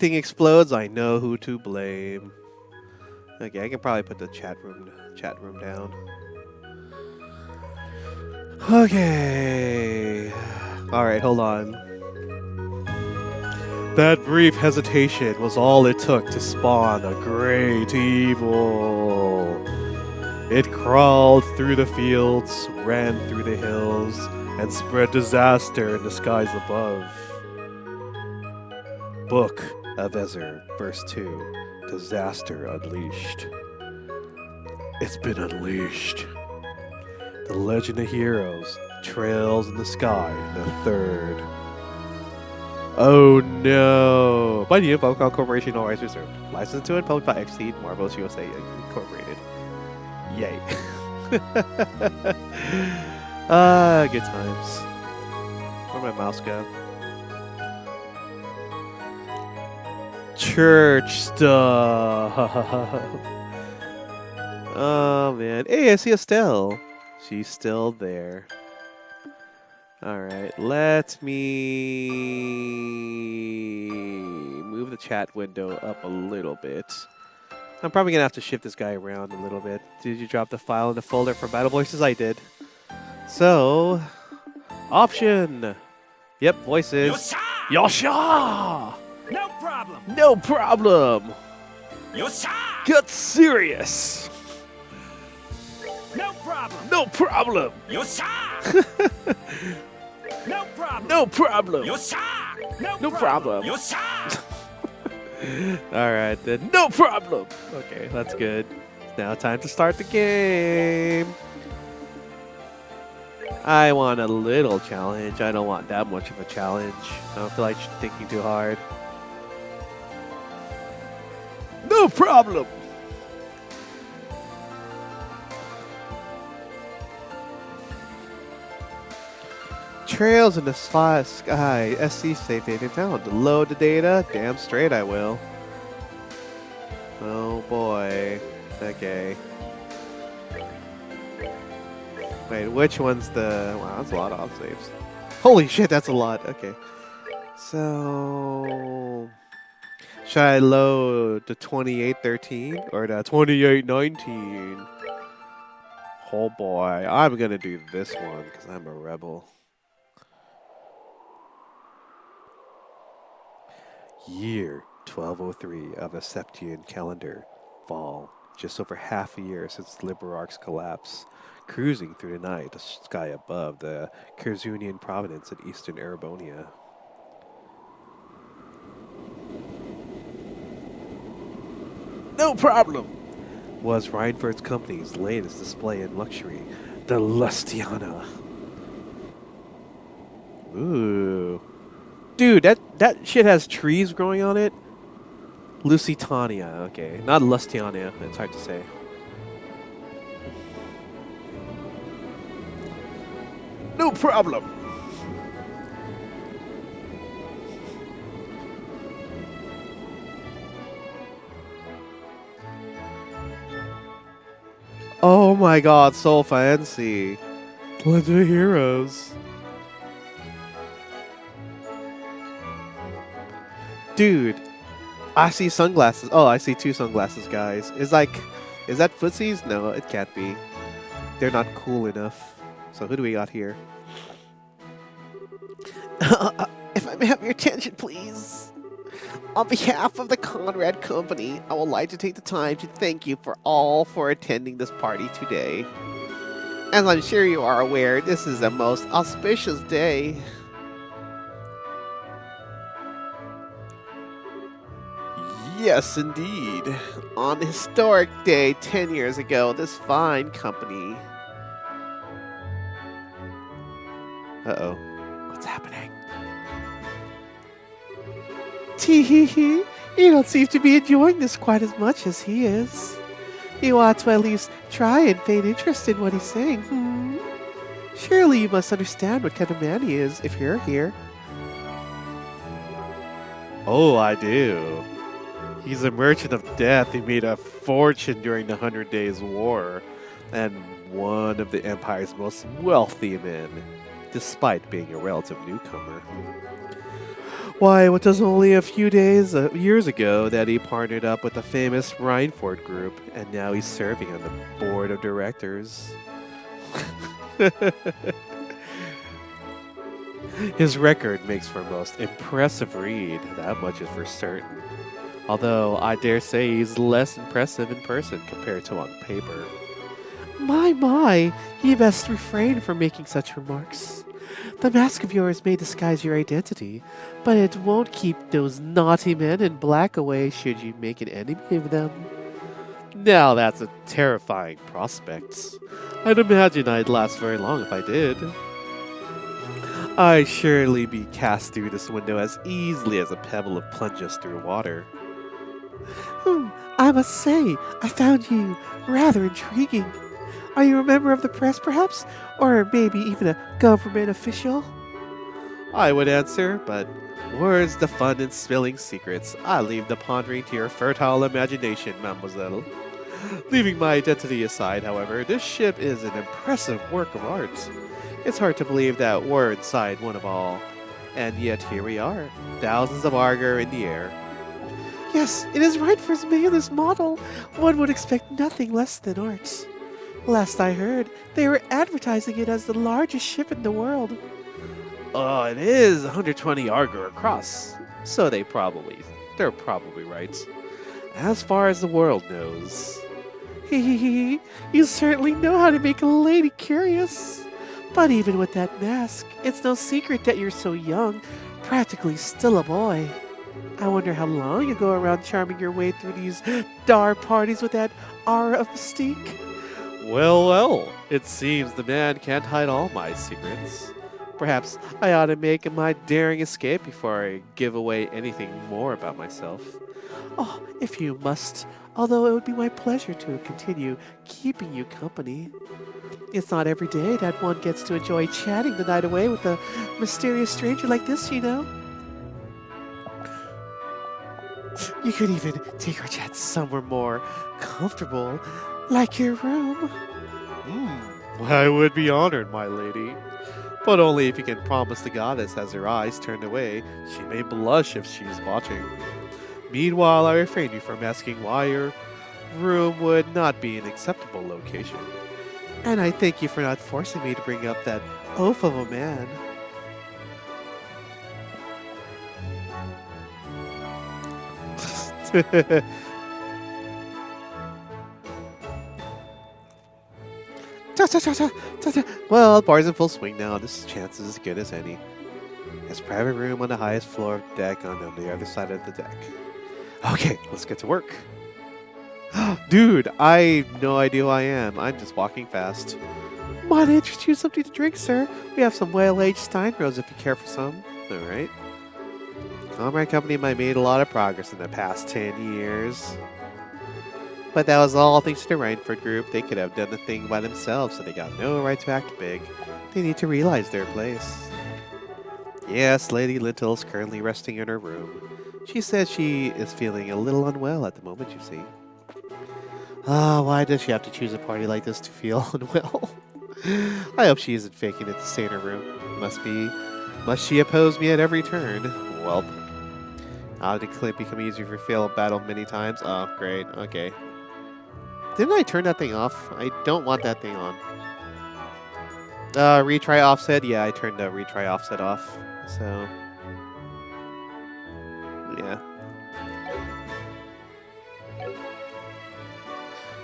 everything explodes, I know who to blame. Okay, I can probably put the chat room down. Okay. All right, hold on. That brief hesitation was all it took to spawn a great evil. It crawled through the fields, ran through the hills, and spread disaster in the skies above. Book of Ezer, verse 2. Disaster unleashed. It's been unleashed. The Legend of Heroes, Trails in the Sky, the third. Oh no! By the Volcom Corporation, all rights reserved. Licensed to and published by XT Marvelous USA Incorporated. Yay. Good times. Where'd my mouse go? Church stuff. Oh man. Hey, I see Estelle. She's still there. Alright, let me move the chat window up a little bit. I'm probably gonna have to shift this guy around a little bit. Did you drop the file in the folder for Battle Voices? I did. So, option. Yep, voices. Yosha! No problem. No problem. Yosha! Get serious. No problem. No problem. Yosha! No problem. No problem. Yosha! No problem. Yosha! Alright then, no problem. Okay, that's good. Now time to start the game. I want a little challenge. I don't want that much of a challenge. I don't feel like thinking too hard. No problem. Trails in the sky. SC safe data found. Load the data. Damn straight I will. Oh boy. Okay. Wait, which one's the... Wow, that's a lot of autosaves. Holy shit, that's a lot. Okay. So... Should I load the 2813 or the 2819? Oh boy, I'm gonna do this one because I'm a rebel. Year 1203 of the Septian calendar. Fall. Just over half a year since Liberarch's collapse. Cruising through the night, the sky above the Curzunian province in eastern Erebonia. No problem! Was Reinford's company's latest display in luxury, the Lustiana. Ooh. Dude, that shit has trees growing on it. Lusitania, okay. Not Lustiania, it's hard to say. No problem. Oh my god, so fancy. Legend of Heroes. Dude, I see sunglasses. Oh, I see two sunglasses, guys. Is that footsies? No, it can't be. They're not cool enough. So who do we got here? If I may have your attention, please. On behalf of the Conrad Company, I would like to take the time to thank you for attending this party today. As I'm sure you are aware, this is a most auspicious day. Yes, indeed. On a historic day 10 years ago, this fine company... Uh-oh. What's happening? Tee-hee-hee. You don't seem to be enjoying this quite as much as he is. You ought to at least try and feign interest in what he's saying, Surely you must understand what kind of man he is if you're here. Oh, I do. He's a merchant of death who made a fortune during the 100 Days War, and one of the Empire's most wealthy men, despite being a relative newcomer. Why, it was only a few years ago that he partnered up with the famous Rhineford Group, and now he's serving on the board of directors. His record makes for a most impressive read, that much is for certain. Although I dare say he's less impressive in person compared to on paper. My, you best refrain from making such remarks. The mask of yours may disguise your identity, but it won't keep those naughty men in black away should you make an enemy of them. Now that's a terrifying prospect. I'd imagine I'd last very long if I did. I'd surely be cast through this window as easily as a pebble plunges through water. I must say, I found you rather intriguing. Are you a member of the press, perhaps? Or maybe even a government official? I would answer, but words to fun and spilling secrets. I leave the pondering to your fertile imagination, mademoiselle. Leaving my identity aside, however, this ship is an impressive work of art. It's hard to believe that we're inside one of all. And yet here we are, thousands of Arger in the air. Yes, it is right for as made this model. One would expect nothing less than art. Last I heard, they were advertising it as the largest ship in the world. Oh, it is 120 Arger across. So they're probably right. As far as the world knows. Hee, you certainly know how to make a lady curious. But even with that mask, it's no secret that you're so young, practically still a boy. I wonder how long you go around charming your way through these dark parties with that aura of mystique. Well, it seems the man can't hide all my secrets. Perhaps I ought to make my daring escape before I give away anything more about myself. Oh, if you must, although it would be my pleasure to continue keeping you company. It's not every day that one gets to enjoy chatting the night away with a mysterious stranger like this, you know. You could even take our chat somewhere more comfortable, like your room. I would be honored, my lady. But only if you can promise the goddess has her eyes turned away, she may blush if she's watching. Meanwhile, I refrain you from asking why your room would not be an acceptable location. And I thank you for not forcing me to bring up that oaf of a man. Well, the bar's in full swing now. This chance is as good as any. There's a private room on the highest floor of the deck on the other side of the deck. Okay, let's get to work. Dude, I have no idea who I am. I'm just walking fast. Might I interest you something to drink, sir? We have some well-aged Steinrose if you care for some. Alright. Comrade Company might have made a lot of progress in the past 10 years. But that was all thanks to the Rhineford Group. They could have done the thing by themselves, so they got no right to act big. They need to realize their place. Yes, Lady Lintle's currently resting in her room. She says she is feeling a little unwell at the moment, you see. Why does she have to choose a party like this to feel unwell? I hope she isn't faking it to stay in her room. Must she oppose me at every turn? Welp. How did Clip become easier for failed battle many times? Oh, great. Okay. Didn't I turn that thing off? I don't want that thing on. Retry offset? Yeah, I turned the retry offset off. So, yeah.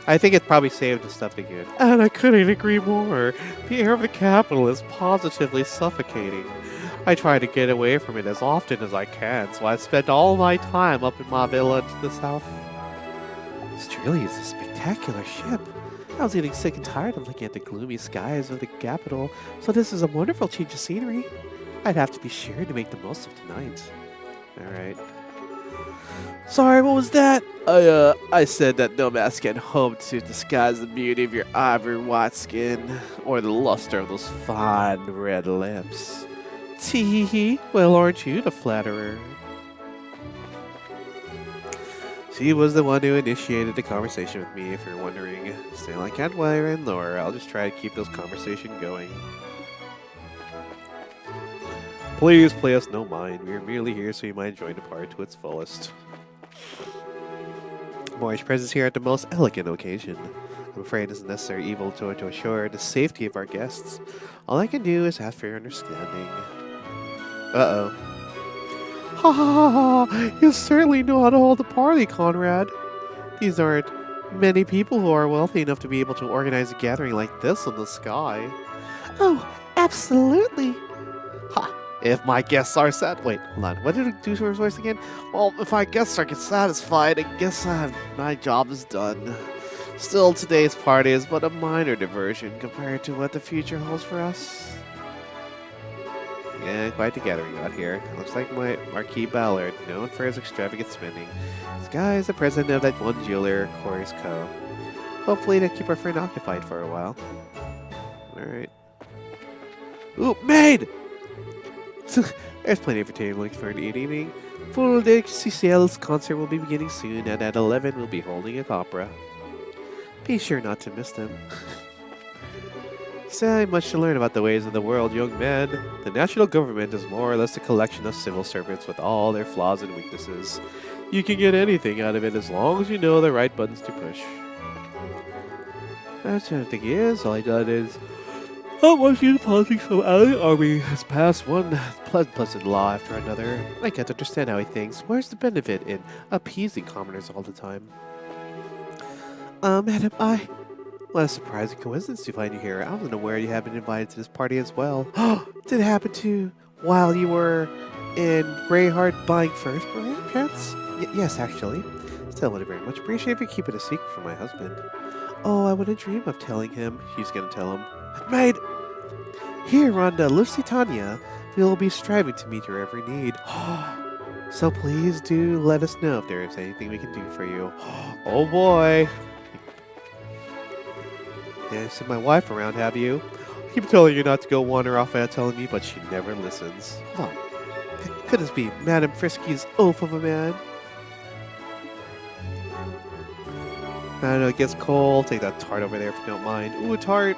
I think it probably saved the stuff again. And I couldn't agree more. The air of the capital is positively suffocating. I try to get away from it as often as I can, so I spend all my time up in my villa to the south. This truly is a spectacular ship. I was getting sick and tired of looking at the gloomy skies of the capital, so this is a wonderful change of scenery. I'd have to be sure to make the most of tonight. Alright. Sorry, what was that? I said that no mask can hope to disguise the beauty of your ivory white skin, or the luster of those fine red lips. Tee-hee-hee, well, aren't you the flatterer? She was the one who initiated the conversation with me, if you're wondering. Stay like Cadwire and Laura, I'll just try to keep this conversation going. Please play us no mind. We are merely here so you might enjoy the party to its fullest. Moorish presence here at the most elegant occasion. I'm afraid it's a necessary evil to assure the safety of our guests. All I can do is ask for your understanding. Uh-oh. Ha ha ha ha! You certainly know how to hold a party, Conrad. These aren't many people who are wealthy enough to be able to organize a gathering like this in the sky. Oh, absolutely. Ha! If my guests are sad. Wait, hold on. What did it do to her voice again? Well, if my guests are satisfied, I guess my job is done. Still, today's party is but a minor diversion compared to what the future holds for us. Yeah, quite the gathering out here. Looks like my Marquis Ballard, known for his extravagant spending. This guy is the president of that one jeweler, Corey's Co. Hopefully to keep our friend occupied for a while. Alright. Ooh, maid! There's plenty of entertainment for an evening. For the CCL's concert will be beginning soon, and at 11 we'll be holding a opera. Be sure not to miss them. So much to learn about the ways of the world, young man. The national government is more or less a collection of civil servants with all their flaws and weaknesses. You can get anything out of it as long as you know the right buttons to push. That's what the thing is, all I done is how much the politics from our army has passed one pleasant law after another. I can't understand how he thinks. Where's the benefit in appeasing commoners all the time? Madam, what a surprising coincidence to find you here. I wasn't aware you had been invited to this party as well. Did it happen to while you were in Greyheart buying furs, perhaps? Yes, actually. Still would very much appreciate if you keep it a secret from my husband. Oh, I wouldn't dream of telling him. She's gonna tell him. Maid! Here on the Lusitania, we will be striving to meet your every need. So please do let us know if there is anything we can do for you. Oh boy! Yeah, you sent my wife around, have you? I keep telling you not to go wander off without telling me, but she never listens. Oh, could this be Madame Frisky's oaf of a man? I know it gets cold. Take that tart over there if you don't mind. Ooh, tart!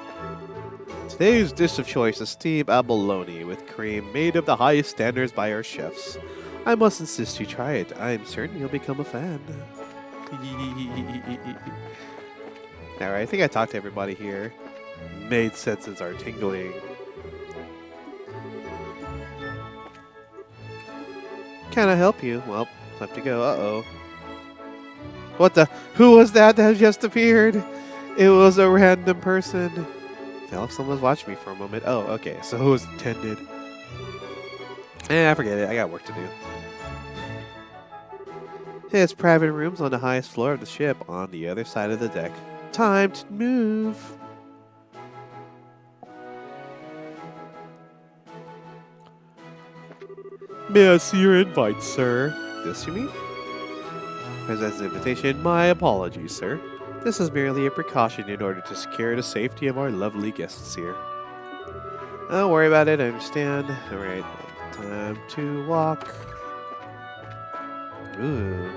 Today's dish of choice is steamed abalone with cream made of the highest standards by our chefs. I must insist you try it. I'm certain you'll become a fan. Alright, I think I talked to everybody here. Maid senses are tingling. Can I help you? Well, time to go. Uh-oh. What the? Who was that just appeared? It was a random person. Felt like someone was watching me for a moment. Oh, okay. So who was intended? I forget it. I got work to do. It's private rooms on the highest floor of the ship on the other side of the deck. Time to move. May I see your invite, sir? This you mean? Presents an invitation. My apologies, sir. This is merely a precaution in order to secure the safety of our lovely guests here. Don't worry about it, I understand. Alright, time to walk. Ooh.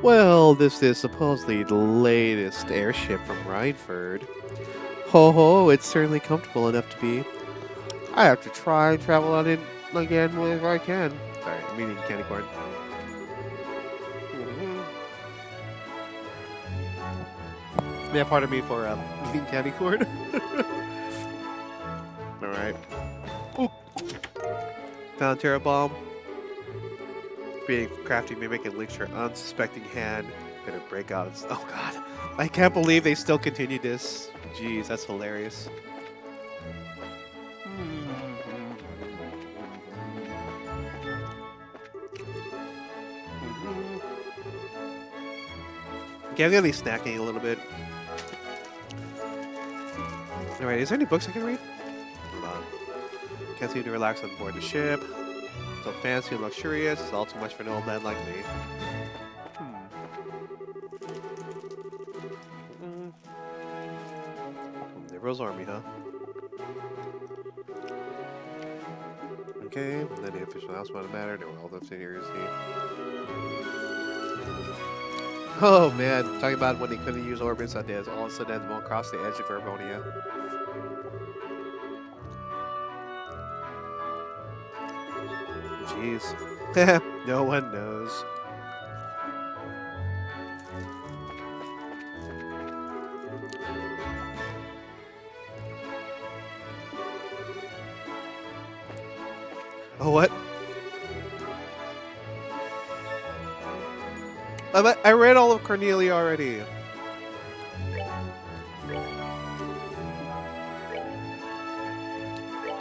Well, this is supposedly the latest airship from Rhineford. Ho ho, it's certainly comfortable enough to be. I have to try and travel on it again if I can. Sorry, I'm eating candy corn. Yeah, pardon me for eating candy corn. Alright. Ooh. Found Terra Bomb. Being crafty mimic and links your unsuspecting hand. Better break out. Oh god. I can't believe they still continue this. Jeez, that's hilarious. Okay, I'm gonna be snacking a little bit. Alright, is there any books I can read? Hold on. Can't seem to relax on board the ship. So fancy and luxurious. It's all too much for an old man like me. Nero's army, huh? Okay, then the official announcement of the matter. They were all up seriously. Oh man, talking about when they couldn't use orbits on this, all of a sudden they won't cross the edge of Verbonia. jeez. No one knows. Oh, what? I read all of Cornelia already.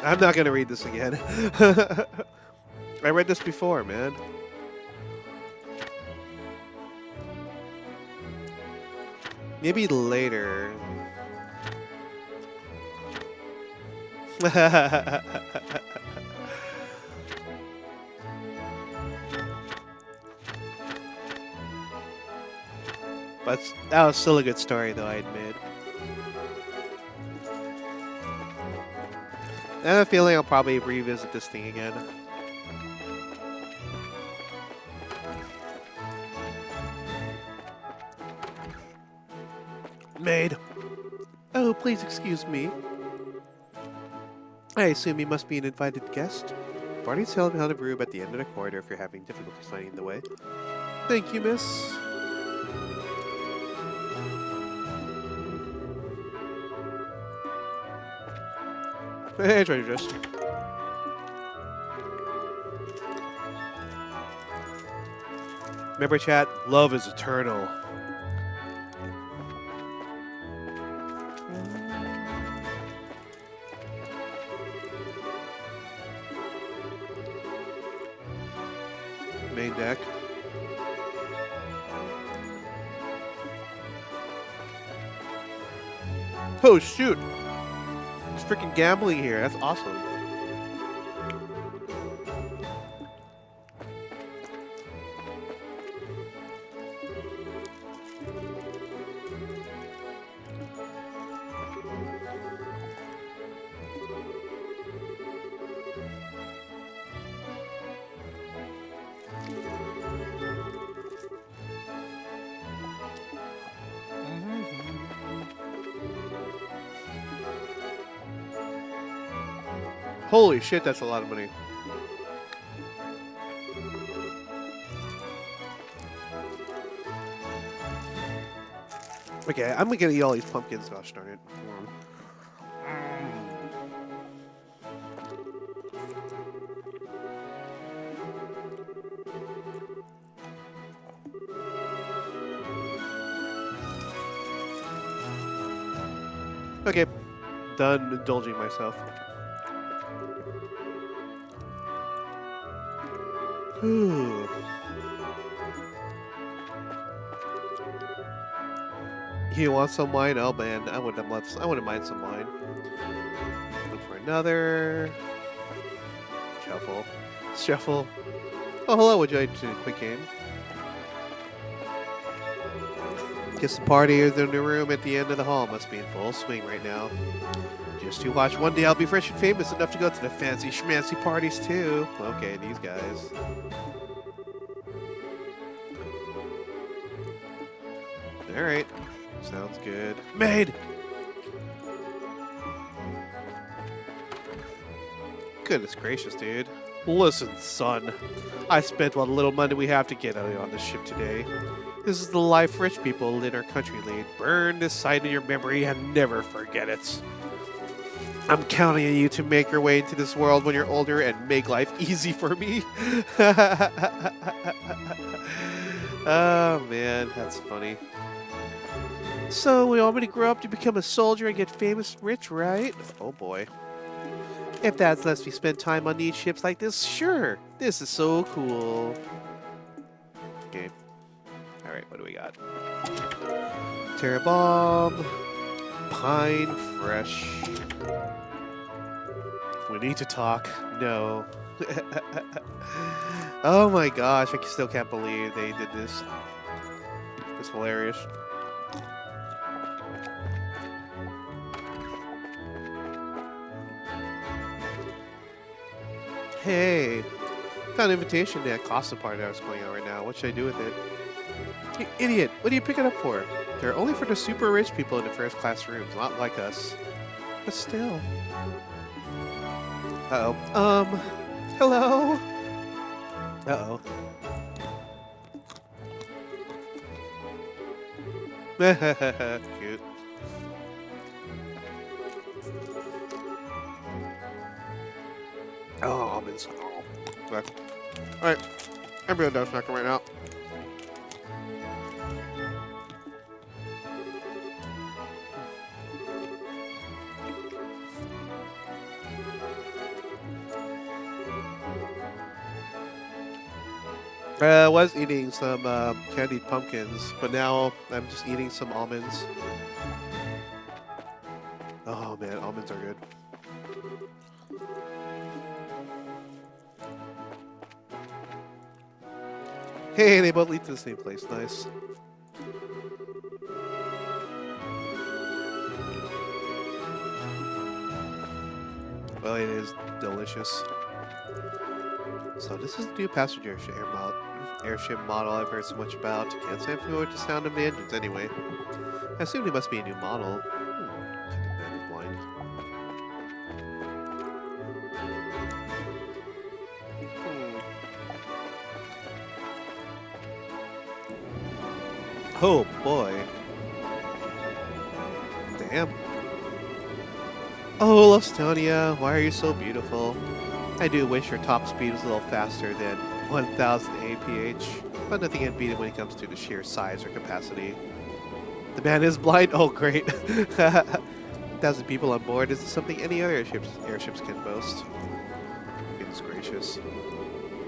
I'm not gonna read this again. I read this before, man. Maybe later. But that was still a good story, though, I admit. I have a feeling I'll probably revisit this thing again. Maid. Oh, please excuse me. I assume you must be an invited guest. Barney's held behind a room at the end of the corridor if you're having difficulties finding the way. Thank you, miss. Hey, treasure chest. Remember, chat? Love is eternal. Main deck. Oh, shoot! It's freaking gambling here. That's awesome. Holy shit, that's a lot of money. Okay, I'm gonna eat all these pumpkins, gosh darn it. Okay, done indulging myself. Ooh. You want some wine? Oh man, I wouldn't mind some wine. Look for another. Shuffle. Shuffle. Oh hello, would you like to do a quick game? Guess the party is in the room at the end of the hall. Must be in full swing right now. Just to watch. One day I'll be fresh and famous enough to go to the fancy schmancy parties too. Okay, these guys. Alright. Sounds good. Maid! Goodness gracious, dude. Listen, son. I spent what little money we have to get out on this ship today. This is the life rich people in our country lead. Burn this sight in your memory and never forget it. I'm counting on you to make your way into this world when you're older and make life easy for me. Oh man, that's funny. So, we want me to grow up to become a soldier and get famous and rich, right? Oh boy. If that lets me spend time on neat ships like this, sure. This is so cool. Okay. Alright, what do we got? Terra Bomb. Pine Fresh. We need to talk. No. Oh my gosh, I still can't believe they did this. It's hilarious. Hey, found an invitation to that costume party that was going on right now. What should I do with it? You idiot! What are you picking up for? They're only for the super rich people in the first class rooms, not like us. But still. Uh-oh. Hello? Uh-oh. Cute. Oh, almonds. Oh. Okay. Alright. I'm really done snacking right now. I was eating some candied pumpkins, but now I'm just eating some almonds. Oh man, almonds are good. Hey, they both lead to the same place. Nice. Well, it is delicious. So this is the new passenger airship model I've heard so much about. Can't say I'm familiar with the sound of the engines anyway. I assume it must be a new model. The man is blind. Oh boy. Damn. Oh, Lostonia, why are you so beautiful? I do wish your top speed was a little faster than 1000 APH, but nothing can beat it when it comes to the sheer size or capacity. The man is blind? Oh, great. 1,000 people on board. Is this something any other airships can boast? Goodness gracious.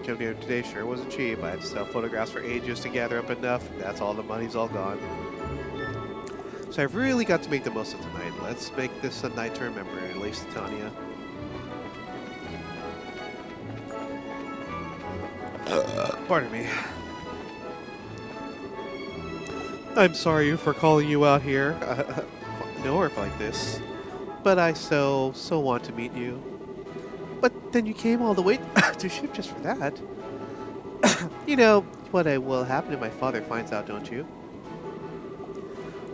Coming here today sure wasn't cheap. I had to sell photographs for ages to gather up enough. That's all the money's all gone. So I've really got to make the most of tonight. Let's make this a night to remember, at least Tanya. Pardon me. I'm sorry for calling you out here. No work like this. But I so want to meet you. But then you came all the way to ship just for that. You know what will happen if my father finds out, don't you?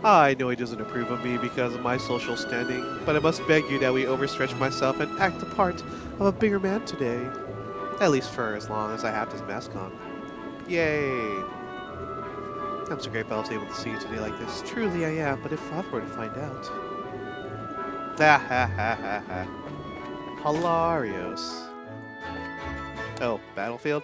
I know he doesn't approve of me because of my social standing, but I must beg you that we overstretch myself and act the part of a bigger man today. At least for as long as I have this mask on. Yay! I'm so grateful I was able to see you today like this. Truly I am, but if Father were to find out... Ha ha ha ha ha. Hilarious. Oh, Battlefield?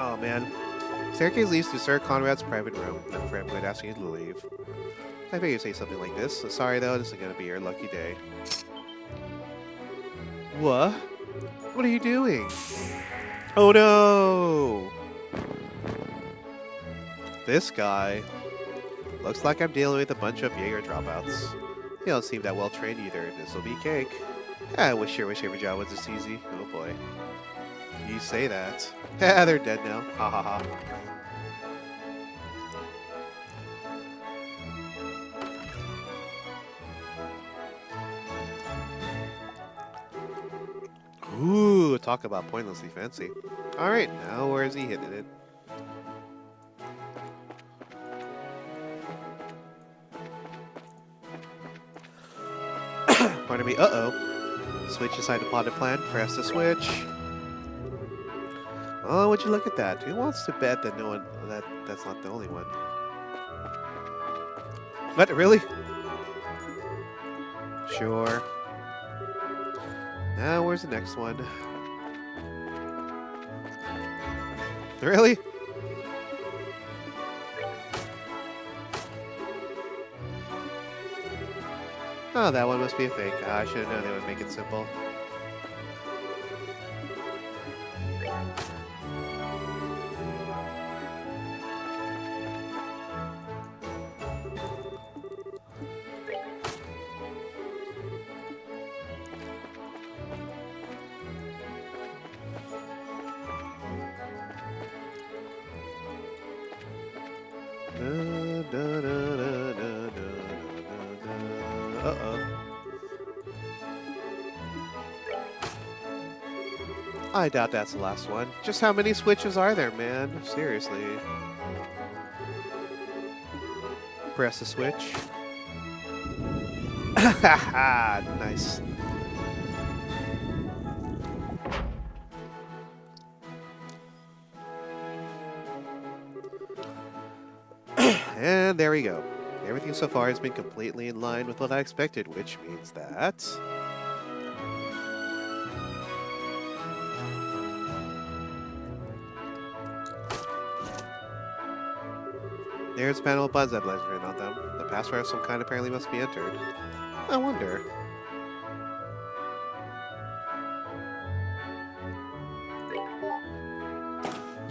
Oh man. Staircase leads to Sir Conrad's private room. I'm afraid I'm going to ask you to leave. I figured you'd say something like this. Sorry though, this is going to be your lucky day. What? What are you doing? Oh no! This guy. Looks like I'm dealing with a bunch of Jaeger dropouts. You don't seem that well trained either. This'll be cake. I wish every job was this easy. Oh boy. You say that. Ha, they're dead now. Ha ha ha. Ooh, talk about pointlessly fancy. Alright, now where is he hitting it? Pardon me. Uh-oh. Switch inside the plotted plan. Press the switch. Oh, would you look at that? Who wants to bet that that's not the only one? What? Really? Sure. Now, where's the next one? Really? Oh, that one must be a fake. I should have known they would make it simple. I doubt that's the last one. Just how many switches are there, man? Seriously. Press the switch. Haha, nice. And there we go. Everything so far has been completely in line with what I expected, which means that... There's a panel of buttons that have written on them. The password of some kind apparently must be entered. I wonder.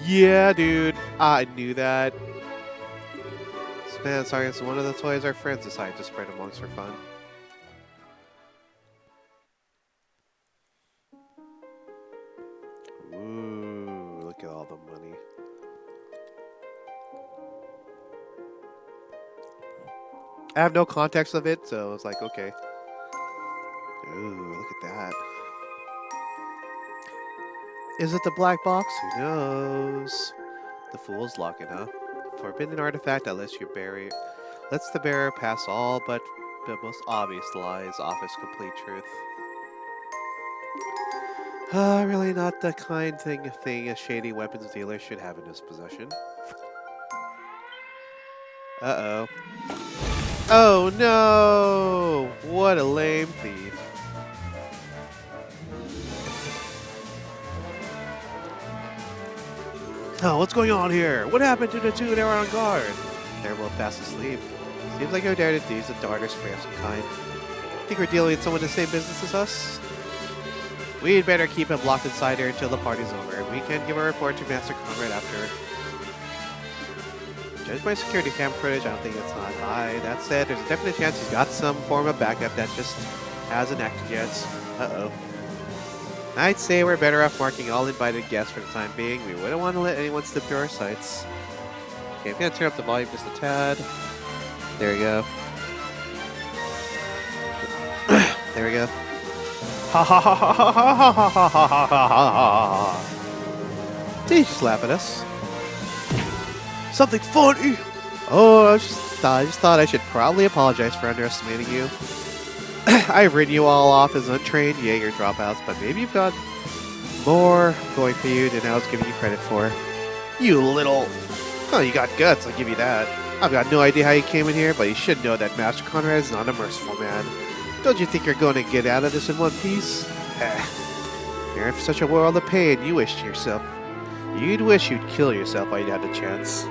Yeah, dude. I knew that. Man, sorry, it's one of the toys our friends decided to spread amongst for fun. Ooh, look at all the money. I have no context of it, so it's like, okay. Ooh, look at that. Is it the black box? Who knows? The fool's locking, huh? Forbidden artifact that lets the bearer pass all but the most obvious lies off as complete truth. Really not the kind thing a shady weapons dealer should have in his possession. Uh-oh. Oh no! What a lame thief. Oh, what's going on here? What happened to the two that were on guard? They're both fast asleep. Seems like our dared to use a darter spray of some kind. Think we're dealing with someone in the same business as us? We'd better keep him locked inside here until the party's over. We can give a report to Master Conrad after. Judge by security cam footage, I don't think it's not high. That said, there's a definite chance he's got some form of backup that just hasn't acted yet. Uh-oh. I'd say we're better off marking all invited guests for the time being. We wouldn't want to let anyone slip through our sights. Okay, I'm going to turn up the volume just a tad. There we go. There we go. Ha ha ha ha ha ha ha ha ha ha ha ha. Did you just laugh at us? Something funny! Oh, I just thought I should probably apologize for underestimating you. I've written you all off as untrained Jaeger dropouts, but maybe you've got more going for you than I was giving you credit for. You little... Oh, you got guts, I'll give you that. I've got no idea how you came in here, but you should know that Master Conrad is not a merciful man. Don't you think you're going to get out of this in one piece? You're in such a world of pain, you wish to yourself. You'd wish you'd kill yourself while you had the chance.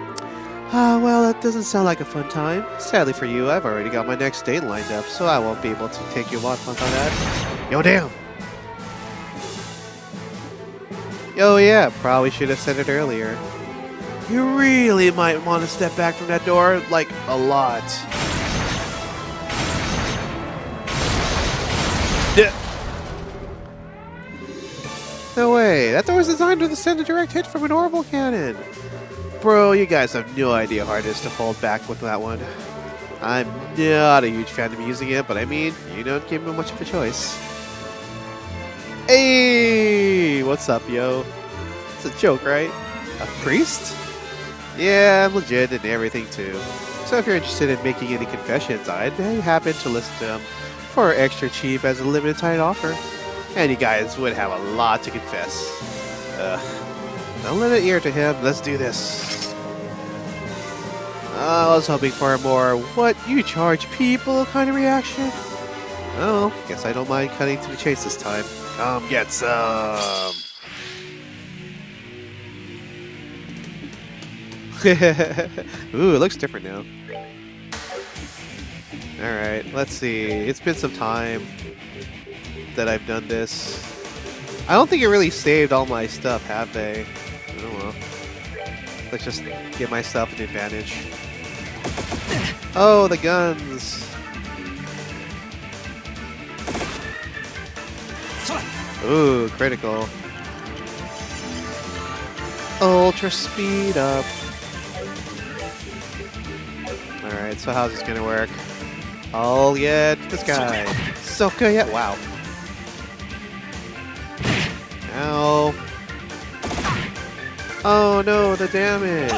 Well, that doesn't sound like a fun time. Sadly for you, I've already got my next date lined up, so I won't be able to take you on fun on that. Yo, damn! Oh yeah, probably should have said it earlier. You really might want to step back from that door, like, a lot. No way, that door was designed to send a direct hit from an orbital cannon. Bro, you guys have no idea how hard it is to hold back with that one. I'm not a huge fan of using it, but I mean, you don't give me much of a choice. Hey, what's up, yo? It's a joke, right? A priest? Yeah, I'm legit and everything too. So if you're interested in making any confessions, I'd be happy to list them for extra cheap as a limited time offer. And you guys would have a lot to confess. Don't lend an ear to him. Let's do this. I was hoping for a more what you charge people kind of reaction. Oh, guess I don't mind cutting to the chase this time. Come get some. Ooh, it looks different now. Alright, let's see. It's been some time that I've done this. I don't think it really saved all my stuff, have they? Oh well. Let's just give myself an advantage. Oh, the guns! Ooh, critical. Ultra speed up. Alright, so how's this gonna work? Oh yeah, this guy. So good, yeah, wow. Ow. Oh no, the damage!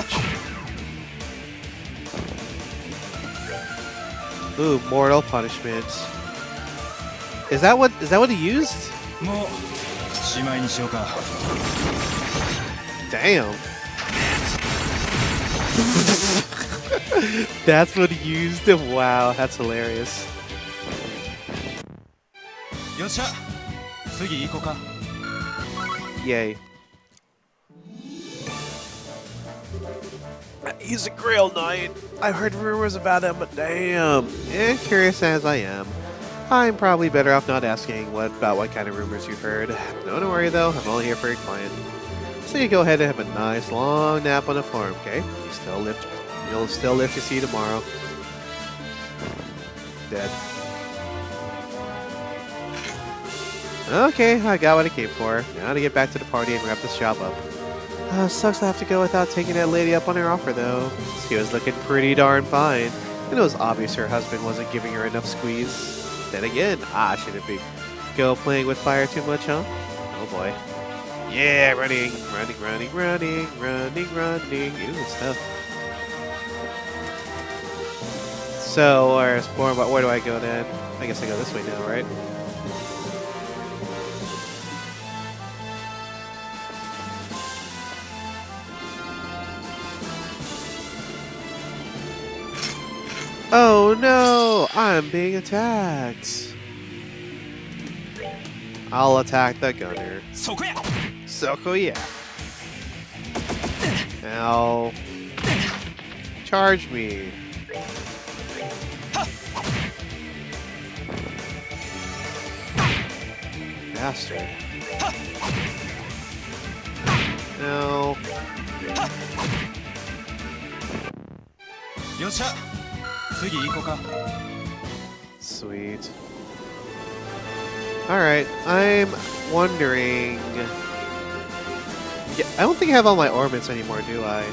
Ooh, mortal punishment. Is that what he used? もうしまいにしようか。 Damn. That's what he used? Wow, that's hilarious. よっしゃ次行こうか。 Yay. He's a Grail Knight. I've heard rumors about him, but damn. And curious as I am, I'm probably better off not asking about what kind of rumors you've heard. Don't worry though, I'm only here for your client. So you go ahead and have a nice long nap on the farm, okay? You'll still live to see tomorrow. Dead. Okay, I got what I came for. Now to get back to the party and wrap this job up. Sucks to have to go without taking that lady up on her offer though. She was looking pretty darn fine, and it was obvious her husband wasn't giving her enough squeeze. Then again, shouldn't be go playing with fire too much, huh? Oh boy. Yeah, running. Ooh, it's tough. So, where do I go then? I guess I go this way now, right? Oh no! I'm being attacked! I'll attack the gunner. そこや Soko, yeah. Ow. Charge me. Bastard. No. よっしゃ次行こうか。 Sweet. Alright, I'm wondering... Yeah, I don't think I have all my ornaments anymore, do I?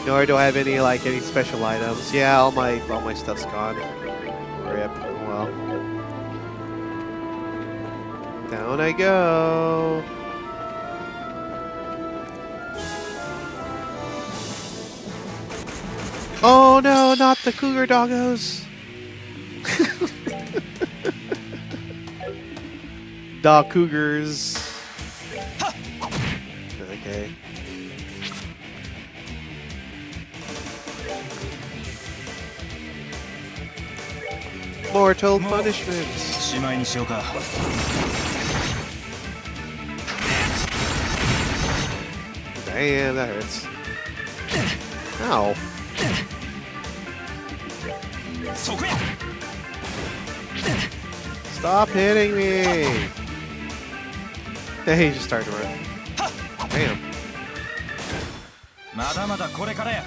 Nor do I have any special items. Yeah, all my stuff's gone. Rip. Oh well. Down I go. Oh no, not the cougar doggos! Dog cougars. Okay. Mortal punishment. しまいにしようか。 Damn, that hurts. Ow. そこや Stop hitting me! Hey, he just started to run. Damn. まだまだこれからや。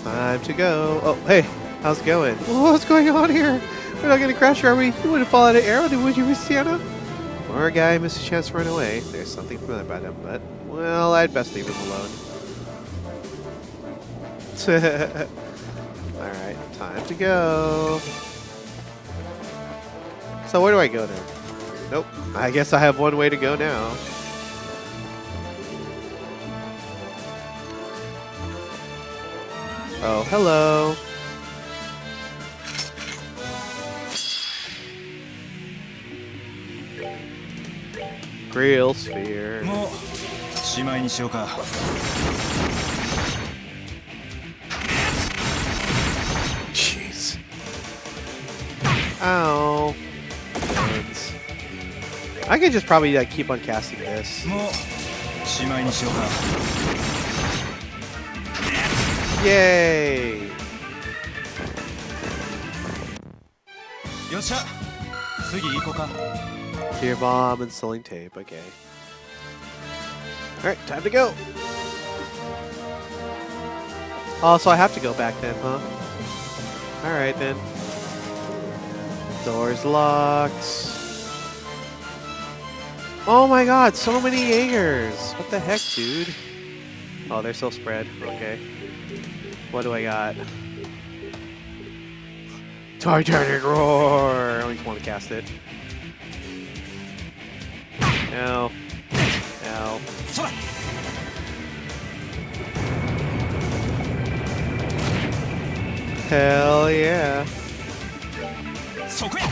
Time to go. Oh, hey, how's it going? What's going on here? We're not gonna crash, are we? You wouldn't fall out of arrow, would you, Miss Sienna? Poor guy missed a chance to run away. There's something familiar about him, but, well, I'd best leave him alone. Alright, time to go. So where do I go now? Nope. I guess I have one way to go now. Oh, hello. Grill sphere. もうしまいにしようか。 Jeez. Ow. Burns. I could just probably keep on casting this. もうしまいにしようか。 Yay! よっしゃ次行こうか。 Tear bomb and selling tape. Okay. Alright, time to go. Oh, so I have to go back then, huh? Alright then. Doors locked. Oh my god, so many Jaegers! What the heck, dude? Oh, they're so spread. Okay. What do I got? Titanic Roar! I just want to cast it. No. No. Sora! Hell yeah. そこや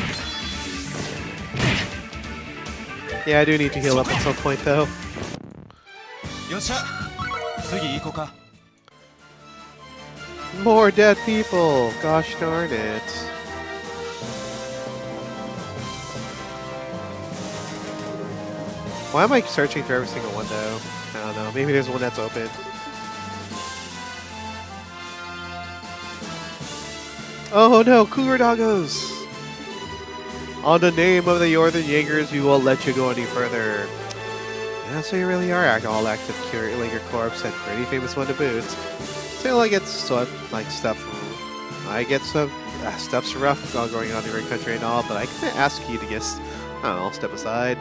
Yeah, I do need to heal up at some point though. よっしゃ次行こうか More dead people. Gosh darn it. Why am I searching for every single one though? I don't know. Maybe there's one that's open. Oh no, cougar doggos! On the name of the Northern Jaegers, we won't let you go any further. Yeah, so you really are all active Jaeger Corps and pretty famous one to boot. So I get like stuff. I get some stuff's rough all going on in your country and all, but I can ask you to just, I don't know, step aside.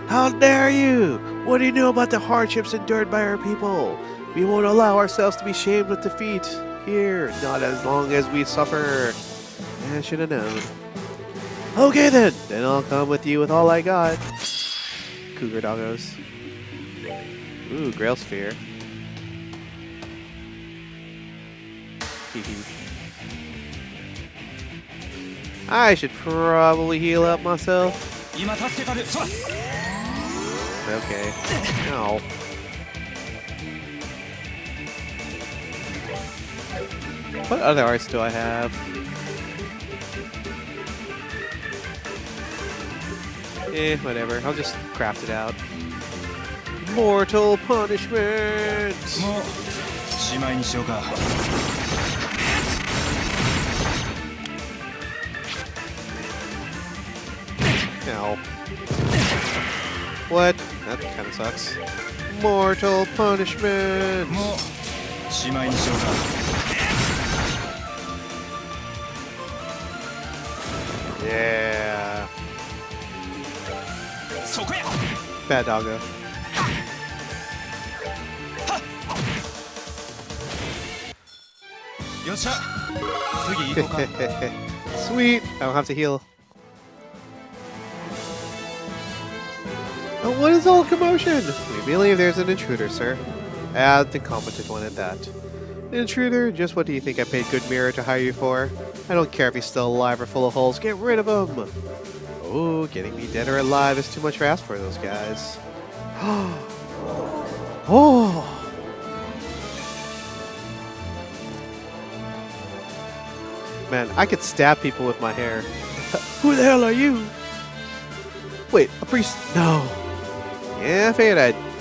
How dare you! What do you know about the hardships endured by our people? We won't allow ourselves to be shamed with defeat. Here, not as long as we suffer. I should have known. Okay then I'll come with you with all I got. Cougar doggos. Ooh, Grail Sphere. I should probably heal up myself. 今助けたるそら Okay. Ow. What other arts do I have? Whatever. I'll just craft it out. Mortal punishment! もうしまいにしようか Ow. What? That kind of sucks. Mortal punishment! もうしまいにしようか Yeah. そこや Bad doggo. よっしゃ次行こうか Sweet! I don't have to heal. Oh, what is all commotion? We believe there's an intruder, sir. The competent one at that. An intruder? Just what do you think I paid Good Mirror to hire you for? I don't care if he's still alive or full of holes. Get rid of him! Oh, getting me dead or alive is too much to ask for those guys. Oh! Man, I could stab people with my hair. Who the hell are you? Wait, a priest? No. Yeah,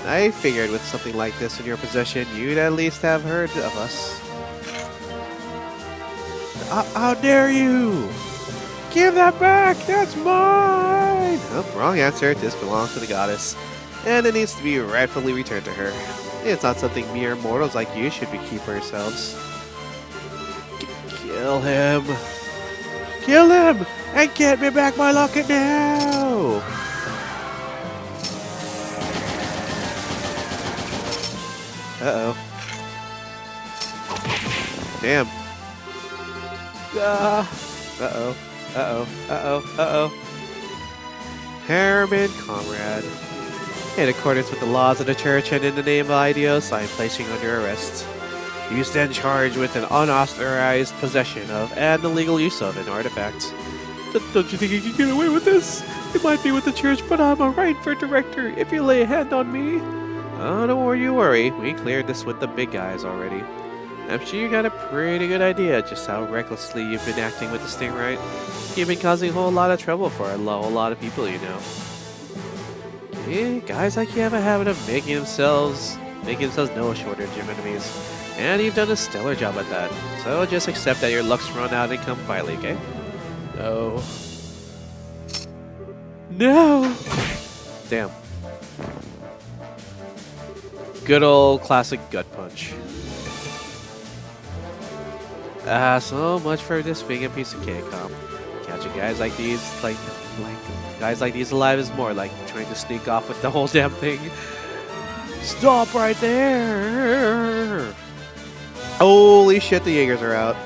I figured with something like this in your possession, you'd at least have heard of us. How dare you! Give that back! That's mine! Oh, wrong answer. This belongs to the goddess. And it needs to be rightfully returned to her. It's not something mere mortals like you should be keep for yourselves. Kill him! Kill him! And get me back my locket now! Uh-oh. Damn. Uh-oh. Uh-oh. Uh-oh. Uh-oh. Harriman Comrade. In accordance with the laws of the church and in the name of Idios, I am placing you under arrest. You stand charged with an unauthorized possession of and illegal use of an artifact. Don't you think you can get away with this? It might be with the church, but I'm a right for director if you lay a hand on me. Oh, don't you worry. We cleared this with the big guys already. I'm sure you got a pretty good idea just how recklessly you've been acting with this thing, right? You've been causing a whole lot of trouble for a whole lot of people, you know. Yeah, guys like you have a habit of making themselves no shortage of enemies. And you've done a stellar job at that. So just accept that your luck's run out and come quietly, okay? No. No! Damn. Good old classic gut punch. So much for this being a piece of cake, huh? Catching guys like these, like guys like these alive is more like trying to sneak off with the whole damn thing. Stop right there! Holy shit, the Jaegers are out.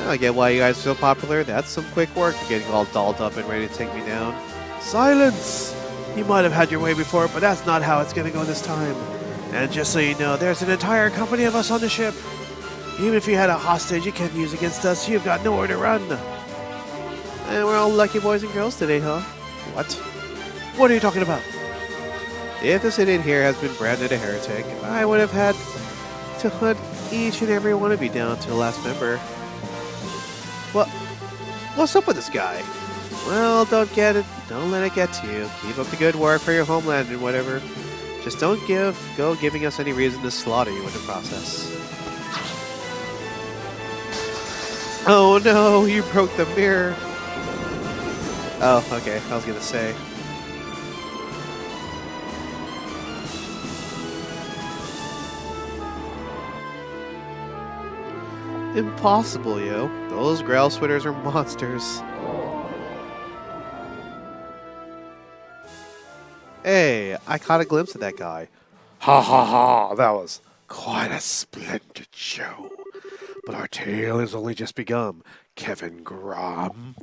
I get why you guys are so popular. That's some quick work getting all dolled up and ready to take me down. Silence! You might have had your way before, but that's not how it's gonna go this time. And just so you know, there's an entire company of us on the ship. Even if you had a hostage you can't use against us, you've got nowhere to run. And we're all lucky boys and girls today, huh? What? What are you talking about? If this idiot here has been branded a heretic, I would have had to hunt each and every one of you down to the last member. What? What's up with this guy? Well, don't get it. Don't let it get to you. Keep up the good work for your homeland and whatever. Just don't go giving us any reason to slaughter you in the process. Oh no, you broke the mirror. Oh, okay. I was gonna say. Impossible, yo. Those growl switters are monsters. Hey, I caught a glimpse of that guy. Ha ha ha, that was quite a splendid show. But our tale has only just begun, Kevin Grom.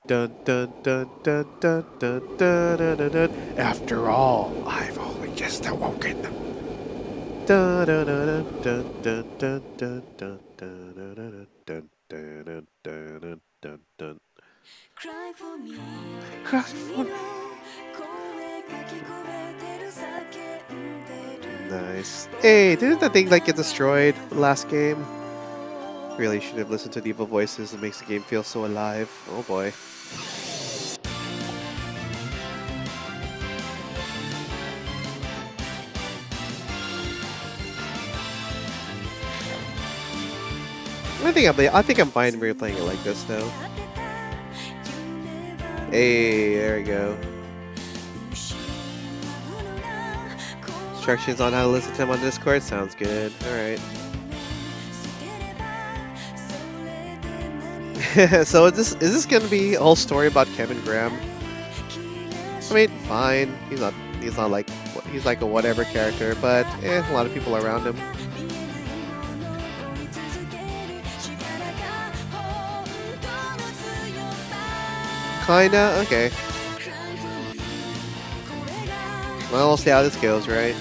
Dun dun dun dun dun dun dun dun dun dun. After all, I've only just awoken. Dun dun dun dun dun dun dun dun dun dun dun dun dun dun. Cry for me. Cry for me. Nice. Hey, didn't that thing like get destroyed last game? Really should have listened to the evil voices. It makes the game feel so alive. Oh boy. I think I'm fine replaying it like this though. Hey, there we go. Instructions on how to listen to him on Discord? Sounds good. Alright. So is this gonna be a whole story about Kevin Graham? I mean, fine. He's like a whatever character, but a lot of people around him. Kinda? Okay. Well, we'll see how this goes, right?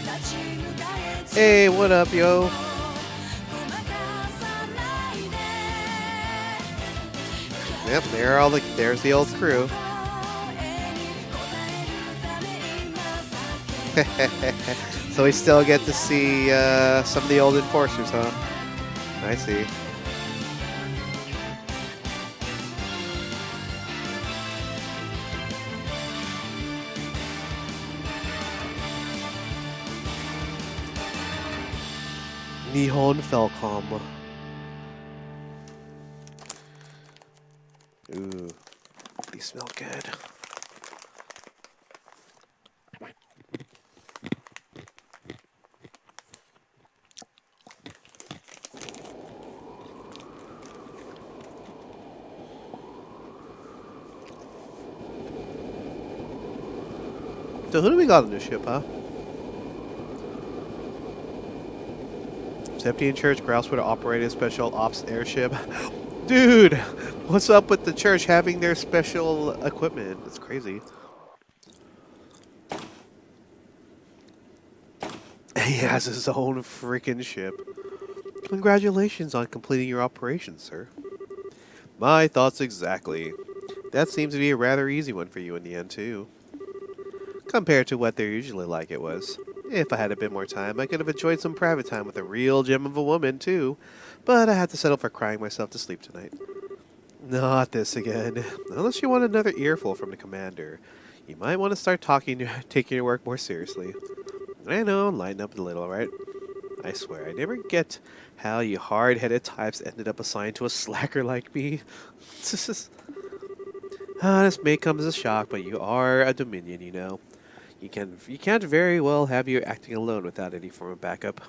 Hey, what up, yo? Yep, there's the old crew. So we still get to see some of the old enforcers, huh? I see. Nihon Felcom. Ooh, these smell good. So who do we got on this ship, huh? Septian Church Grouse would operate a special ops airship. Dude, what's up with the church having their special equipment? It's crazy. He has his own freaking ship. Congratulations on completing your operation, sir. My thoughts exactly. That seems to be a rather easy one for you in the end, too. Compared to what they're usually like it was. If I had a bit more time, I could have enjoyed some private time with a real gem of a woman, too. But I had to settle for crying myself to sleep tonight. Not this again. Unless you want another earful from the commander. You might want to start taking your work more seriously. I know, lighten up a little, right? I swear, I never get how you hard-headed types ended up assigned to a slacker like me. This may come as a shock, but you are a Dominion, you know. You can't very well have you acting alone without any form of backup.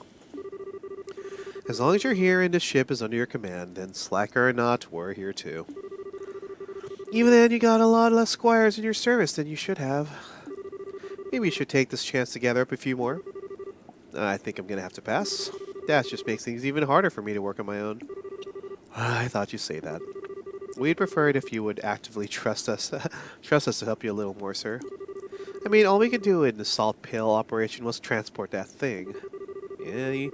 As long as you're here and this ship is under your command, then slacker or not, we're here too. Even then, you got a lot less squires in your service than you should have. Maybe you should take this chance to gather up a few more. I think I'm gonna have to pass. That just makes things even harder for me to work on my own. I thought you'd say that. We'd prefer it if you would actively trust us, trust us to help you a little more, sir. I mean, all we could do in the salt pail operation was transport that thing. Yeah,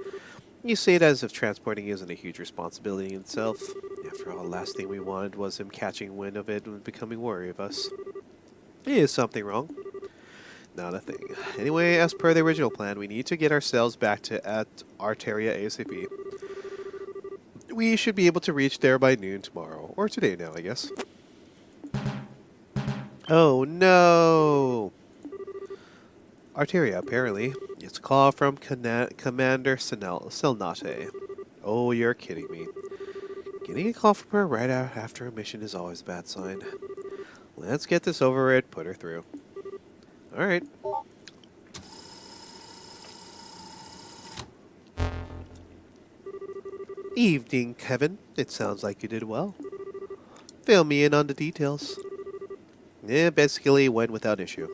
you say it as if transporting isn't a huge responsibility in itself. After all, the last thing we wanted was him catching wind of it and becoming wary of us. Is something wrong? Not a thing. Anyway, as per the original plan, we need to get ourselves back to at Arteria ASAP. We should be able to reach there by noon tomorrow. Or today now, I guess. Oh no! Arteria, apparently. It's a call from Commander Silnate. Oh, you're kidding me. Getting a call from her right after a mission is always a bad sign. Let's get this over it, put her through. Alright. Evening, Kevin. It sounds like you did well. Fill me in on the details. Basically went without issue.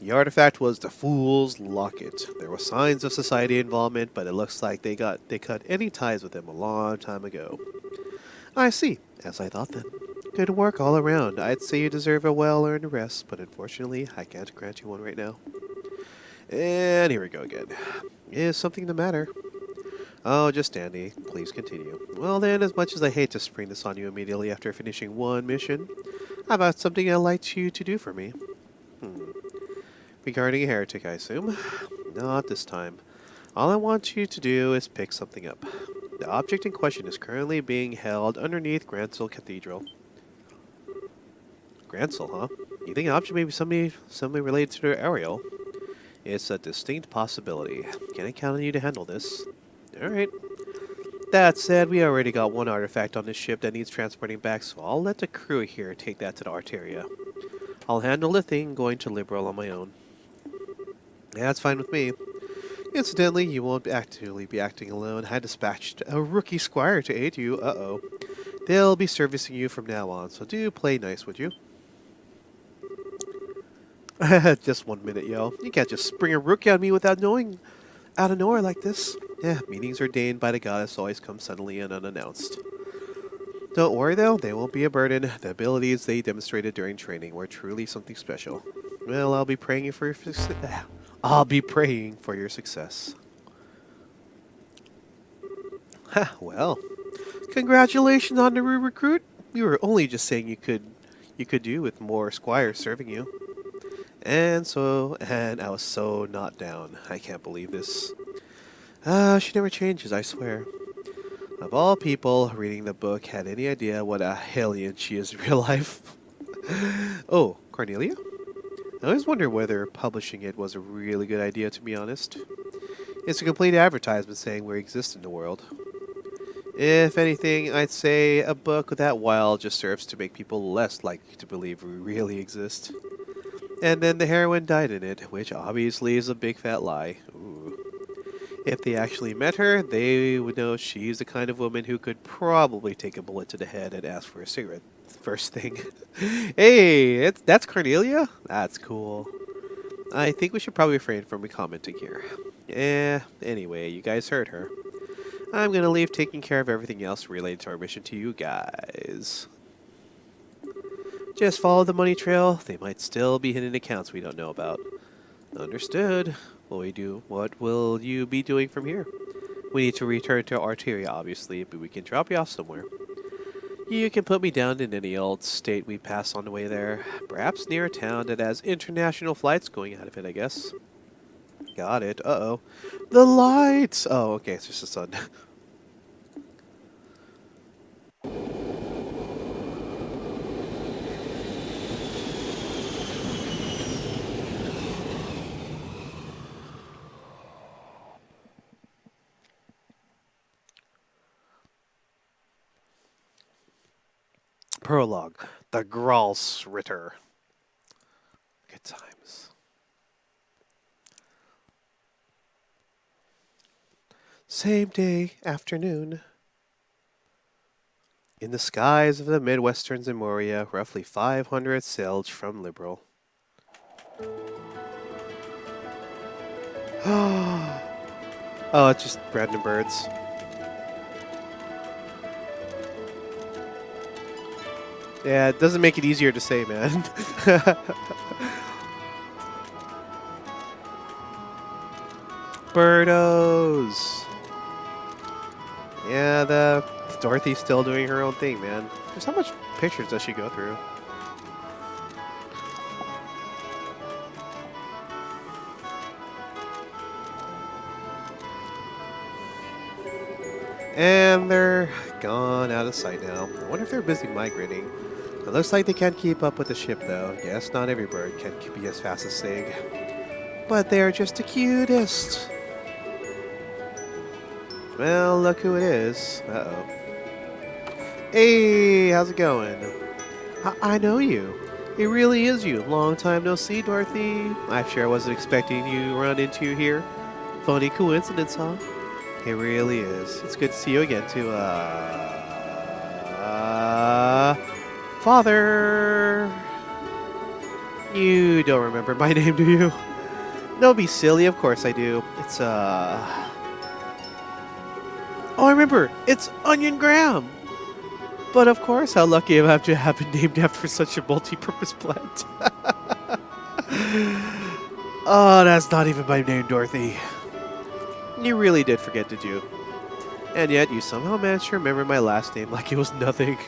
The artifact was the Fool's Locket. There were signs of society involvement, but it looks like they cut any ties with them a long time ago. I see, as I thought then. Good work all around. I'd say you deserve a well-earned rest, but unfortunately, I can't grant you one right now. And here we go again. Is something the matter? Oh, just dandy. Please continue. Well then, as much as I hate to spring this on you immediately after finishing one mission, I've got something I'd like you to do for me. Regarding a heretic, I assume? Not this time. All I want you to do is pick something up. The object in question is currently being held underneath Gransel Cathedral. Gransel, huh? You think the object may be somebody related to the Ariel? It's a distinct possibility. Can I count on you to handle this? Alright. That said, we already got one artifact on this ship that needs transporting back, so I'll let the crew here take that to the Arteria. I'll handle the thing going to Liberal on my own. Yeah, that's fine with me. Incidentally, you won't actually be acting alone. I dispatched a rookie squire to aid you. Uh-oh. They'll be servicing you from now on, so do play nice, would you? Just 1 minute, yo. You can't just spring a rookie on me without knowing out of nowhere like this. Yeah, meetings ordained by the goddess always come suddenly and unannounced. Don't worry though, they won't be a burden. The abilities they demonstrated during training were truly something special. Well, I'll be praying for your success. Ha, well. Congratulations on the recruit. You were only just saying you could do with more squires serving you. And I was so not down. I can't believe this. She never changes, I swear. Of all people, reading the book had any idea what a hellion she is in real life. Oh, Cornelia? I always wonder whether publishing it was a really good idea, to be honest. It's a complete advertisement saying we exist in the world. If anything, I'd say a book that wild just serves to make people less likely to believe we really exist. And then the heroine died in it, which obviously is a big fat lie. Ooh. If they actually met her, they would know she's the kind of woman who could probably take a bullet to the head and ask for a cigarette first thing. Hey, that's Cornelia? That's cool. I think we should probably refrain from commenting here. Anyway, you guys heard her. I'm gonna leave taking care of everything else related to our mission to you guys. Just follow the money trail. They might still be hidden accounts we don't know about. Understood. What will you be doing from here? We need to return to Arteria, obviously, but we can drop you off somewhere. You can put me down in any old state we pass on the way there. Perhaps near a town that has international flights going out of it, I guess. Got it. Uh-oh. The lights! Oh, okay, it's just the sun. Prologue. The Gralsritter. Good times. Same day, afternoon. In the skies of the Midwestern Zemoria, roughly 500 sailed from Liberal. Oh, it's just random birds. Yeah, it doesn't make it easier to say, man. Birdos. Yeah, the Dorothy's still doing her own thing, man. Just how much pictures does she go through? And they're gone out of sight now. I wonder if they're busy migrating. It looks like they can't keep up with the ship, though. Yes, not every bird can be as fast as Sig. But they're just the cutest. Well, look who it is. Uh-oh. Hey, how's it going? I know you. It really is you. Long time no see, Dorothy. I'm sure I wasn't expecting you to run into you here. Funny coincidence, huh? It really is. It's good to see you again, too. Father. You don't remember my name, do you? No, be silly. Of course I do. It's, Oh, I remember. It's Onion Graham. But of course, how lucky am I to have been named after such a multi-purpose plant. Oh, that's not even my name, Dorothy. You really did forget, did you? And yet, you somehow managed to remember my last name like it was nothing.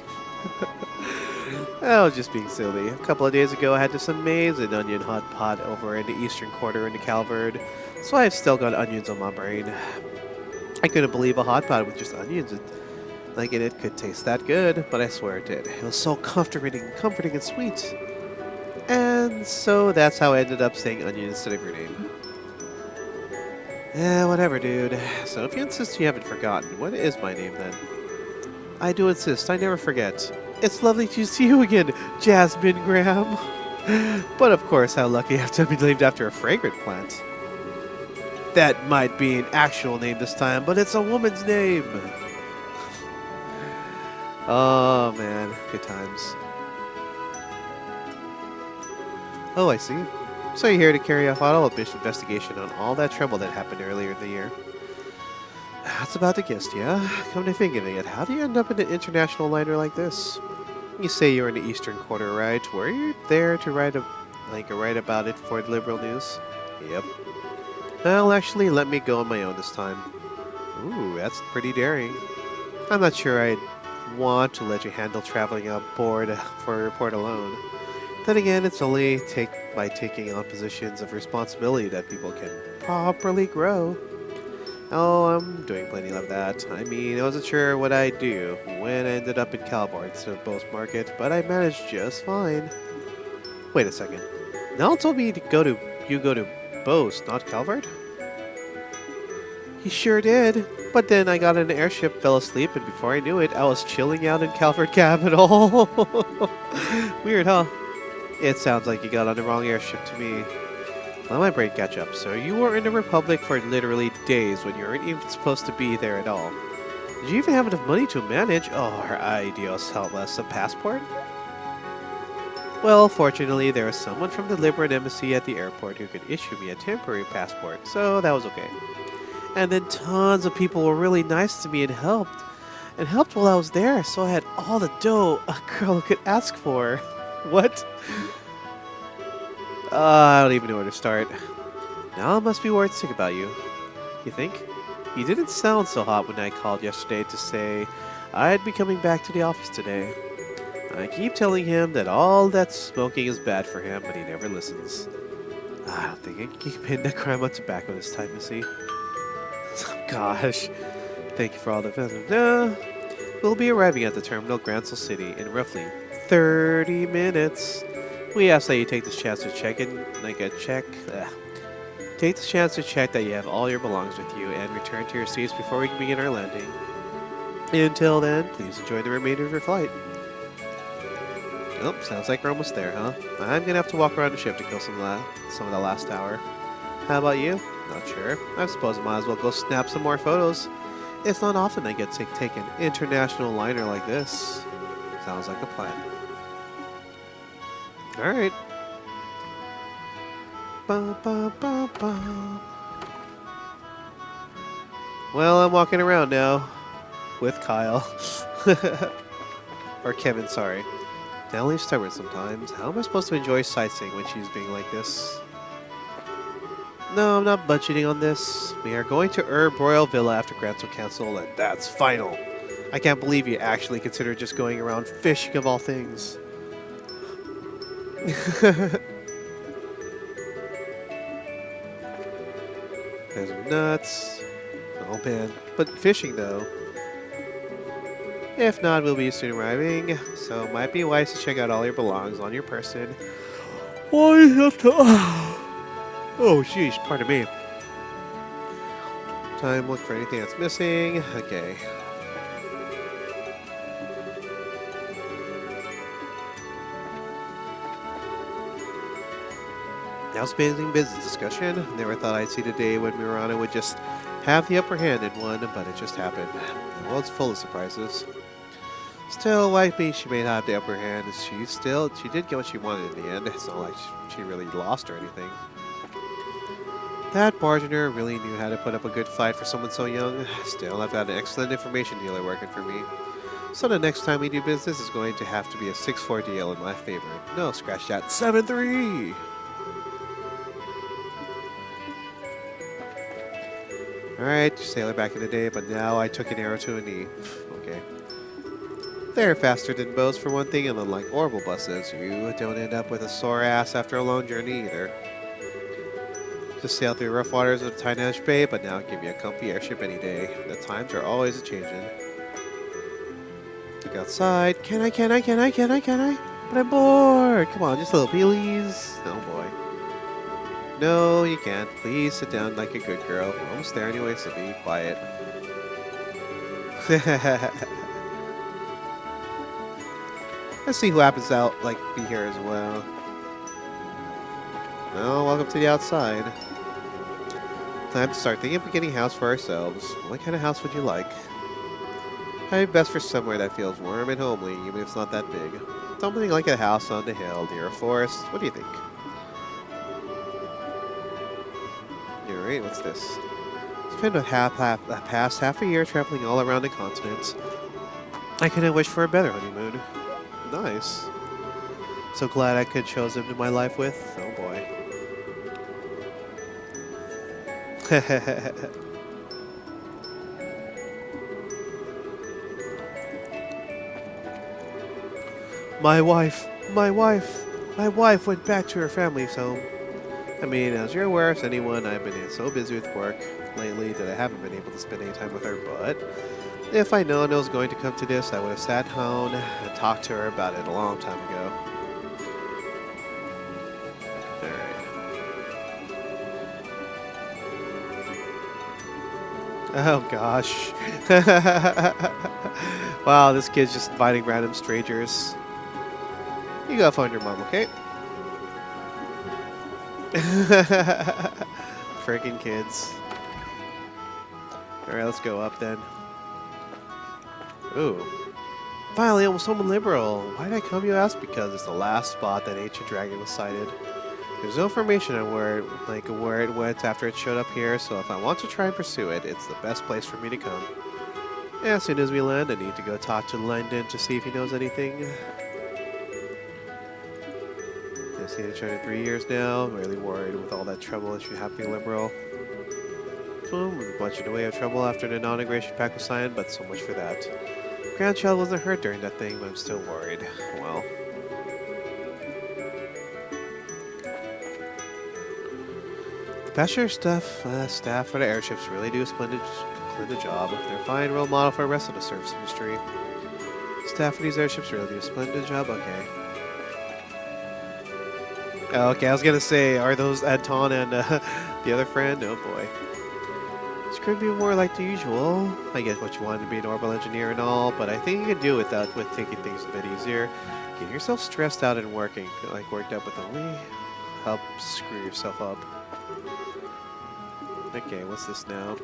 I was just being silly. A couple of days ago, I had this amazing onion hot pot over in the eastern quarter in the Calvard, so I've still got onions on my brain. I couldn't believe a hot pot with just onions. Like it could taste that good, but I swear it did. It was so comforting and sweet. And so that's how I ended up saying onion instead of your name. Whatever, dude. So if you insist you haven't forgotten, what is my name then? I do insist, I never forget. It's lovely to see you again, Jasmine Graham. But of course, how lucky I have to be named after a fragrant plant. That might be an actual name this time, but it's a woman's name. Oh man, good times. Oh, I see. So you're here to carry out a investigation on all that trouble that happened earlier in the year. That's about to guess, yeah? Come to think of it, how do you end up in an international liner like this? You say you're in the eastern quarter, right? Were you there to write about it for the Liberal News? Yep. Well, actually, let me go on my own this time. Ooh, that's pretty daring. I'm not sure I'd want to let you handle traveling aboard for a report alone. Then again, it's only by taking on positions of responsibility that people can properly grow. Oh, I'm doing plenty of that. I mean, I wasn't sure what I'd do when I ended up in Calbar instead of Boast Market, but I managed just fine. Wait a second. Nell told me to go to Boast, not Calvard? He sure did. But then I got in an airship, fell asleep, and before I knew it, I was chilling out in Calvard Capital. Weird, huh? It sounds like you got on the wrong airship to me. Let my brain catch up. So you were in the Republic for literally days when you weren't even supposed to be there at all. Did you even have enough money to manage? Oh, ay Dios, help us, a passport? Well, fortunately, there was someone from the Liberal Embassy at the airport who could issue me a temporary passport, so that was okay. And then tons of people were really nice to me and helped while I was there, so I had all the dough a girl could ask for. What? I don't even know where to start. Now I must be worried sick about you. You think? You didn't sound so hot when I called yesterday to say I'd be coming back to the office today. I keep telling him that all that smoking is bad for him, but he never listens. I don't think I can keep hitting that crime on tobacco this time, you see. Gosh. Thank you for all the visits. We'll be arriving at the terminal Grancel City in roughly 30 minutes. We ask that you take this chance to take this chance to check that you have all your belongings with you and return to your seats before we can begin our landing. Until then, please enjoy the remainder of your flight. Oh, sounds like we're almost there, huh? I'm gonna have to walk around the ship to kill some of the last hour. How about you? Not sure. I suppose I might as well go snap some more photos. It's not often I get to take an international liner like this. Sounds like a plan. Alright. Well, I'm walking around now. With Kyle. Or Kevin, sorry. Natalie's stubborn sometimes. How am I supposed to enjoy sightseeing when she's being like this? No, I'm not budgeting on this. We are going to Herb Royal Villa after Granzo Council, and that's final. I can't believe you actually considered just going around fishing of all things. Those are nuts. Oh man. But fishing though. If not, we'll be soon arriving, so it might be wise to check out all your belongings on your person. Why do you have to... Oh, sheesh, pardon me. Time, look for anything that's missing. Okay. Outstanding business discussion. Never thought I'd see the day when Mirana would just have the upper hand in one, but it just happened. The world's full of surprises. Still, like me, she may not have the upper hand. She did get what she wanted in the end. It's not like she really lost or anything. That bargainer really knew how to put up a good fight for someone so young. Still, I've got an excellent information dealer working for me. So the next time we do business is going to have to be a 6-4 deal in my favor. No, scratch that. 7-3! Alright, sailor back in the day, but now I took an arrow to a knee. Okay. They're faster than boats for one thing, and unlike orbital buses, you don't end up with a sore ass after a long journey either. Just sail through rough waters of Tynage Bay, but now give you a comfy airship any day. The times are always a-changing. Look outside. Can I? But I'm bored! Come on, just a little peelies. Oh boy. No, you can't. Please sit down like a good girl. We're almost there anyway, so be quiet. Let's see who happens out, like, be here as well. Well, welcome to the outside. Time to start thinking of getting a house for ourselves. What kind of house would you like? Probably best for somewhere that feels warm and homely, even if it's not that big. Something like a house on the hill, near a forest. What do you think? Alright, what's this? Spent the past half a year traveling all around the continent. I couldn't wish for a better honeymoon. Nice. So glad I could chose him to my life with. Oh boy. My wife went back to her family's home. I mean, as you're aware, as anyone, I've been so busy with work lately that I haven't been able to spend any time with her, but if I known it was going to come to this, I would have sat down and talked to her about it a long time ago. Alright. Oh gosh. Wow, this kid's just inviting random strangers. You go phone your mom, okay? Freaking kids. Alright, let's go up then. Ooh. Finally, almost home and liberal. Why did I come, you ask? Because it's the last spot that Ancient Dragon was sighted. There's no information on where it went after it showed up here, so if I want to try and pursue it, it's the best place for me to come. Yeah, as soon as we land, I need to go talk to Langdon to see if he knows anything. I've seen each other 3 years now. I'm really worried with all that trouble that should have to be liberal. Boom, a bunch in the way of trouble after the non-integration pact was signed, but so much for that. Grandchild wasn't hurt during that thing, but I'm still worried. Well. The passenger staff for the airships really do a splendid job. They're a fine role model for the rest of the service industry. Staff for these airships really do a splendid job, okay. Oh, okay, I was gonna say, are those Anton and the other friend? Oh boy. This could be more like the usual. I get what you wanted to be an orbital engineer and all, but I think you can do with taking things a bit easier. Getting yourself stressed out and worked up with only help screw yourself up. Okay, what's this now?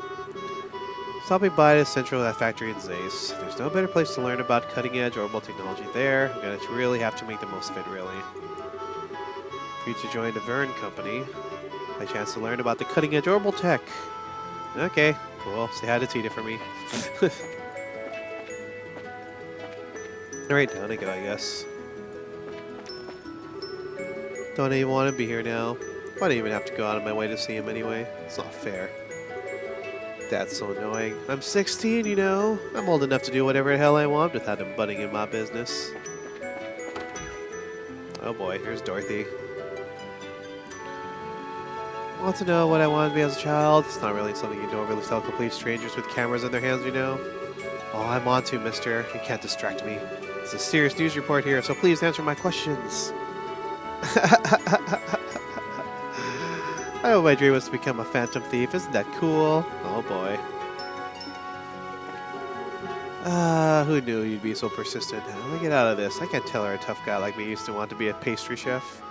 Stopping by the central factory in Zace. There's no better place to learn about cutting-edge orbital technology there. I'm gonna really have to make the most of it, really. For you to join the Verne Company, a chance to learn about the cutting-edge orbital tech. Okay, cool. Say hi to Tita for me. Alright, down I go, I guess. Don't even want to be here now. Why do I even have to go out of my way to see him anyway? It's not fair. That's so annoying. I'm 16, you know. I'm old enough to do whatever the hell I want without him butting in my business. Oh boy, here's Dorothy. Want to know what I wanted to be as a child? It's not really something you normally tell complete strangers with cameras in their hands, you know. Oh, I'm on to, mister. You can't distract me. It's a serious news report here, so please answer my questions. I hope my dream was to become a phantom thief. Isn't that cool? Oh boy. Who knew you'd be so persistent? Let me get out of this. I can't tell her a tough guy like me used to want to be a pastry chef.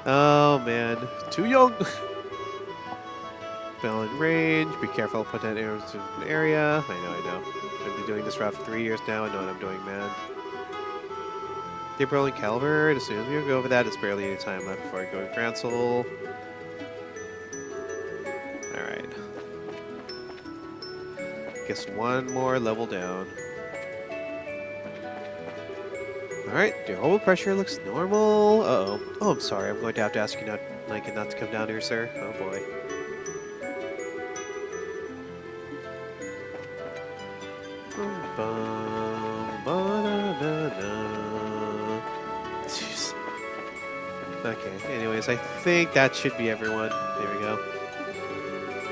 Oh man, too young. Bell in range. Be careful. Put that arrows in an area. I know. I've been doing this route for 3 years now. I know what I'm doing, man. April and Calvert. As soon as we go over that, it's barely any time left before I go to Gransel. Alright. Guess one more level down. Alright, the whole pressure looks normal. Uh-oh. Oh, I'm sorry. I'm going to have to ask you not to come down here, sir. Oh boy. Jeez. Okay, anyways, I think that should be everyone. There we go.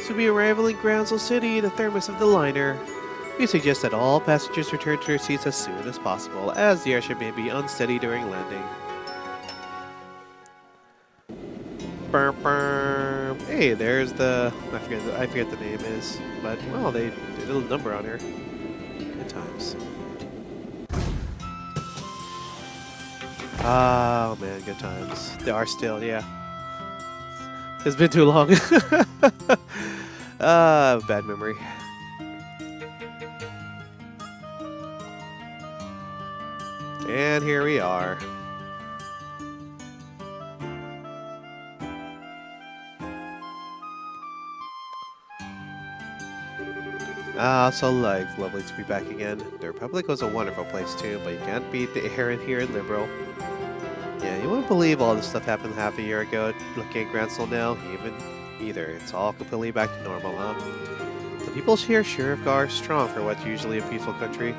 So we arrival in Groundsel City, the thermos of the liner. We suggest that all passengers return to their seats as soon as possible, as the airship may be unsteady during landing. Burr, burr. Hey, there's the... I forget the name is, but, well, they did a little number on her. Good times. Oh man, good times. They are still, yeah. It's been too long. Bad memory. And here we are. So lovely to be back again. The Republic was a wonderful place too, but you can't beat the air in here in Liberal. Yeah, you wouldn't believe all this stuff happened half a year ago. Looking at Gransel now, either. It's all completely back to normal, huh? The people here sure are strong for what's usually a peaceful country.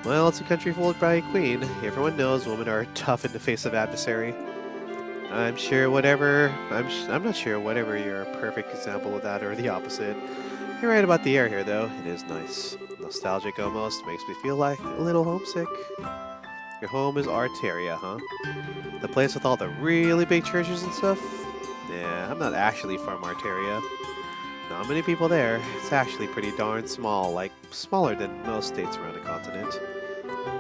Well, it's a country ruled by a queen. Everyone knows women are tough in the face of adversary. I'm not sure whatever you're a perfect example of that or the opposite. You're right about the air here, though. It is nice. Nostalgic almost. Makes me feel like a little homesick. Your home is Arteria, huh? The place with all the really big churches and stuff? Yeah, I'm not actually from Arteria. Not many people there. It's actually pretty darn small, like smaller than most states around the continent.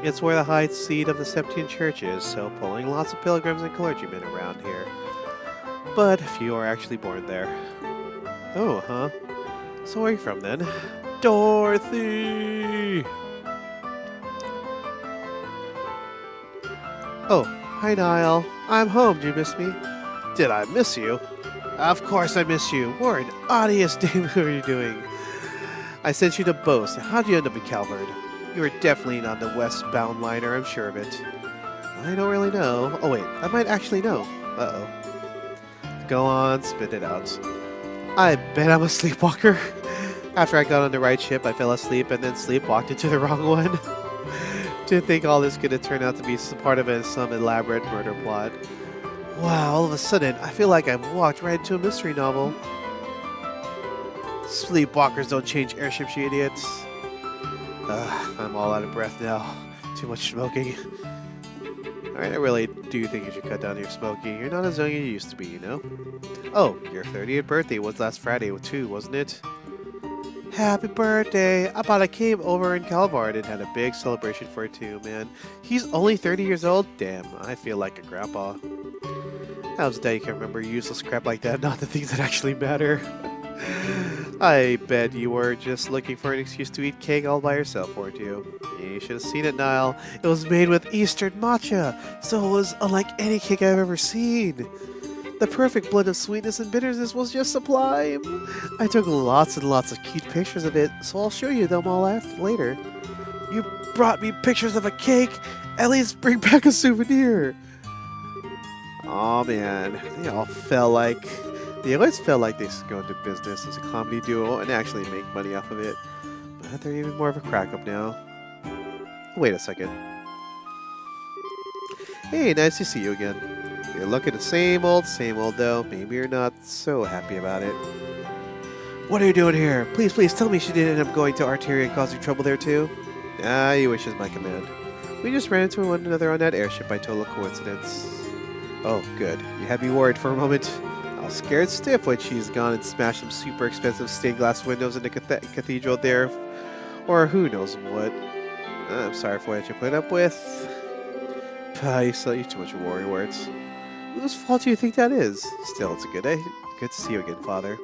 It's where the high seat of the Septine Church is, so pulling lots of pilgrims and clergymen around here. But few are actually born there. Oh, huh? So where are you from then? Dorothy! Oh, hi Niall. I'm home. Did you miss me? Did I miss you? Of course I miss you. What an odious day were you doing? I sent you to Boast. How'd you end up in Calvert? You were definitely not the westbound liner, I'm sure of it. I don't really know. Oh wait, I might actually know. Uh-oh. Go on, spit it out. I bet I'm a sleepwalker. After I got on the right ship, I fell asleep and then sleepwalked into the wrong one. Didn't think all this could have turned out to be part of some elaborate murder plot. Wow, all of a sudden, I feel like I've walked right into a mystery novel. Sleepwalkers don't change airships, you idiots. I'm all out of breath now. Too much smoking. Alright, I really do think you should cut down your smoking. You're not as young as you used to be, you know? Oh, your 30th birthday was last Friday too, wasn't it? Happy birthday! I thought I came over in Calvard and had a big celebration for it too, man. He's only 30 years old? Damn, I feel like a grandpa. How's the day you can remember useless crap like that, not the things that actually matter? I bet you were just looking for an excuse to eat cake all by yourself, weren't you? You should have seen it, Niall. It was made with Eastern matcha, so it was unlike any cake I've ever seen. The perfect blend of sweetness and bitterness was just sublime. I took lots and lots of cute pictures of it, so I'll show you them all later. You brought me pictures of a cake. At least bring back a souvenir. Oh man, they always felt like they should go into business as a comedy duo and actually make money off of it. But they're even more of a crack up now. Wait a second. Hey, nice to see you again. You're looking the same old though. Maybe you're not so happy about it. What are you doing here? Please, please tell me she didn't end up going to Arteria and causing trouble there too. Ah, you wish is my command. We just ran into one another on that airship by total coincidence. Oh, good. You had me worried for a moment. I was scared stiff when she's gone and smashed some super expensive stained glass windows in the cathedral there. Or who knows what. I'm sorry for what you put up with. You still use too much warrior words. Whose fault do you think that is? Still, it's a good day. Good to see you again, Father.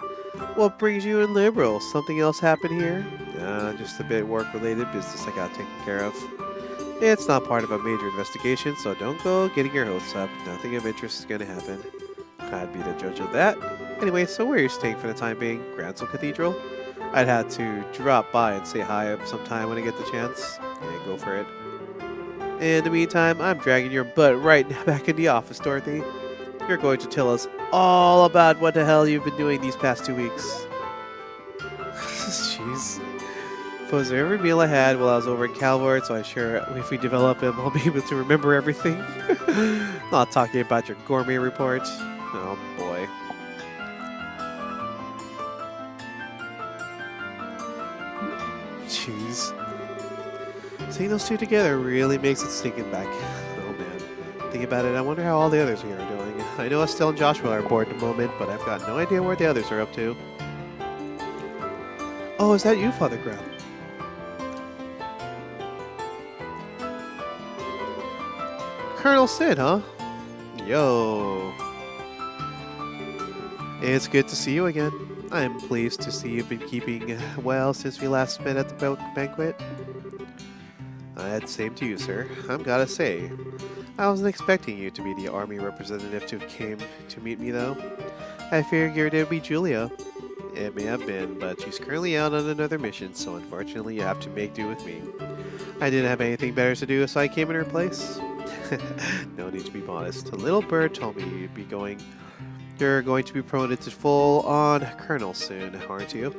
What brings you in Liberal? Something else happened here? Just a bit work-related business I got taken care of. It's not part of a major investigation, so don't go getting your hopes up. Nothing of interest is going to happen. I'd be the judge of that. Anyway, so where are you staying for the time being? Gransel Cathedral? I'd have to drop by and say hi sometime when I get the chance. Yeah, go for it. In the meantime, I'm dragging your butt right back in the office, Dorothy. You're going to tell us all about what the hell you've been doing these past 2 weeks. Jeez. Was there every meal I had while I was over at Calvert, so I'm sure if we develop him, I'll be able to remember everything. Not talking about your gourmet report. Oh boy. Jeez. Seeing those two together really makes it stinking back. Oh man. Think about it, I wonder how all the others here are doing. I know Estelle and Joshua are bored at the moment, but I've got no idea what the others are up to. Oh, is that you, Father Graham? Colonel Sid, huh? Yo. It's good to see you again. I'm pleased to see you've been keeping well since we last met at the banquet. Same to you, sir. I'm gotta say, I wasn't expecting you to be the army representative who came to meet me, though. I figured it would be Julia. It may have been, but she's currently out on another mission, so unfortunately you have to make do with me. I didn't have anything better to do, so I came in her place. No need to be modest. A little bird told me you're going to be promoted to full-on colonel soon, aren't you?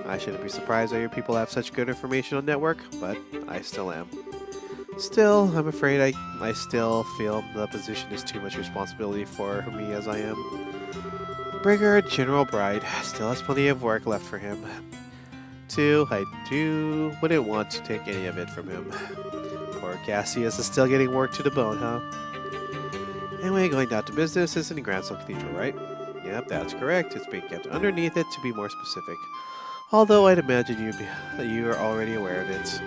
I shouldn't be surprised that your people have such good information on network, but I still am. Still, I'm afraid I still feel the position is too much responsibility for me as I am. Brigadier General Bride still has plenty of work left for him. I wouldn't want to take any of it from him. Poor Cassius is still getting work to the bone, huh? Anyway, going down to business is in Gransel Cathedral, right? Yep, that's correct. It's being kept underneath it to be more specific. Although I'd imagine you are already aware of it.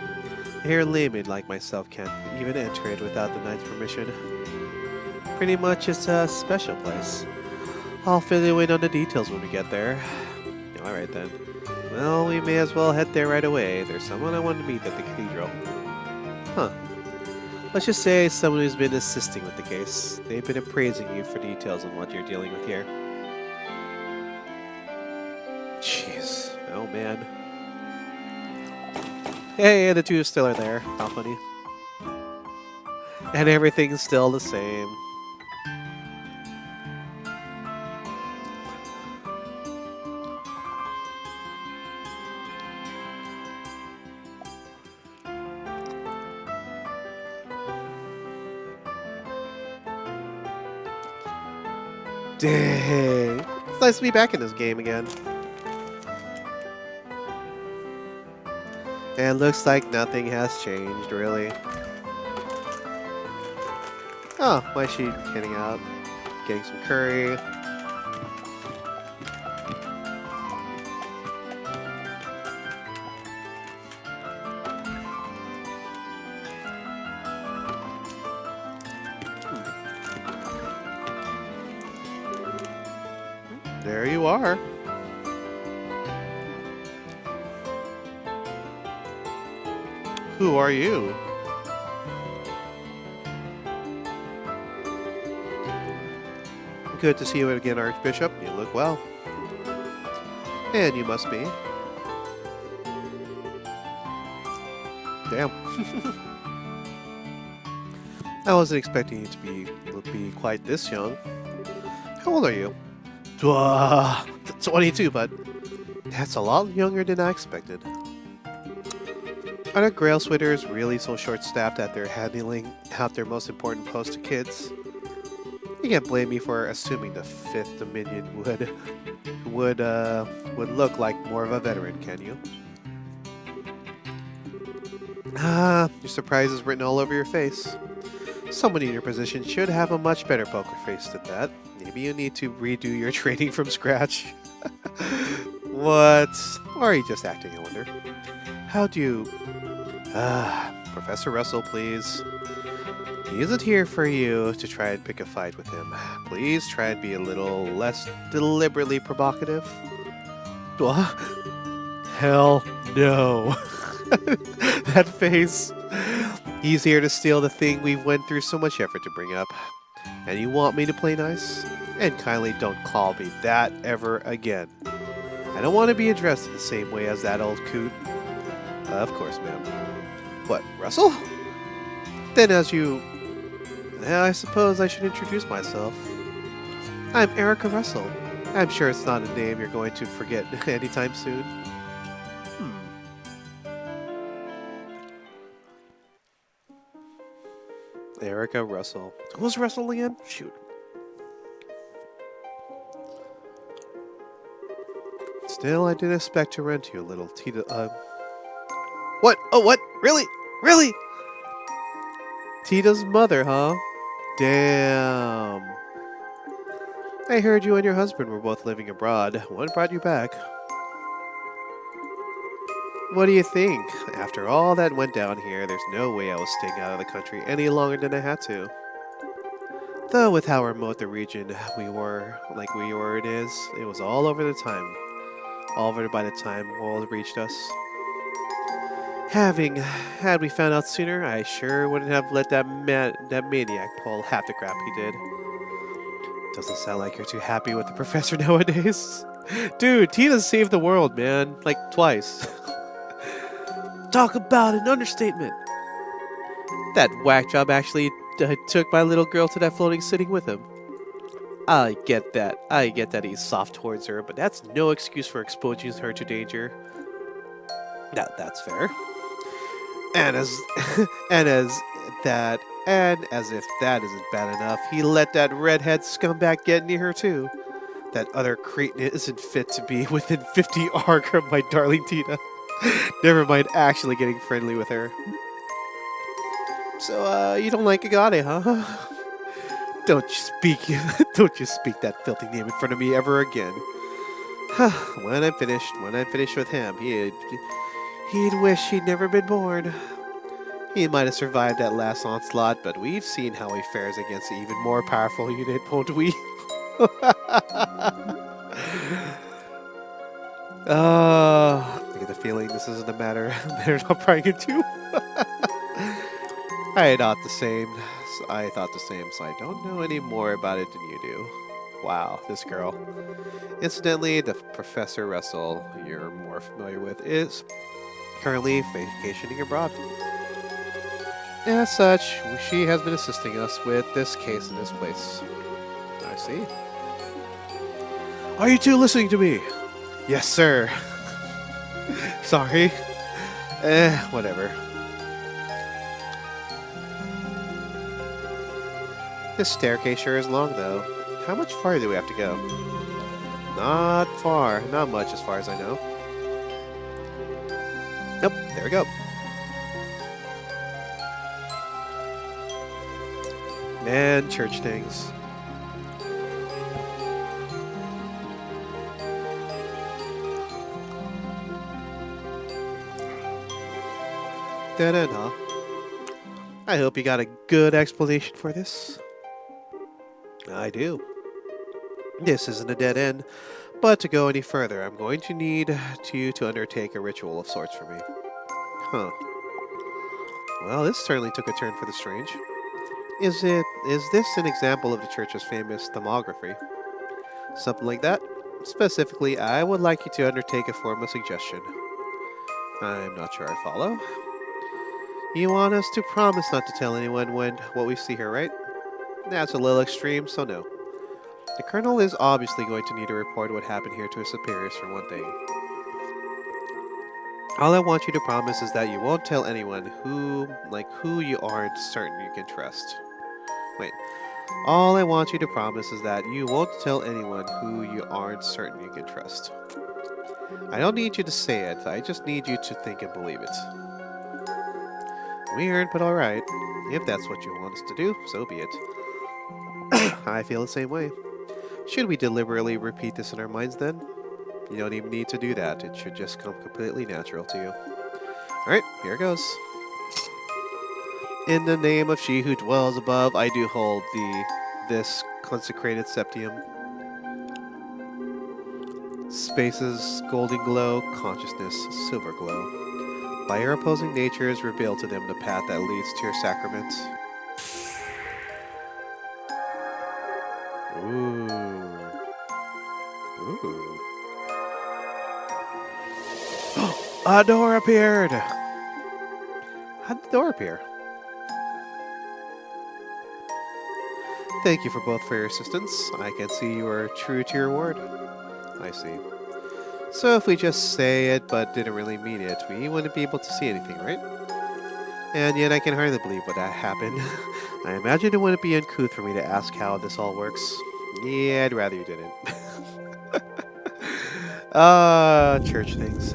Here, laymen like myself can't even enter it without the knight's permission. Pretty much it's a special place. I'll fill you in on the details when we get there. Alright then. Well, we may as well head there right away. There's someone I want to meet at the cathedral. Huh. Let's just say someone who's been assisting with the case. They've been appraising you for details on what you're dealing with here. Jeez. Oh man. Hey, the two still are there. How funny. And everything's still the same. Dang. It's nice to be back in this game again. And looks like nothing has changed, really. Oh, why is she getting out? Getting some curry. There you are. Who are you? Good to see you again, Archbishop. You look well. And you must be. Damn. I wasn't expecting you to be quite this young. How old are you? 22, but that's a lot younger than I expected. Are the Grail Switters really so short-staffed that they're handling out their most important post to kids? You can't blame me for assuming the Fifth Dominion would look like more of a veteran, can you? Your surprise is written all over your face. Someone in your position should have a much better poker face than that. Maybe you need to redo your training from scratch. What? Or are you just acting, I wonder? How do you... Professor Russell, please. He isn't here for you to try and pick a fight with him. Please try and be a little less deliberately provocative. What? Hell no. That face. He's here to steal the thing we've went through so much effort to bring up. And you want me to play nice? And kindly don't call me that ever again. I don't want to be addressed in the same way as that old coot. Of course, ma'am. What, Russell? Then I suppose I should introduce myself. I'm Erica Russell. I'm sure it's not a name you're going to forget anytime soon. Erica Russell. Who's Russell again? Shoot. Still, I didn't expect to run to you, little Tita. What? Oh, what? Really? Really? Tita's mother, huh? Damn. I heard you and your husband were both living abroad. What brought you back? What do you think? After all that went down here, there's no way I was staying out of the country any longer than I had to. Though with how remote the region it was all over by the time world reached us. Had we found out sooner, I sure wouldn't have let that maniac pull half the crap he did. Doesn't sound like you're too happy with the professor nowadays. Dude, Tina saved the world, man. Like, twice. Talk about an understatement. That whack job actually took my little girl to that floating city with him. I get that he's soft towards her, but that's no excuse for exposing her to danger. That's fair. And as if that isn't bad enough, he let that redhead scumbag get near her too. That other cretin isn't fit to be within 50 arc of my darling Tita. Never mind actually getting friendly with her. So, you don't like Agate, huh? Don't you speak that filthy name in front of me ever again. When I'm finished with him, he'd wish he'd never been born. He might have survived that last onslaught, but we've seen how he fares against an even more powerful unit, won't we? I get the feeling this isn't a matter they're not prying into. I thought the same, so I don't know any more about it than you do. Wow, this girl. Incidentally, the Professor Russell you're more familiar with is currently vacationing abroad. As such, she has been assisting us with this case in this place. I see. Are you two listening to me? Yes, sir. Sorry. Whatever. This staircase sure is long, though. How much farther do we have to go? Not far. Not much as far as I know. Nope, there we go. Man, church things. Dead end, huh? I hope you got a good explanation for this. I do. This isn't a dead end, but to go any further, I'm going to need you to undertake a ritual of sorts for me. Huh. Well, this certainly took a turn for the strange. Is this an example of the church's famous thermography? Something like that? Specifically, I would like you to undertake a form of suggestion. I'm not sure I follow. You want us to promise not to tell anyone what we see here, right? That's a little extreme, so no. The Colonel is obviously going to need to report what happened here to his superiors for one thing. All I want you to promise is that you won't tell anyone who you aren't certain you can trust. Wait. All I want you to promise is that you won't tell anyone who you aren't certain you can trust. I don't need you to say it, I just need you to think and believe it. Weird, but alright. If that's what you want us to do, so be it. I feel the same way. Should we deliberately repeat this in our minds then? You don't even need to do that, it should just come completely natural to you. Alright, here goes. In the name of she who dwells above, I do hold this consecrated septium. Spaces, golden glow, consciousness, silver glow. By your opposing natures, reveal to them the path that leads to your sacrament. Ooh. Ooh. A door appeared! How did the door appear? Thank you both for your assistance. I can see you are true to your word. I see. So if we just say it but didn't really mean it, we wouldn't be able to see anything, right? And yet I can hardly believe what that happened. I imagine it wouldn't be uncouth for me to ask how this all works. Yeah, I'd rather you didn't. Church things.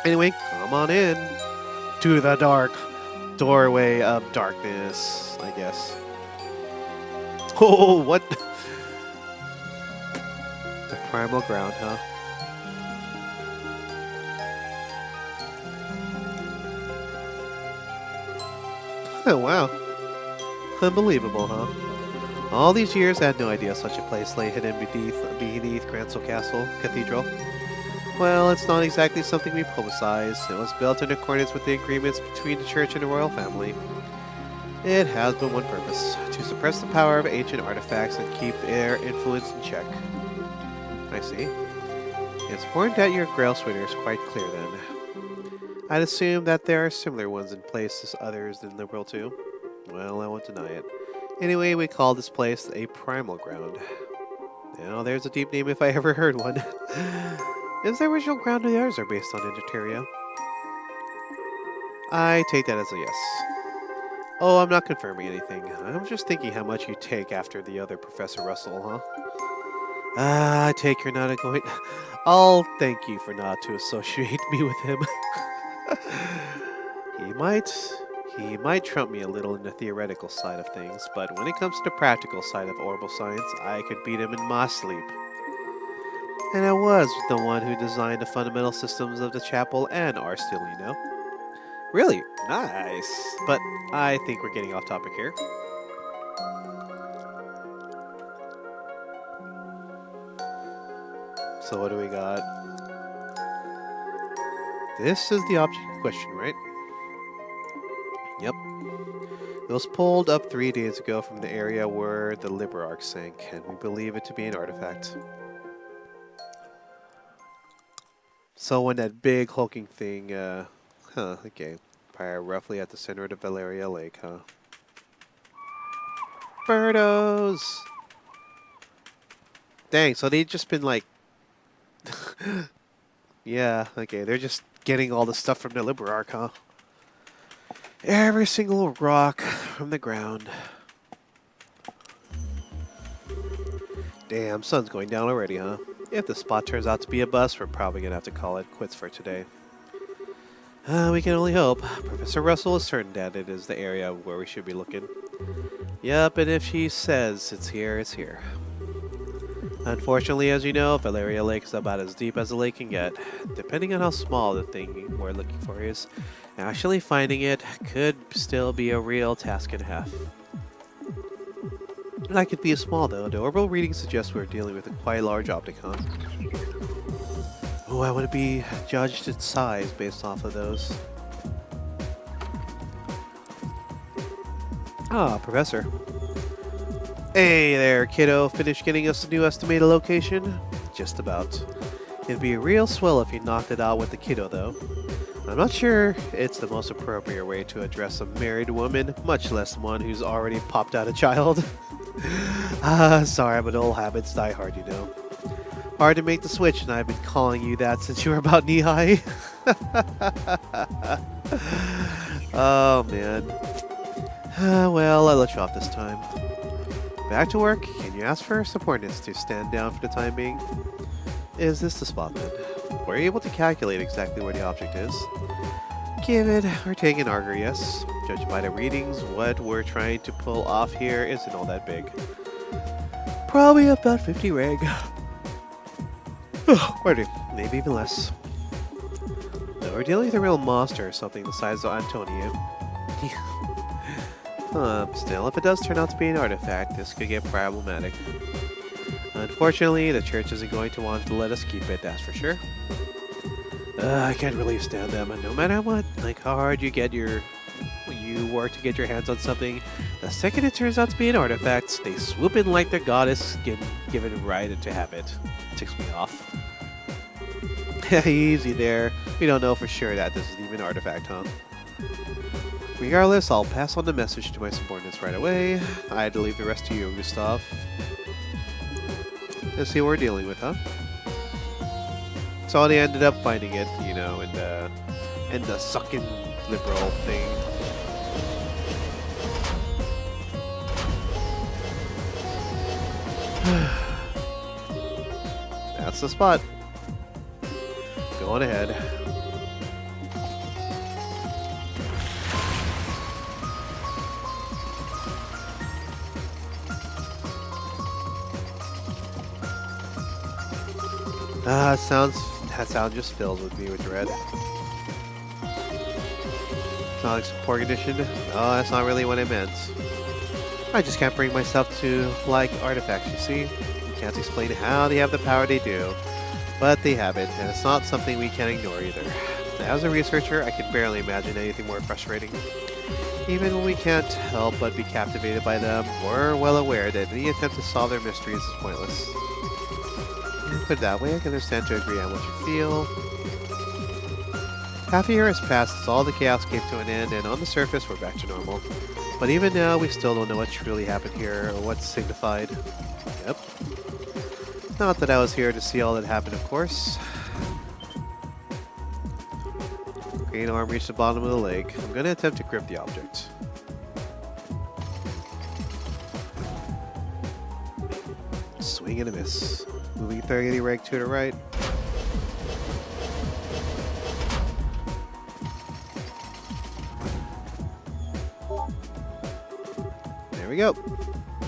Anyway, come on in. To the dark doorway of darkness, I guess. Oh, what? The primal ground, huh? Oh, wow. Unbelievable, huh? All these years I had no idea such a place lay hidden beneath Gransel Castle Cathedral. Well, it's not exactly something we publicize. It was built in accordance with the agreements between the church and the royal family. It has but one purpose, to suppress the power of ancient artifacts and keep their influence in check. I see. It's important that your Grail Sweater is quite clear then. I'd assume that there are similar ones in place as others in the world too. Well, I won't deny it. Anyway, we call this place a primal ground. Now, there's a deep name if I ever heard one. Is the original ground the others are based on Indoteria? I take that as a yes. Oh, I'm not confirming anything. I'm just thinking how much you take after the other Professor Russell, huh? I take you're not going... I'll thank you for not to associate me with him. He might trump me a little in the theoretical side of things, but when it comes to the practical side of orbital science, I could beat him in my sleep. And I was the one who designed the fundamental systems of the chapel and are still, you know. Really? Nice. But I think we're getting off topic here. So what do we got? This is the object in question, right? Yep. It was pulled up 3 days ago from the area where the Liberarch sank, and we believe it to be an artifact. So when that big hulking thing, okay. Probably roughly at the center of the Valeria Lake, huh? Birdos! Dang, so they've just been like... yeah, okay, they're just getting all the stuff from the Liberarch, huh? Every single rock from the ground. Damn, sun's going down already, huh? If the spot turns out to be a bust, we're probably gonna have to call it quits for today. We can only hope. Professor Russell is certain that it is the area where we should be looking. Yep, and if he says it's here, it's here. Unfortunately, as you know, Valeria Lake is about as deep as a lake can get. Depending on how small the thing we're looking for is, actually finding it could still be a real task and a half. That could be small though. The orbital reading suggests we're dealing with a quite large object, huh? Oh, I want to be judged its size based off of those. Ah, Professor. Hey there, kiddo. Finished getting us a new estimated location? Just about. It'd be a real swell if you knocked it out with the kiddo, though. I'm not sure it's the most appropriate way to address a married woman, much less one who's already popped out a child. Sorry, but old habits die hard, you know. Hard to make the switch, and I've been calling you that since you were about knee-high. Oh, man. Well, I'll let you off this time. Back to work. Can you ask for subordinates to stand down for the time being? Is this the spot, then? Were you able to calculate exactly where the object is? Give it or take an auger, yes. Judging by the readings, what we're trying to pull off here isn't all that big. Probably about 50 reg. Pardon, maybe even less. No, we're dealing with a real monster or something the size of Antonio. Still, if it does turn out to be an artifact, this could get problematic. Unfortunately, the church isn't going to want to let us keep it, that's for sure. I can't really stand them, and no matter what, like how hard you work to get your hands on something, the second it turns out to be an artifact, they swoop in like their goddess, given right to have it. Ticks me off. Easy there. We don't know for sure that this is even an artifact, huh? Regardless, I'll pass on the message to my subordinates right away. I had to leave the rest to you, Gustav. Let's see what we're dealing with, huh? So they ended up finding it, you know, in the sucking liberal thing. That's the spot. Go on ahead. That sound just fills with me with dread. It's not like some poor condition. No, that's not really what I meant. I just can't bring myself to like artifacts, you see? Can't explain how they have the power they do, but they have it, and it's not something we can ignore either. As a researcher, I can barely imagine anything more frustrating. Even when we can't help but be captivated by them, we're well aware that any attempt to solve their mysteries is pointless. Put it that way, I can understand to agree on what you feel. Half a year has passed since all the chaos came to an end, and on the surface, we're back to normal. But even now, we still don't know what truly happened here, or what's signified. Yep. Not that I was here to see all that happened, of course. Green arm reached the bottom of the lake. I'm going to attempt to grip the object. Swing and a miss. Moving 30 reg to the right. There we go.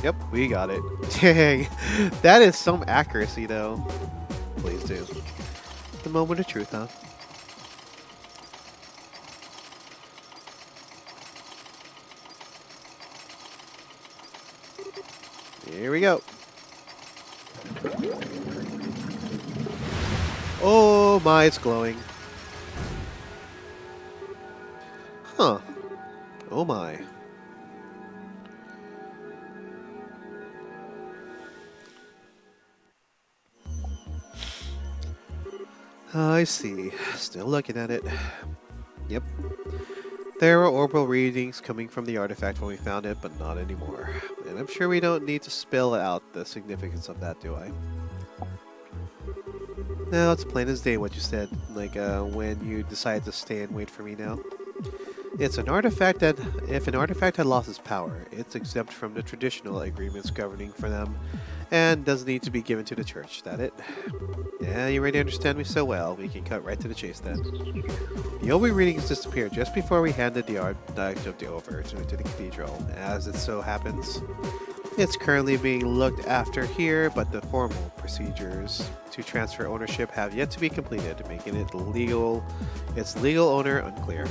Yep, we got it. Dang, that is some accuracy, though. Please do. The moment of truth, huh? Here we go. Oh my, it's glowing. Huh. Oh my. I see. Still looking at it. Yep. There were orbital readings coming from the artifact when we found it, but not anymore. And I'm sure we don't need to spell out the significance of that, do I? No, it's plain as day what you said, like when you decided to stay and wait for me now. It's an artifact that, if an artifact had lost its power, it's exempt from the traditional agreements governing for them, and doesn't need to be given to the church. That it? Yeah, you already understand me so well. We can cut right to the chase then. The OB readings disappeared just before we handed the object over to the cathedral. As it so happens, it's currently being looked after here, but the formal procedures to transfer ownership have yet to be completed, making its legal owner unclear.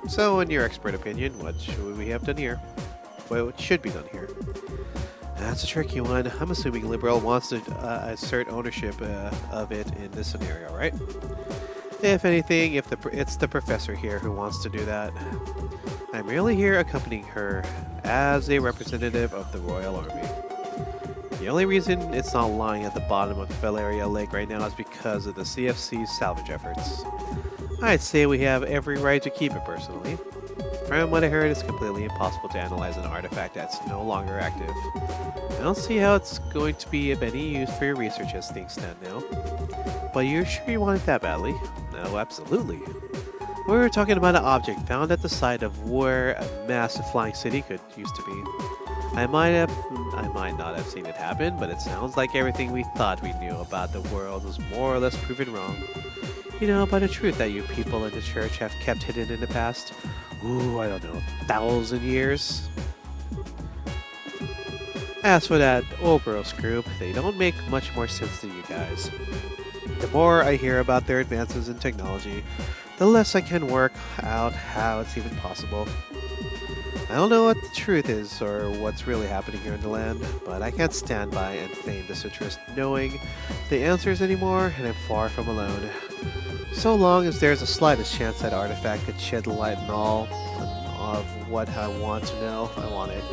So, in your expert opinion, what should we have done here? What should be done here? That's a tricky one. I'm assuming Liberal wants to assert ownership of it in this scenario, right? If anything, it's the professor here who wants to do that. I'm merely here accompanying her as a representative of the Royal Army. The only reason it's not lying at the bottom of Valeria Lake right now is because of the CFC's salvage efforts. I'd say we have every right to keep it personally. From what I heard, it's completely impossible to analyze an artifact that's no longer active. I don't see how it's going to be of any use for your research as things stand now. But you're sure you want it that badly? No, absolutely. We were talking about an object found at the site of where a massive flying city could used to be. I might not have seen it happen, but it sounds like everything we thought we knew about the world was more or less proven wrong. You know, about a truth that you people in the church have kept hidden in the past, I don't know, 1,000 years? As for that Oberos group, they don't make much more sense to you guys. The more I hear about their advances in technology, the less I can work out how it's even possible. I don't know what the truth is or what's really happening here in the land, but I can't stand by and feign disinterest knowing the answers anymore, and I'm far from alone. So long as there's a slightest chance that artifact could shed light on all of what I want to know, I want it.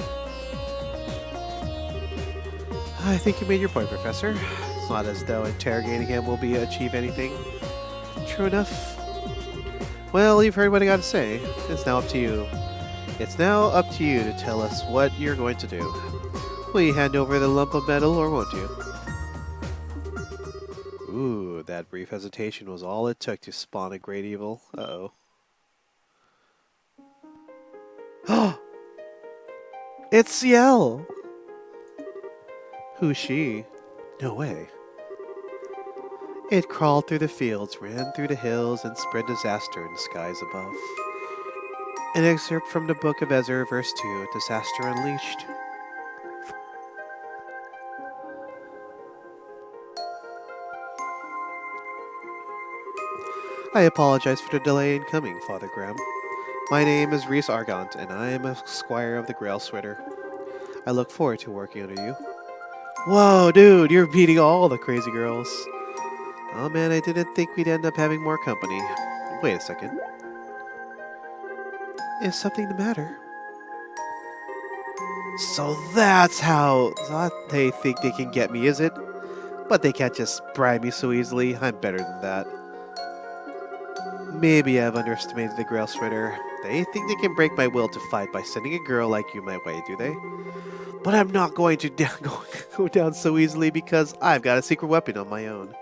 I think you made your point, Professor. It's not as though interrogating him will achieve anything. True enough. Well, you've heard what I gotta say. It's now up to you. It's now up to you to tell us what you're going to do. Will you hand over the lump of metal or won't you? Ooh, that brief hesitation was all it took to spawn a great evil. Uh-oh. It's Ciel! Who's she? No way. It crawled through the fields, ran through the hills, and spread disaster in the skies above. An excerpt from the Book of Ezra, verse 2, Disaster Unleashed. I apologize for the delay in coming, Father Graham. My name is Reese Argant, and I am a squire of the Grail Sweater. I look forward to working under you. Whoa, dude, you're beating all the crazy girls. Oh man, I didn't think we'd end up having more company. Wait a second. Is something the matter? So that's how they think they can get me, is it? But they can't just bribe me so easily. I'm better than that. Maybe I've underestimated the Grail Sweater. They think they can break my will to fight by sending a girl like you my way, do they? But I'm not going to go down so easily because I've got a secret weapon on my own.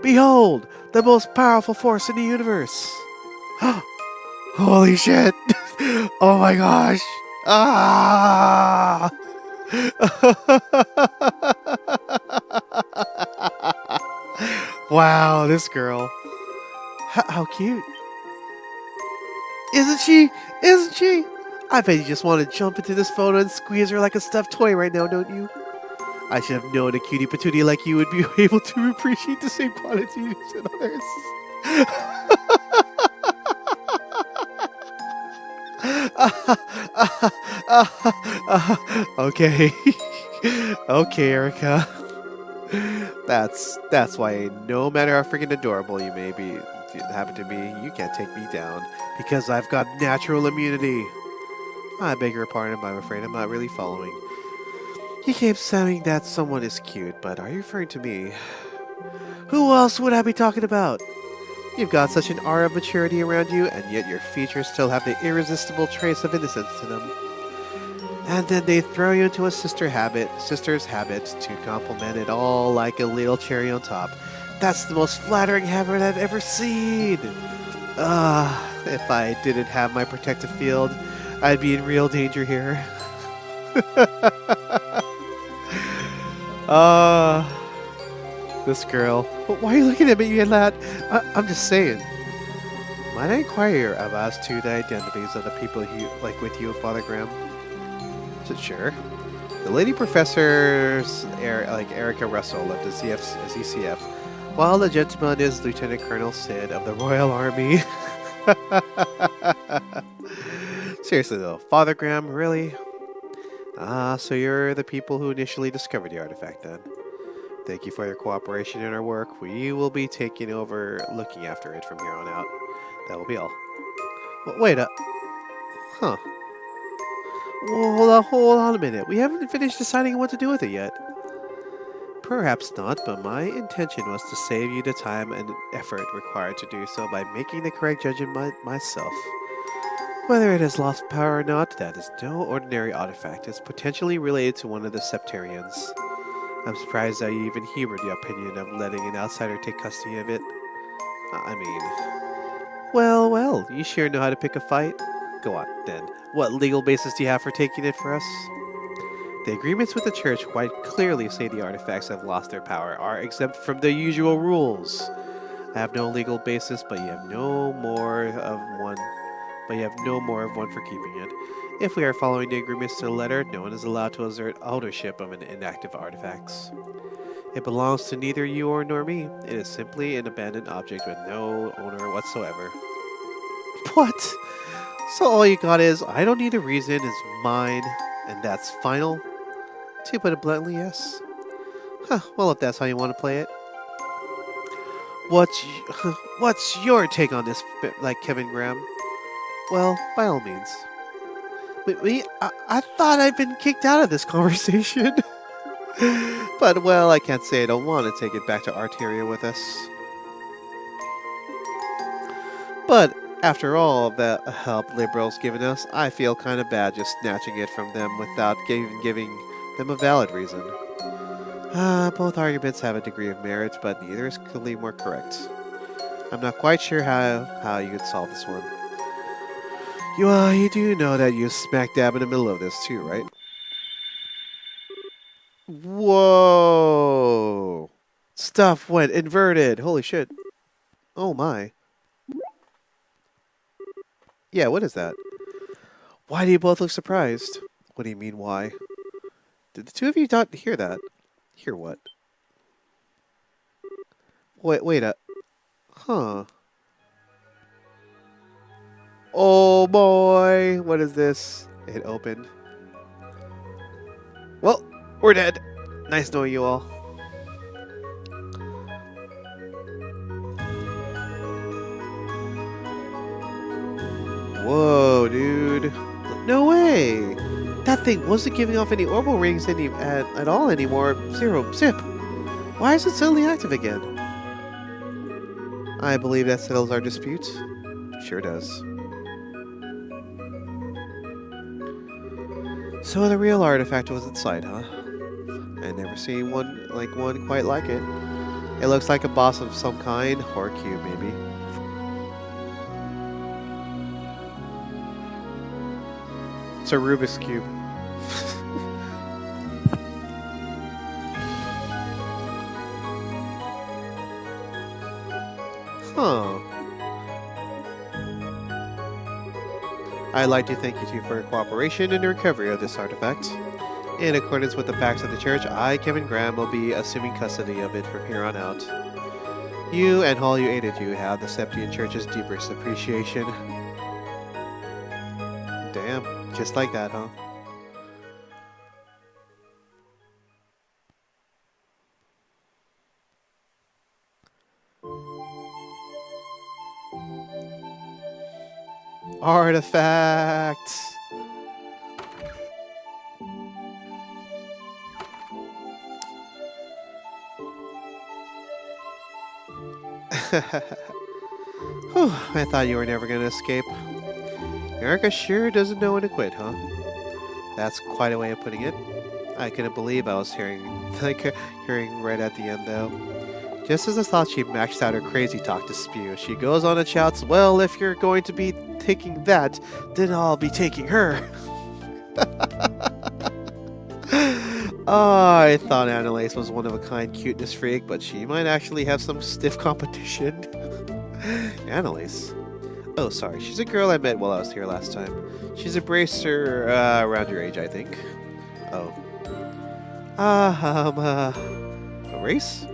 Behold, the most powerful force in the universe! Holy shit! Oh my gosh! Ah! Wow, this girl. How cute. Isn't she? Isn't she? I bet you just want to jump into this photo and squeeze her like a stuffed toy right now, don't you? I should have known a cutie patootie like you would be able to appreciate the same qualities as others. Okay. Okay, Erica. That's why no matter how freaking adorable you may be happen to be, you can't take me down because I've got natural immunity. I beg your pardon, I'm afraid I'm not really following. You keep saying that someone is cute, but are you referring to me? Who else would I be talking about? You've got such an aura of maturity around you, and yet your features still have the irresistible trace of innocence to them. And then they throw you into a sister's habit to compliment it all like a little cherry on top. That's the most flattering habit I've ever seen. If I didn't have my protective field, I'd be in real danger here. This girl. But why are you looking at me, you lad? I'm just saying. Might I inquire as to the identities of the people you like with you, Father Graham? Is it sure? The lady professors like Erica Russell of the ZCF, while the gentleman is Lieutenant Colonel Sid of the Royal Army. Seriously though, Father Graham, really? So you're the people who initially discovered the artifact then. Thank you for your cooperation in our work. We will be taking over looking after it from here on out. That will be all. Well, wait, huh. Hold on a minute. We haven't finished deciding what to do with it yet. Perhaps not, but my intention was to save you the time and effort required to do so by making the correct judgment myself. Whether it has lost power or not, that is no ordinary artifact. It's potentially related to one of the Septarians. I'm surprised that you even humored the opinion of letting an outsider take custody of it. I mean, well, you sure know how to pick a fight. Go on, then. What legal basis do you have for taking it for us? The agreements with the church quite clearly say the artifacts have lost their power, are exempt from the usual rules. I have no legal basis, but you have no more of one. For keeping it. If we are following the agreements to the letter, no one is allowed to assert ownership of an inactive artifacts. It belongs to neither you nor me. It is simply an abandoned object with no owner whatsoever. What? So all you got is, I don't need a reason, it's mine, and that's final? To put it bluntly, yes. Huh, well, if that's how you want to play it. What's your take on this, like Kevin Graham? Well, by all means. But I thought I'd been kicked out of this conversation. But, well, I can't say I don't want to take it back to Arteria with us. But, after all the help Liberal's given us, I feel kind of bad just snatching it from them without even giving them a valid reason. Both arguments have a degree of merit, but neither is clearly more correct. I'm not quite sure how you could solve this one. You do know that you're smack dab in the middle of this too, right? Whoa! Stuff went inverted. Holy shit. Oh my. Yeah, what is that? Why do you both look surprised? What do you mean, why? Did the two of you not hear that? Hear what? Wait, huh. Oh boy, what is this? It opened. Well, we're dead. Nice knowing you all. Whoa, dude. No way! That thing wasn't giving off any orbital rings at all anymore. Zero, zip. Why is it suddenly active again? I believe that settles our dispute. Sure does. So the real artifact was inside, huh? I never seen one quite like it. It looks like a boss of some kind, or a cube maybe. It's a Rubik's Cube. Huh. I'd like to thank you two for your cooperation in the recovery of this artifact. In accordance with the pacts of the church, I, Kevin Graham, will be assuming custody of it from here on out. You and all you aided you have the Septian Church's deepest appreciation. Damn, just like that, huh? Artifacts! Whew, I thought you were never going to escape. Erica sure doesn't know when to quit, huh? That's quite a way of putting it. I couldn't believe I was hearing right at the end, though. Just as I thought she maxed out her crazy talk to spew, she goes on and shouts, "Well, if you're going to be taking that, then I'll be taking her." Oh, I thought Annalise was one of a kind cuteness freak, but she might actually have some stiff competition. Annalise? Oh, sorry, she's a girl I met while I was here last time. She's a bracer around your age, I think. Oh. A race?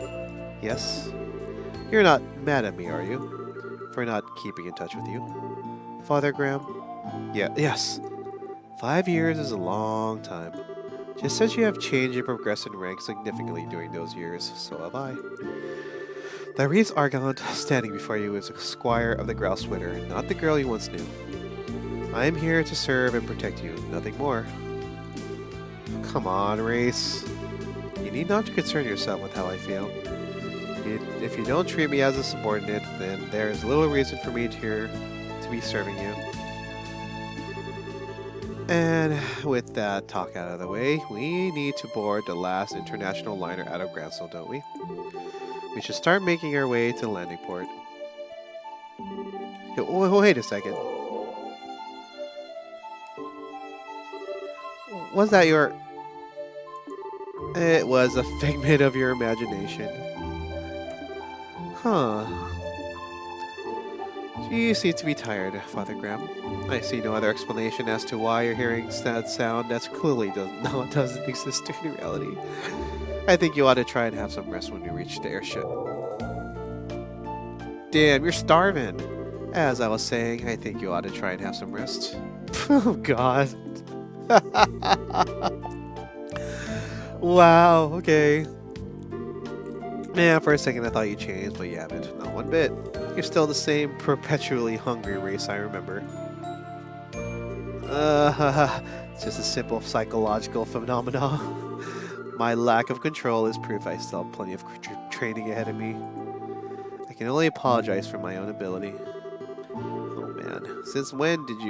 Yes. You're not mad at me, are you? For not keeping in touch with you? Father Graham? Yes. 5 years is a long time. Just as you have changed and progressed in rank significantly during those years, so have I. Lyrise Argant, standing before you, is a squire of the Grouse Twitter, not the girl you once knew. I am here to serve and protect you, nothing more. Come on, Race. You need not to concern yourself with how I feel. If you don't treat me as a subordinate, then there is little reason for me to be serving you. And with that talk out of the way, we need to board the last international liner out of Gransel, don't we? We should start making our way to the landing port. Wait a second. Was that your... It was a figment of your imagination. Huh. You seem to be tired, Father Graham. I see no other explanation as to why you're hearing that sound that clearly doesn't exist in reality. I think you ought to try and have some rest when we reach the airship. Damn, you're starving. As I was saying, I think you ought to try and have some rest. Oh, God. Wow, okay. Man, for a second I thought you changed, but you haven't. Not one bit. You're still the same perpetually hungry Race I remember. It's just a simple psychological phenomenon. My lack of control is proof I still have plenty of training ahead of me. I can only apologize for my own ability. Oh man, since when did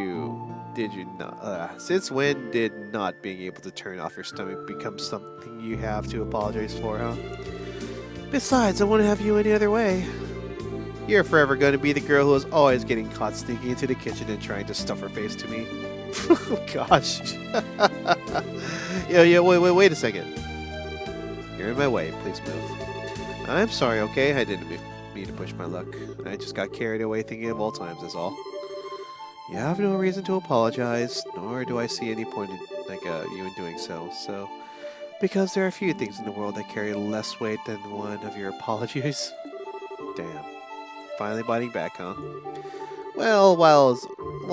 not being able to turn off your stomach become something you have to apologize for, huh? Besides, I wouldn't have you any other way. You're forever going to be the girl who is always getting caught sneaking into the kitchen and trying to stuff her face to me. Oh gosh. Wait a second. You're in my way, please move. I'm sorry, okay? I didn't mean to push my luck. I just got carried away thinking of old times, is all. You have no reason to apologize, nor do I see any point in you in doing so. Because there are few things in the world that carry less weight than one of your apologies. Damn. Finally biting back, huh? Well,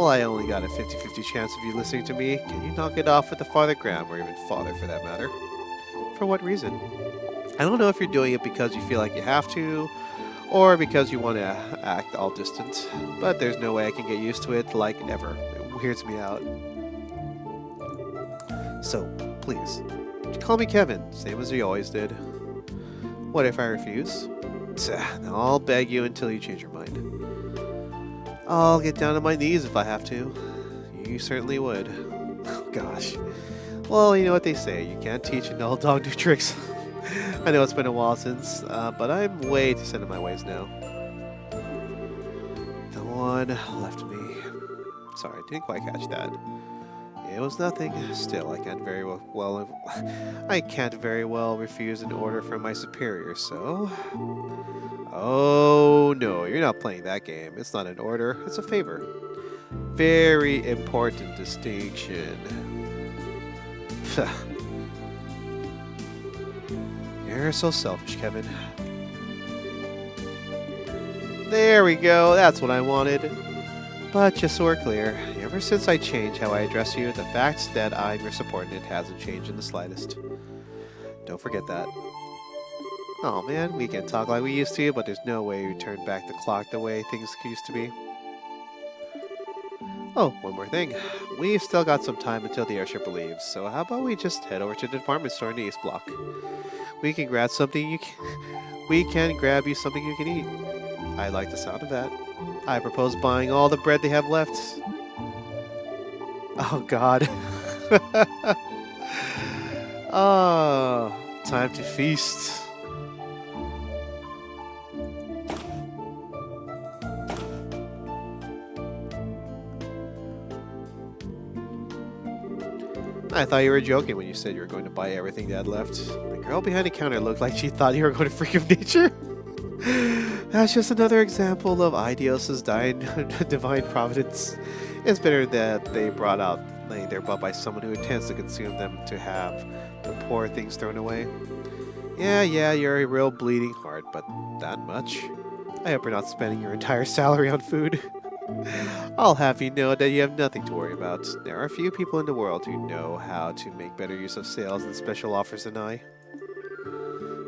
I only got a 50-50 chance of you listening to me. Can you knock it off with the Father Graham, or even Father for that matter? For what reason? I don't know if you're doing it because you feel like you have to, or because you want to act all distant, but there's no way I can get used to it like ever. It weirds me out. So, please, call me Kevin, same as you always did. What if I refuse? Then I'll beg you until you change your mind. I'll get down on my knees if I have to. You certainly would. Gosh. Well, you know what they say, you can't teach an old dog new tricks. I know it's been a while since, but I'm way too set in my ways now. The one left me. Sorry, didn't quite catch that. It was nothing. Still, I can't very well refuse an order from my superior, so... Oh, no, you're not playing that game. It's not an order, it's a favor. Very important distinction. You're so selfish, Kevin. There we go, that's what I wanted. But just so we're clear, ever since I changed how I address you, the fact that I'm your subordinate hasn't changed in the slightest. Don't forget that. Oh man, we can talk like we used to, but there's no way we turn back the clock the way things used to be. Oh, one more thing. We've still got some time until the airship leaves, so how about we just head over to the department store in the East Block? We can grab something we can grab you something you can eat. I like the sound of that. I propose buying all the bread they have left. Oh God. Oh, time to feast. I thought you were joking when you said you were going to buy everything Dad left. The girl behind the counter looked like she thought you were going to freak of nature. That's just another example of Idios' divine providence. It's better that they're bought by someone who intends to consume them to have the poor things thrown away. Yeah, you're a real bleeding heart, but that much? I hope you're not spending your entire salary on food. I'll have you know that you have nothing to worry about. There are few people in the world who know how to make better use of sales and special offers than I.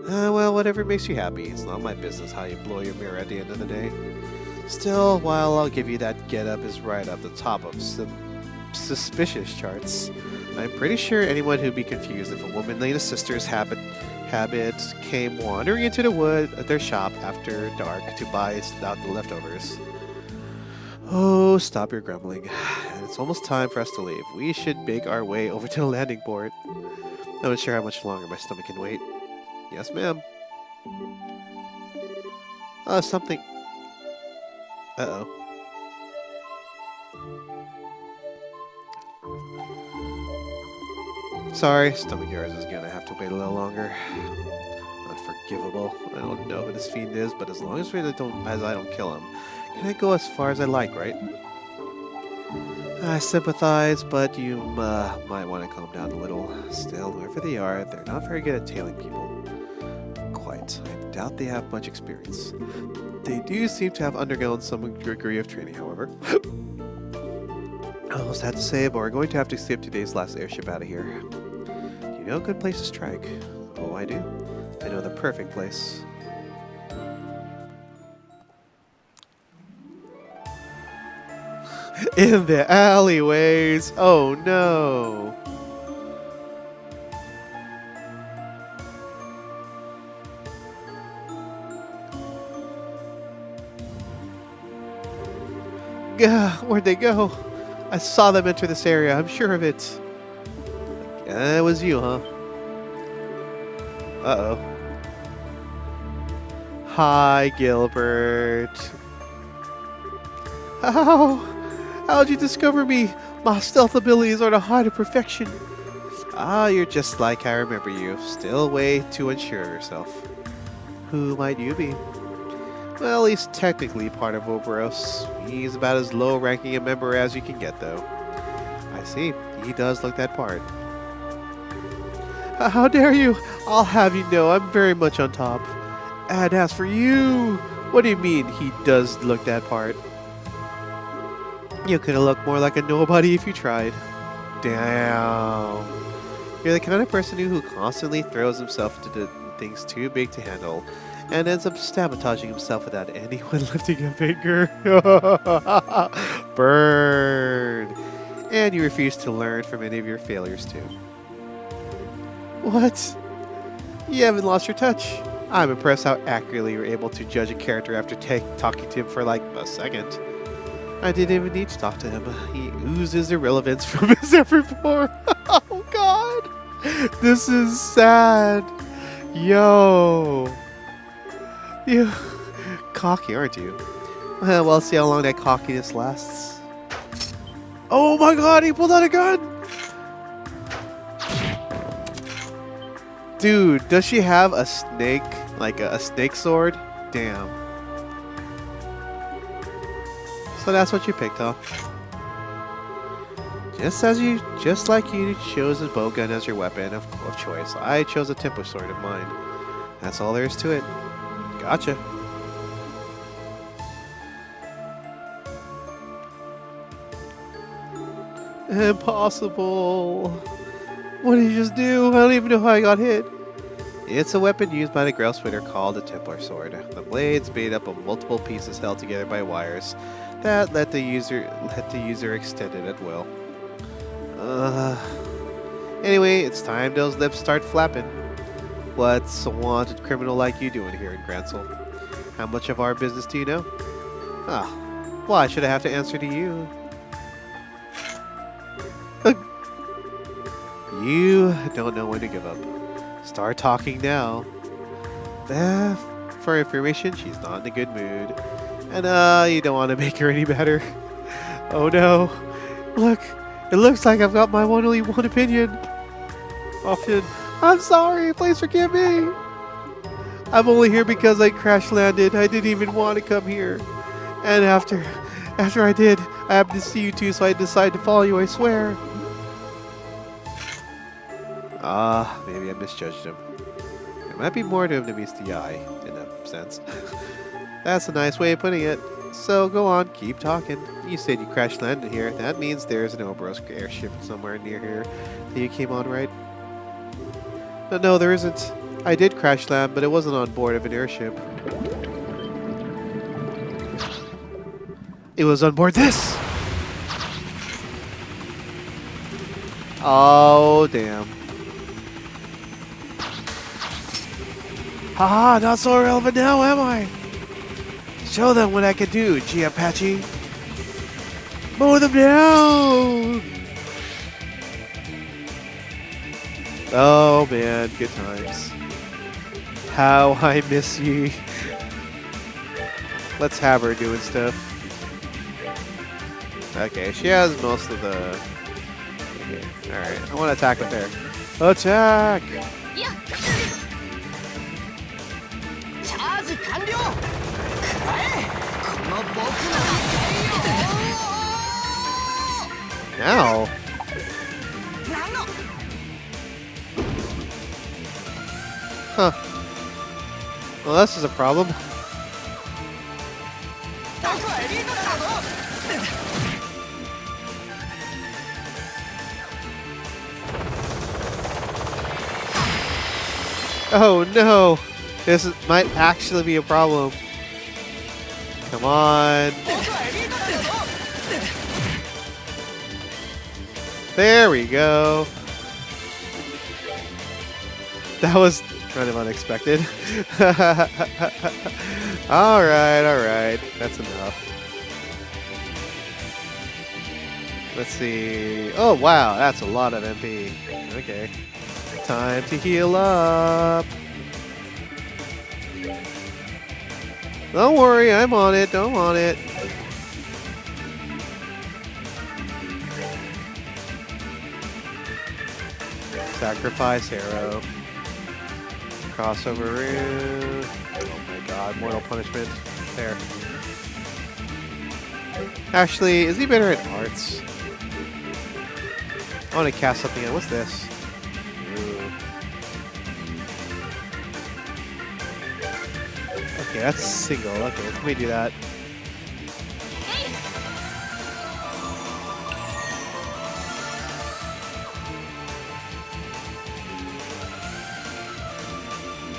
Well, whatever makes you happy. It's not my business how you blow your mirror at the end of the day. Still, while I'll give you that get-up is right up the top of suspicious charts. I'm pretty sure anyone who'd be confused if a woman and a sister's habits came wandering into the wood at their shop after dark to buy out the leftovers. Oh, stop your grumbling. It's almost time for us to leave. We should make our way over to the landing board. I'm not sure how much longer my stomach can wait. Yes, ma'am. Oh, something. Uh-oh. Sorry, stomach yours is gonna have to wait a little longer. Unforgivable. I don't know who this fiend is, but as long as I don't kill him, can I go as far as I like, right? I sympathize, but you might want to calm down a little. Still, whoever they are, they're not very good at tailing people. Quite. I doubt they have much experience. They do seem to have undergone some degree of training, however. I almost had to say, but we're going to have to skip today's last airship out of here. Do you know a good place to strike? Oh, I do. I know the perfect place. In the alleyways. Oh no. Gah, where'd they go? I saw them enter this area, I'm sure of it. It was you, huh? Uh-oh. Hi, Gilbert. How'd you discover me? My stealth abilities are to hide to perfection. Ah, you're just like I remember you. Still way too unsure of yourself. Who might you be? Well, he's technically part of Oberos. He's about as low-ranking a member as you can get, though. I see. He does look that part. How dare you? I'll have you know I'm very much on top. And as for you, what do you mean he does look that part? You could have looked more like a nobody if you tried. Damn. You're the kind of person who constantly throws himself into things too big to handle and ends up sabotaging himself without anyone lifting a finger. Burn. And you refuse to learn from any of your failures too. What? You haven't lost your touch. I'm impressed how accurately you're able to judge a character after talking to him for like a second. I didn't even need to talk to him. He oozes irrelevance from his every pore. Oh god! This is sad. Yo. You cocky, aren't you? Well, see how long that cockiness lasts. Oh my god, he pulled out a gun! Dude, does she have a snake, like a snake sword? Damn. So that's what you picked, huh? Just like you chose a bowgun as your weapon of choice, I chose a tempo sword of mine. That's all there is to it. Gotcha. Impossible. What did you just do? I don't even know how I got hit. It's a weapon used by the Grailsplitter called a Templar Sword. The blade's made up of multiple pieces held together by wires that let the user extend it at will. Anyway, it's time those lips start flapping. What's a wanted criminal like you doing here in Gransel? How much of our business do you know? Ah, why should I have to answer to you? You don't know when to give up. Start talking now. For information, she's not in a good mood. And, you don't want to make her any better. Oh no. Look, it looks like I've got my only one opinion. Often, I'm sorry, please forgive me. I'm only here because I crash landed. I didn't even want to come here. And after I did, I happened to see you two, so I decided to follow you, I swear. Maybe I misjudged him. There might be more to him than meets the eye, in a sense. That's a nice way of putting it. So go on, keep talking. You said you crash landed here. That means there's an Oberos airship somewhere near here that you came on, right? No, there isn't. I did crash land, but it wasn't on board of an airship. It was on board this! Oh, damn. Haha, not so irrelevant now, am I? Show them what I can do, G Apache. Mow them down! Oh man, good times. How I miss ye. Let's have her doing stuff. Okay, she has most of the... Okay, alright. I want to attack with her. Attack! Now? Huh. Well, this is a problem. Oh no! Might actually be a problem. Come on. There we go. That was kind of unexpected. Alright. That's enough. Let's see. Oh wow, that's a lot of MP. Okay. Time to heal up. Don't worry, I'm on it. Don't want it. Sacrifice arrow. Crossover room. Oh my god, mortal punishment. There. Actually, is he better at arts? I want to cast something in. What's this? Ooh. Okay, that's single. Okay, let me do that.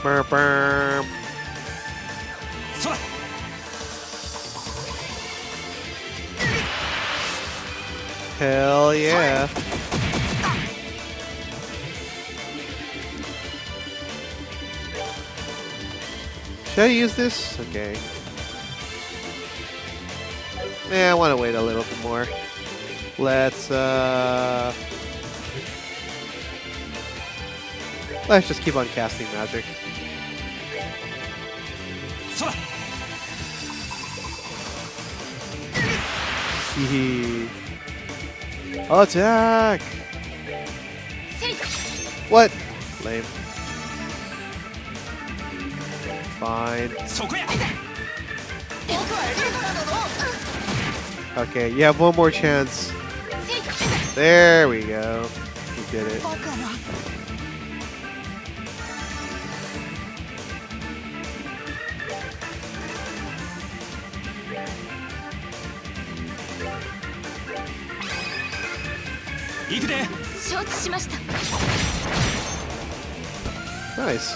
Burp, burp. Sora! Hell yeah. Should I use this? Okay. Yeah, I want to wait a little bit more. Let's just keep on casting magic. Sora! Hehe. Attack! What? Lame. Fine. Okay, you have one more chance. There we go. You did it. Nice.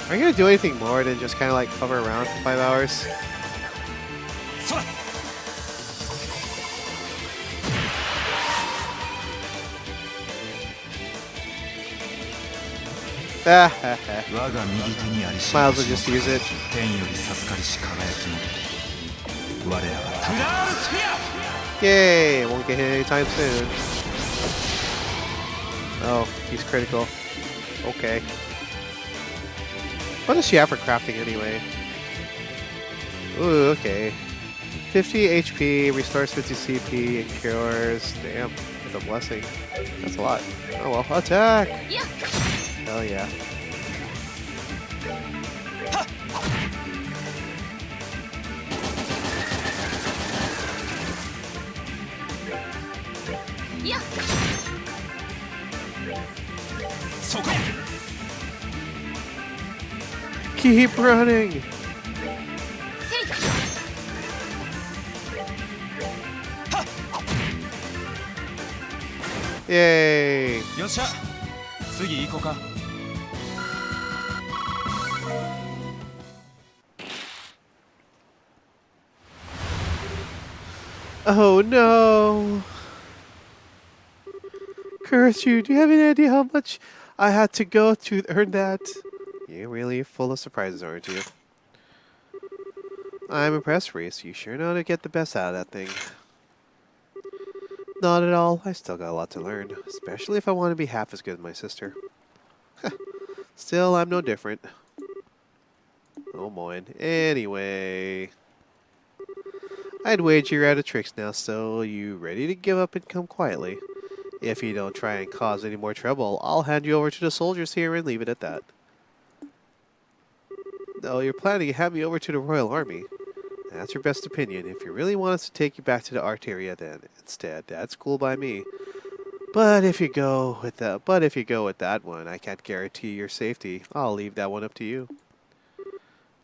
Are you gonna do anything more than just kind of like hover around for 5 hours? Sora! Might as well just use it. Yay! Won't get hit anytime soon. Oh, he's critical. Okay. What does she have for crafting anyway? Ooh, okay. 50 HP, restores 50 CP, and cures. Damn, with a blessing. That's a lot. Oh well, attack! Hell yeah. Keep running! Yay! よっしゃ次行こうか Alright, Oh no! Curse you! Do you have any idea how much I had to go to earn that? You're really full of surprises, aren't you? I'm impressed, Reese. You sure know how to get the best out of that thing. Not at all. I still got a lot to learn, especially if I want to be half as good as my sister. Still, I'm no different. Oh, moin. Anyway, I'd wager you're out of tricks now, so you ready to give up and come quietly? If you don't try and cause any more trouble, I'll hand you over to the soldiers here and leave it at that. No, you're planning to hand me over to the Royal Army. That's your best opinion. If you really want us to take you back to the art area, then instead, that's cool by me. But if you go with that one, I can't guarantee your safety. I'll leave that one up to you.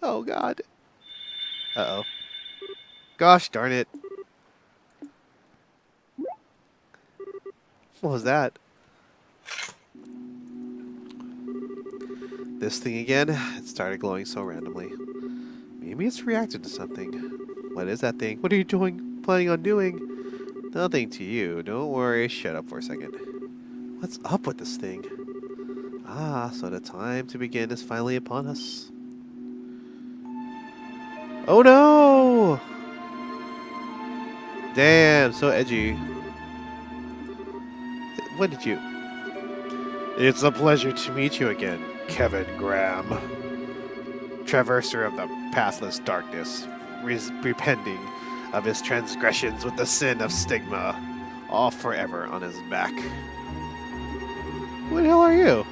Oh God. Uh-oh. Gosh darn it. What was that? This thing again? It started glowing so randomly. Maybe it's reacted to something. What is that thing? What are you planning on doing? Nothing to you. Don't worry. Shut up for a second. What's up with this thing? Ah, so the time to begin is finally upon us. Oh no! Damn, so edgy. What did you... It's a pleasure to meet you again, Kevin Graham. Traverser of the pathless darkness, repenting of his transgressions with the sin of stigma, all forever on his back. Who the hell are you?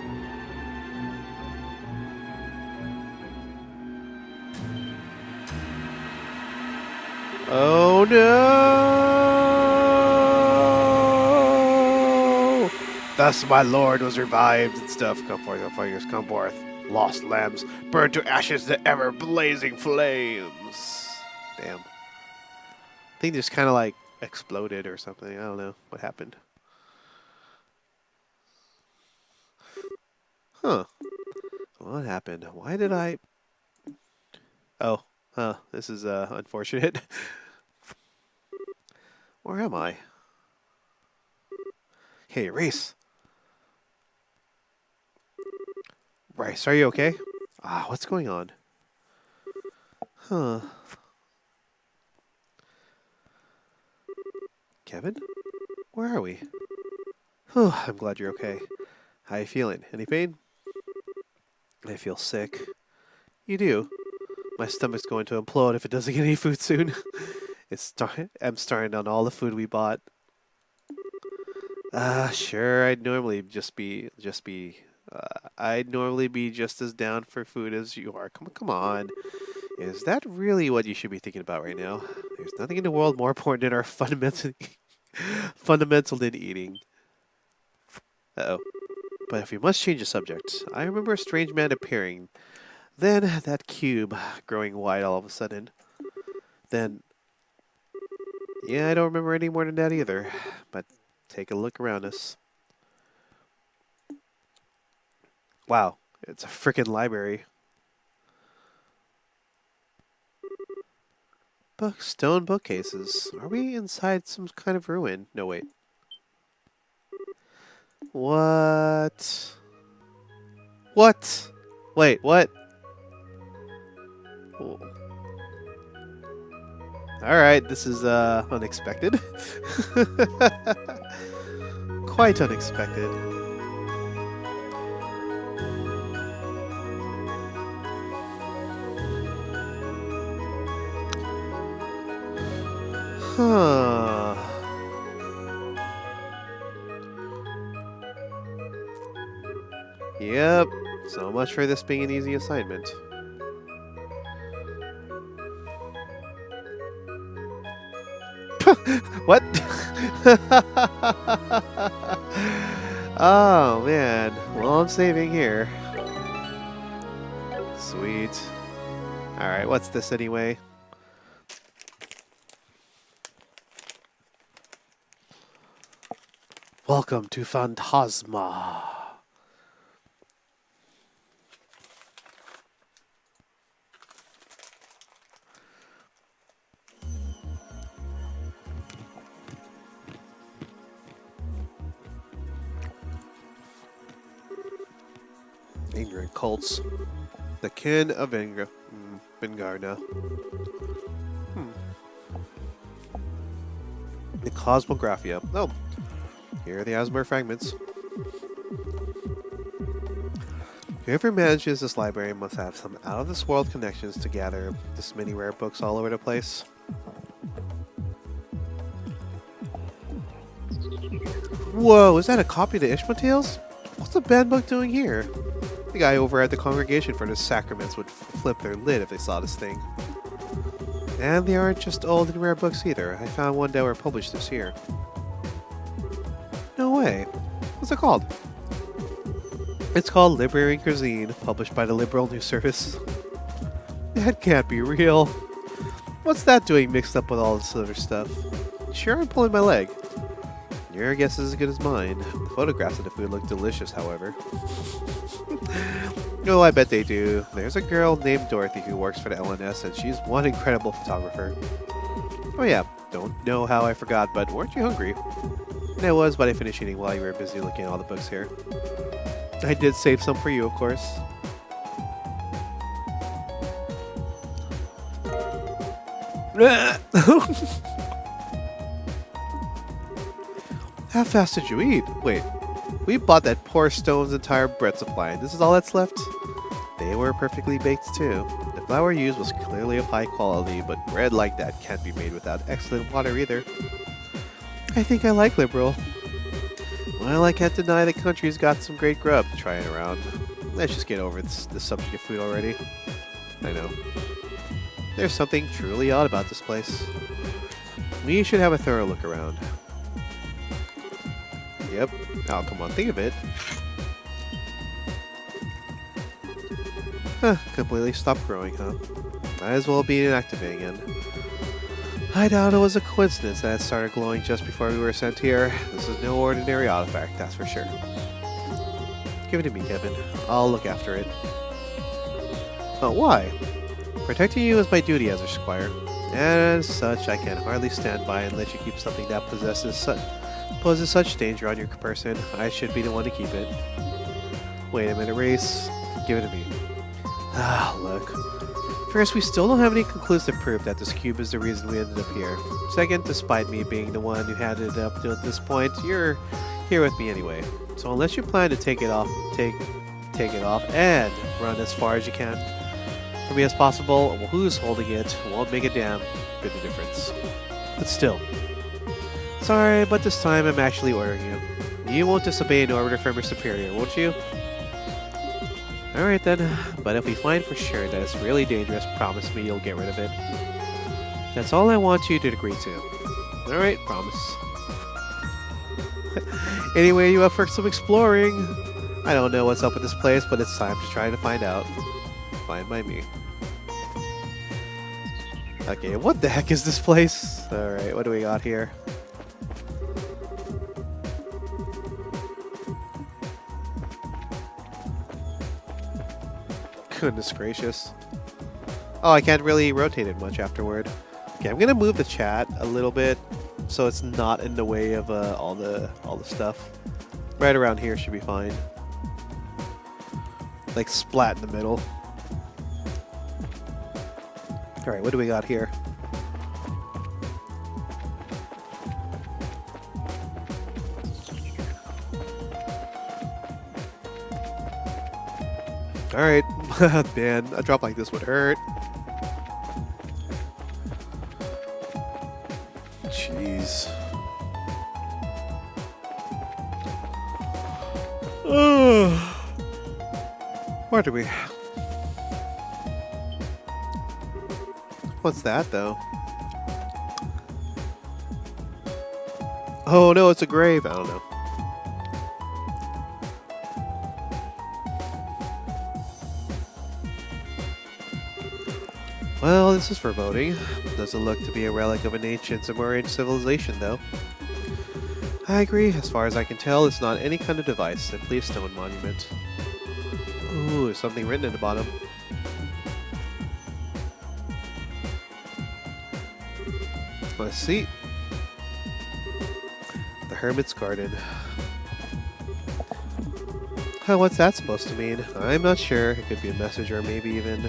Oh no! Thus my lord was revived and stuff. Come forth, fighters, come forth. Lost lambs, burned to ashes the ever blazing flames. Damn. I think just kind of like exploded or something. I don't know what happened. Huh. What happened? Why did I... Oh, huh. This is unfortunate. Where am I? Hey, Reese. Bryce, are you okay? Ah, what's going on? Huh. Kevin? Where are we? Whew, I'm glad you're okay. How you feeling? Any pain? I feel sick. You do? My stomach's going to implode if it doesn't get any food soon. I'm starting on all the food we bought. Sure, I'd normally be just as down for food as you are. Come on. Is that really what you should be thinking about right now? There's nothing in the world more important than our fundamental than eating. Uh-oh. But if we must change the subject, I remember a strange man appearing. Then that cube growing white all of a sudden. Then, yeah, I don't remember any more than that either. But take a look around us. Wow, it's a freaking library. Stone bookcases. Are we inside some kind of ruin? No, wait. What? What? Wait, what? Alright, this is unexpected. Quite unexpected. Huh. Yep. So much for this being an easy assignment. What? Oh, man. Well, I'm saving here. Sweet. Alright, what's this anyway? Welcome to Phantasma. Ignorant cults. The kin of Vingarna. The Cosmographia. Oh, here are the Asmer fragments. Whoever manages this library must have some out-of-this-world connections to gather this many rare books all over the place. Whoa, is that a copy of the Ishma Tales? What's the banned book doing here? The guy over at the Congregation for the Sacraments would flip their lid if they saw this thing. And they aren't just old and rare books either. I found one that were published this year. No way. What's it called? It's called Library and Cuisine, published by the Liberal News Service. That can't be real. What's that doing mixed up with all this other stuff? Sure, I'm pulling my leg. Your guess is as good as mine. The photographs of the food look delicious, however. Oh, I bet they do. There's a girl named Dorothy who works for the LNS, and she's one incredible photographer. Oh yeah, don't know how I forgot, but weren't you hungry? I was, but I finished eating while you were busy looking at all the books here. I did save some for you, of course. How fast did you eat? Wait, we bought that poor Stone's entire bread supply, and this is all that's left? They were perfectly baked too. The flour used was clearly of high quality, but bread like that can't be made without excellent water either. I think I like Liberal. Well, I can't deny the country's got some great grub to try it around. Let's just get over this subject of food already. I know. There's something truly odd about this place. We should have a thorough look around. Yep. Oh, come on, think of it. Huh, completely stopped growing, huh? Might as well be inactive again. I doubt it was a coincidence that it started glowing just before we were sent here. This is no ordinary artifact, that's for sure. Give it to me, Kevin. I'll look after it. But why? Protecting you is my duty as a squire. And as such, I can hardly stand by and let you keep something that poses such danger on your person. I should be the one to keep it. Wait a minute, Race. Give it to me. Ah, look. First, we still don't have any conclusive proof that this cube is the reason we ended up here. Second, despite me being the one who had it up to this point, you're here with me anyway. So unless you plan to take it off and run as far as you can for me as possible, well, who's holding it won't make a damn bit of difference. But still. Sorry, but this time I'm actually ordering you. You won't disobey an order from your superior, won't you? Alright then, but if we find for sure that it's really dangerous, promise me you'll get rid of it. That's all I want you to agree to. Alright, promise. Anyway, you up for some exploring? I don't know what's up with this place, but it's time to try to find out. Fine by me. Okay, what the heck is this place? Alright, what do we got here? Goodness gracious. Oh, I can't really rotate it much afterward. Okay, I'm gonna move the chat a little bit so it's not in the way of all the stuff. Right around here should be fine. Like splat in the middle. Alright, what do we got here? Alright, man, a drop like this would hurt. Jeez. Where do we? What's that, though? Oh no, it's a grave. I don't know. Well, this is foreboding. Doesn't look to be a relic of an ancient Zamorian civilization, though. I agree. As far as I can tell, it's not any kind of device, simply a stone monument. Ooh, something written at the bottom. Let's see. The Hermit's Garden. What's that supposed to mean? I'm not sure. It could be a message or maybe even...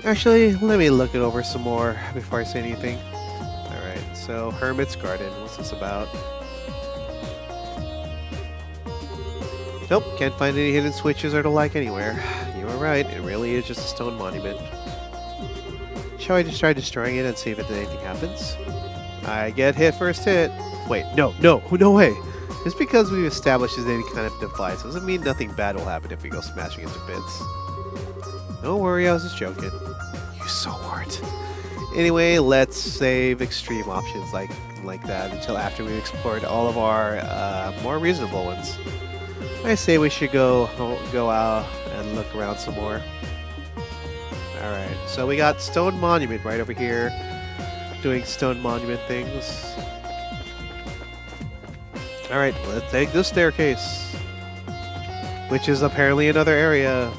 Actually, let me look it over some more before I say anything. Alright, so Hermit's Garden. What's this about? Nope, can't find any hidden switches or the like anywhere. You were right, it really is just a stone monument. Shall I just try destroying it and see if anything happens? I get hit first hit. Wait, no way! Just because we've established there's any kind of device doesn't mean nothing bad will happen if we go smashing into bits. Don't worry, I was just joking. You so weren't. Anyway, let's save extreme options like that until after we've explored all of our more reasonable ones. I say we should go out and look around some more. Alright, so we got Stone Monument right over here, doing Stone Monument things. Alright, let's take this staircase, which is apparently another area.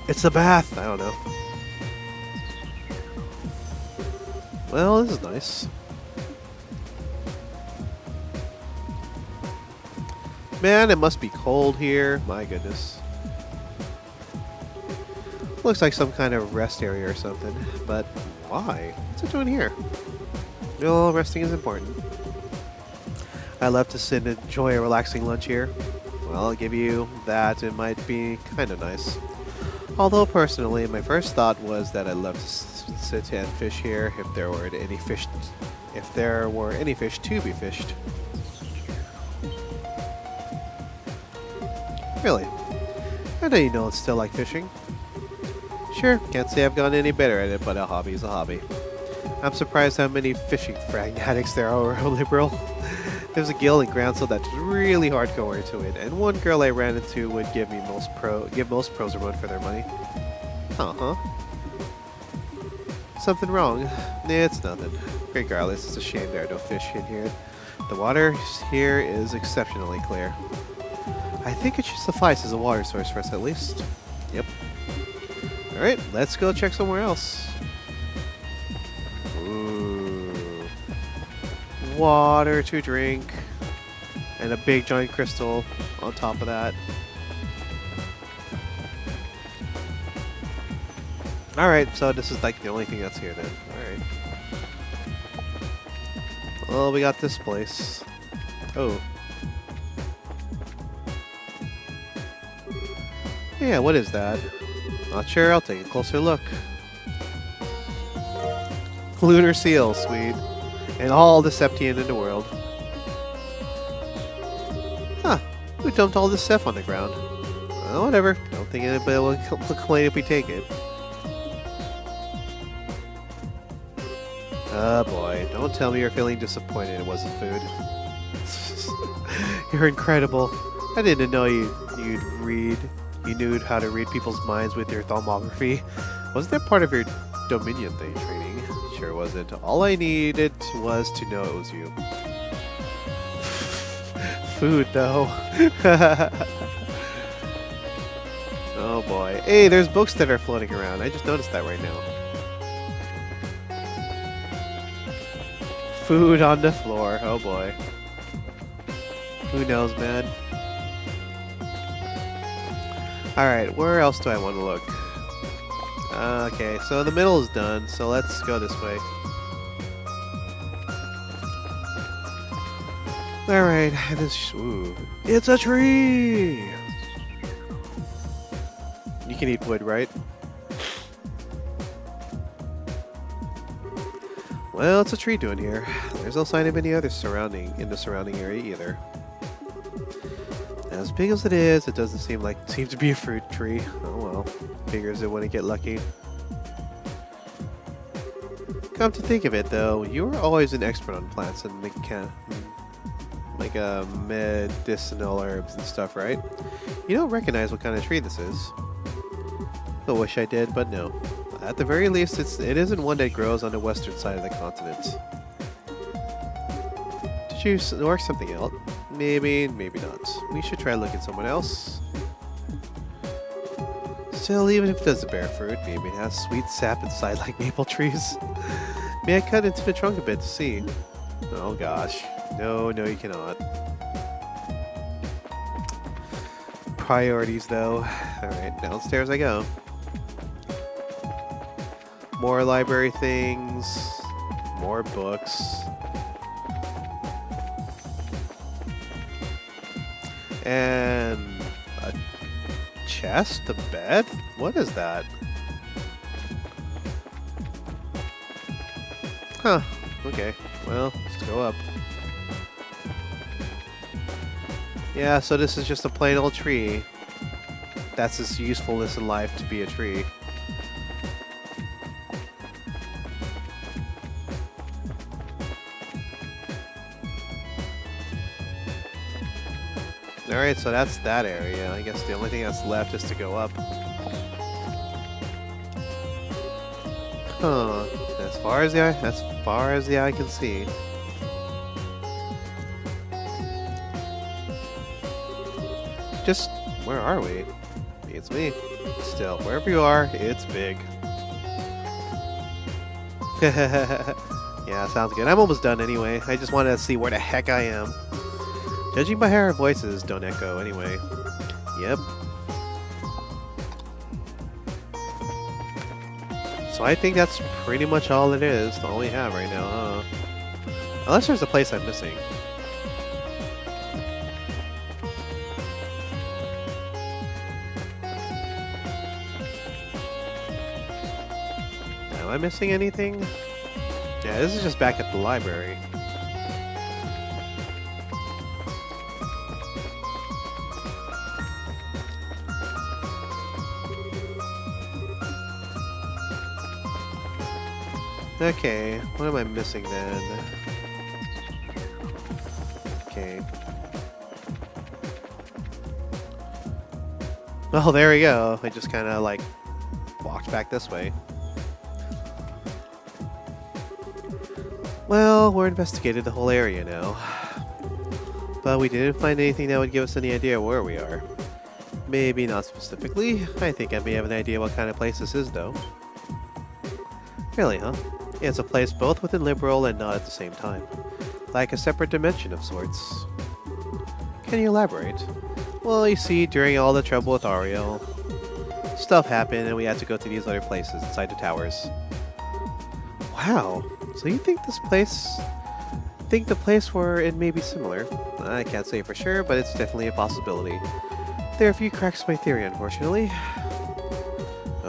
It's a bath! I don't know. Well, this is nice. Man, it must be cold here. My goodness. Looks like some kind of rest area or something. But why? What's it doing here? No, resting is important. I love to sit and enjoy a relaxing lunch here. Well, I'll give you that. It might be kind of nice. Although personally, my first thought was that I'd love to sit and fish here if there were any fish to be fished. Really? I know you don't still like fishing. Sure, can't say I've gotten any better at it, but a hobby is a hobby. I'm surprised how many fishing fanatics there are around Liberal. There's a guild in Groundsel that's really hardcore to it, and one girl I ran into would give most pros a run for their money. Uh-huh. Something wrong? Nah, it's nothing. Regardless, it's a shame there are no fish in here. The water here is exceptionally clear. I think it should suffice as a water source for us at least. Yep. Alright, let's go check somewhere else. Ooh. Water to drink. And a big giant crystal on top of that. Alright, so this is like the only thing that's here then. Alright. Well, we got this place. Oh. Yeah, what is that? Not sure, I'll take a closer look. Lunar seal, sweet. And all the Septian in the world. Huh, who dumped all this stuff on the ground? Well, whatever, don't think anybody will complain if we take it. Oh boy, don't tell me you're feeling disappointed it wasn't food. You're incredible. I didn't know you knew how to read people's minds with your thaumagraphy. Wasn't that part of your Dominion thing training? Sure wasn't. All I needed was to know it was you. Food, though. Oh boy. Hey, there's books that are floating around. I just noticed that right now. Food on the floor. Oh boy. Who knows, man? Alright, where else do I want to look? Okay, so the middle is done, so let's go this way. Alright, ooh, it's a tree! You can eat wood, right? Well, it's a tree doing here. There's no sign of any other in the surrounding area either. As big as it is, it doesn't seem to be a fruit tree. Oh well, figures it wouldn't get lucky. Come to think of it, though, you were always an expert on plants and medicinal herbs and stuff, right? You don't recognize what kind of tree this is. I wish I did, but no. At the very least, it isn't one that grows on the western side of the continent. Did you work something out? Maybe, maybe not. We should try looking somewhere else. Still, even if it doesn't bear fruit, maybe it has sweet sap inside like maple trees. May I cut into the trunk a bit to see? Oh gosh. No, no you cannot. Priorities though. Alright, downstairs I go. More library things. More books. And a chest? A bed? What is that? Huh. Okay. Well, let's go up. Yeah, so this is just a plain old tree. That's its usefulness in life, to be a tree. Alright, so that's that area. I guess the only thing that's left is to go up. Huh. As far as the eye can see. Just, where are we? It's me. Still, wherever you are, it's big. Yeah, sounds good. I'm almost done anyway. I just wanted to see where the heck I am. Judging by how our voices don't echo anyway. Yep. So I think that's pretty much all it is. All we have right now, huh? Unless there's a place I'm missing. Am I missing anything? Yeah, this is just back at the library. Okay, what am I missing then? Okay. Well, there we go. I just kind of like walked back this way. Well, we're investigating the whole area now. But we didn't find anything that would give us any idea where we are. Maybe not specifically. I think I may have an idea what kind of place this is, though. Really, huh? It's a place both within liberal and not at the same time. Like a separate dimension of sorts. Can you elaborate? Well, you see, during all the trouble with Ariel, stuff happened and we had to go to these other places inside the towers. Wow. So you think this place... think the place where it may be similar? I can't say for sure, but it's definitely a possibility. There are a few cracks to my theory, unfortunately.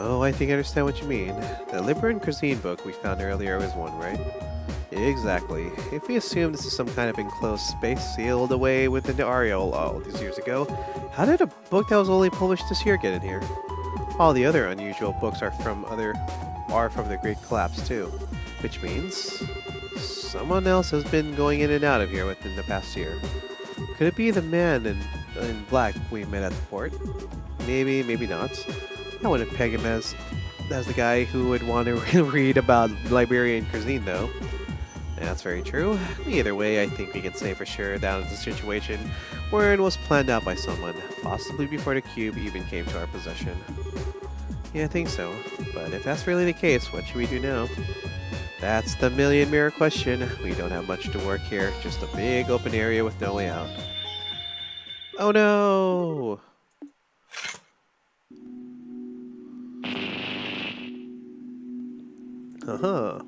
Oh, I think I understand what you mean. The Liberal Cuisine book we found earlier was one, right? Exactly. If we assume this is some kind of enclosed space sealed away within the Ariel all these years ago, how did a book that was only published this year get in here? All the other unusual books are from the Great Collapse too, which means someone else has been going in and out of here within the past year. Could it be the man in black we met at the port? Maybe, maybe not. I wouldn't peg him as the guy who would want to read about Liberian cuisine, though. That's very true. Either way, I think we can say for sure that it's a situation where it was planned out by someone, possibly before the cube even came to our possession. Yeah, I think so. But if that's really the case, what should we do now? That's the million-mirror question. We don't have much to work here, just a big open area with no way out. Oh no! Uh-huh.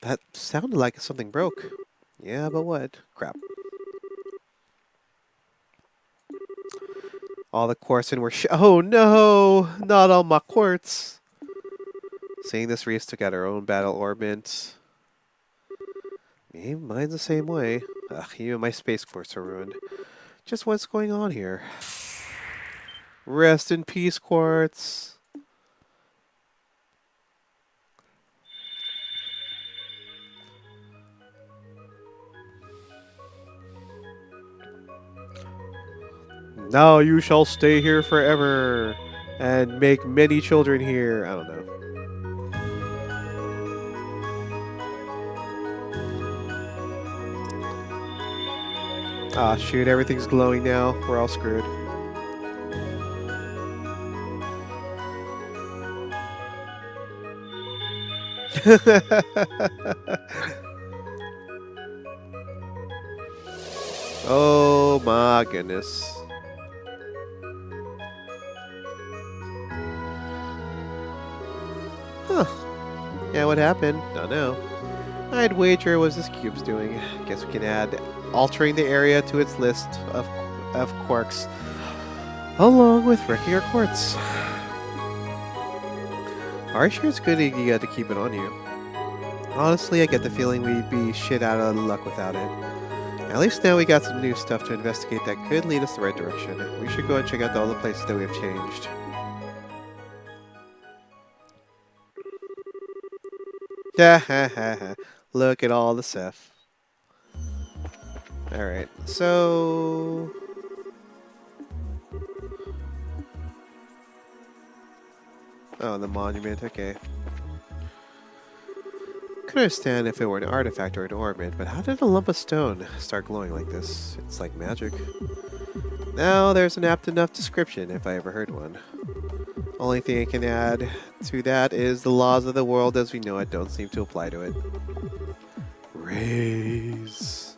That sounded like something broke. Yeah, but what? Crap. All the quartz were oh no! Not all my quartz! Seeing this, Reese took out her own battle orbit. Mine's the same way. Ugh, even my space quartz are ruined. Just what's going on here? Rest in peace, quartz! Now you shall stay here forever and make many children here. I don't know. Ah, shoot, everything's glowing now. We're all screwed. Oh my goodness. Huh. Yeah, what happened? Don't know. I'd wager it was this cube's doing. Guess we can add altering the area to its list of quirks, along with wrecking our quartz. Are you sure it's good you got to keep it on you? Honestly, I get the feeling we'd be shit out of luck without it. At least now we got some new stuff to investigate that could lead us the right direction. We should go and check out all the places that we have changed. Look at all the stuff. Alright, so... Oh, the monument, okay. Could understand if it were an artifact or an ornament, but how did a lump of stone start glowing like this? It's like magic. Now there's an apt enough description if I ever heard one. Only thing I can add to that is the laws of the world as we know it don't seem to apply to it. Raise.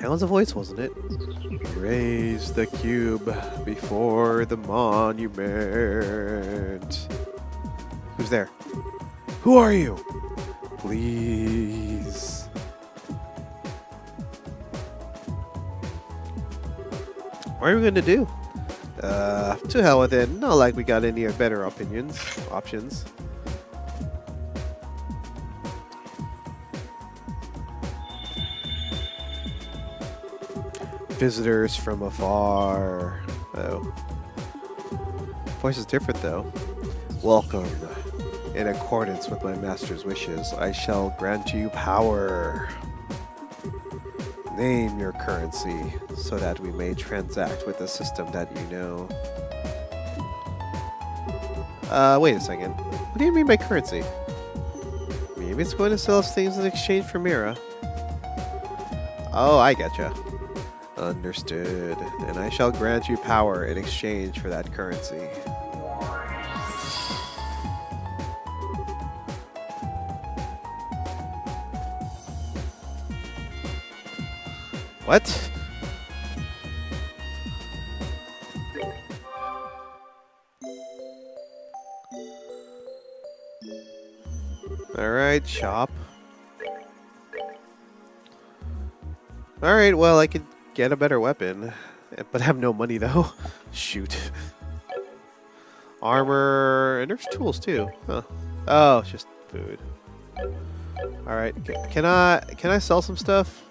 That was a voice, wasn't it? Raise the cube before the monument. Who's there? Who are you? Please. What are we gonna do? To hell with it. Not like we got any better options. Visitors from afar. Oh. Voice is different though. Welcome. In accordance with my master's wishes, I shall grant you power. Name your currency so that we may transact with the system that you know. Wait a second. What do you mean by currency? Maybe it's going to sell us things in exchange for Mira. Oh, I getcha. Understood. Then I shall grant you power in exchange for that currency. What? Alright, shop. Alright, well, I could get a better weapon, but I have no money though. Shoot. Armor, and there's tools too. Huh. Oh, it's just food. Alright, can I sell some stuff?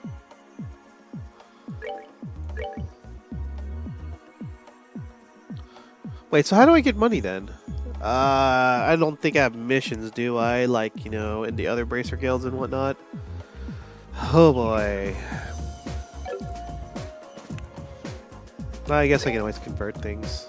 Wait, so how do I get money then? I don't think I have missions, do I? Like, you know, in the other Bracer Guilds and whatnot. Oh boy. I guess I can always convert things.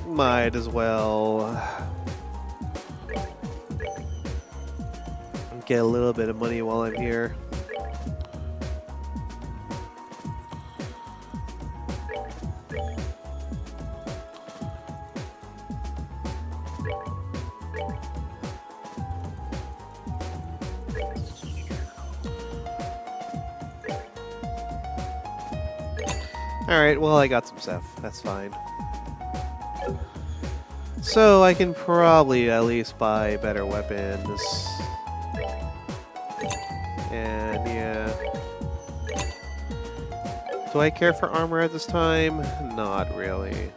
Might as well get a little bit of money while I'm here. Alright, well, I got some stuff. That's fine. So I can probably at least buy better weapons. And yeah. Do I care for armor at this time? Not really.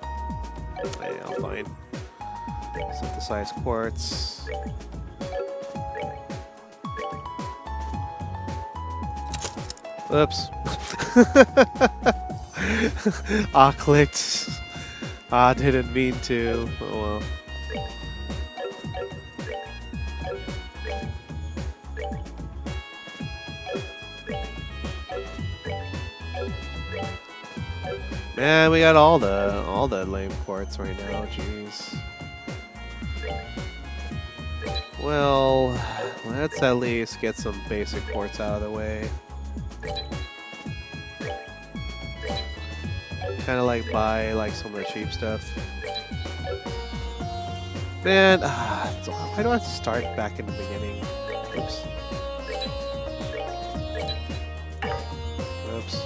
Yeah, I'm fine. Synthesized quartz. Whoops. Ah, clicked. Ah, didn't mean to. Oh well. Man, we got all the lame quartz right now, jeez. Well, let's at least get some basic quartz out of the way. kind of like buy like some of the cheap stuff. Man, why do I have to start back in the beginning? Oops. Oops.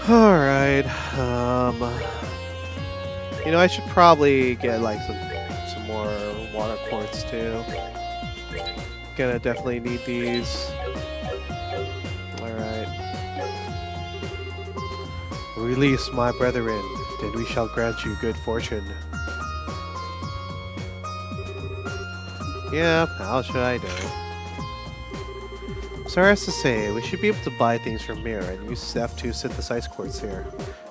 Alright, you know, I should probably get like some more water quartz too. Gonna definitely need these. Alright. Release my brethren, then we shall grant you good fortune. Yeah, how should I know? Sora has to say, we should be able to buy things from Mirror and use F2 synthesize quartz here.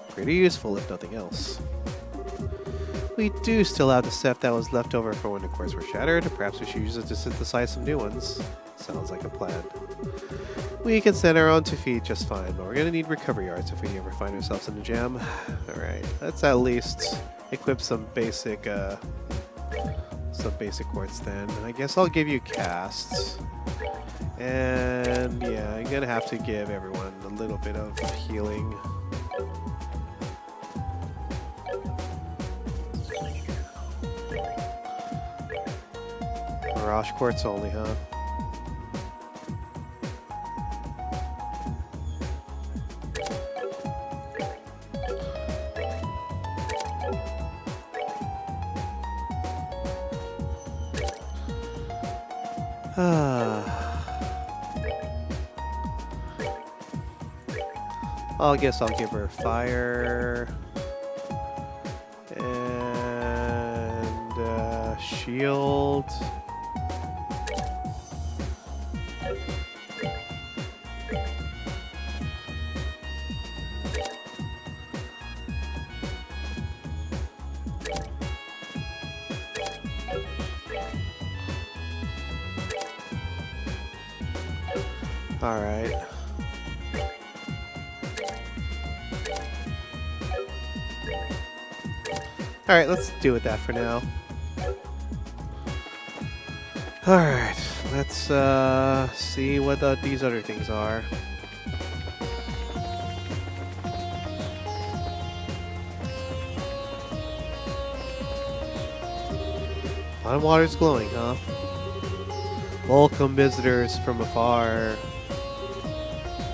Pretty useful if nothing else. We do still have the stuff that was left over for when the quartz were shattered. Perhaps we should use it to synthesize some new ones. Sounds like a plan. We can send our own to feed just fine, but we're gonna need recovery arts if we ever find ourselves in a jam. Alright, let's at least equip some basic quartz then. I guess I'll give you casts. And yeah, I'm gonna have to give everyone a little bit of healing. Mirage quartz only, huh? I guess I'll give her fire and shield. All right. Alright, let's do with that for now. Alright, let's see what these other things are. Bottom water's glowing, huh? Welcome visitors from afar.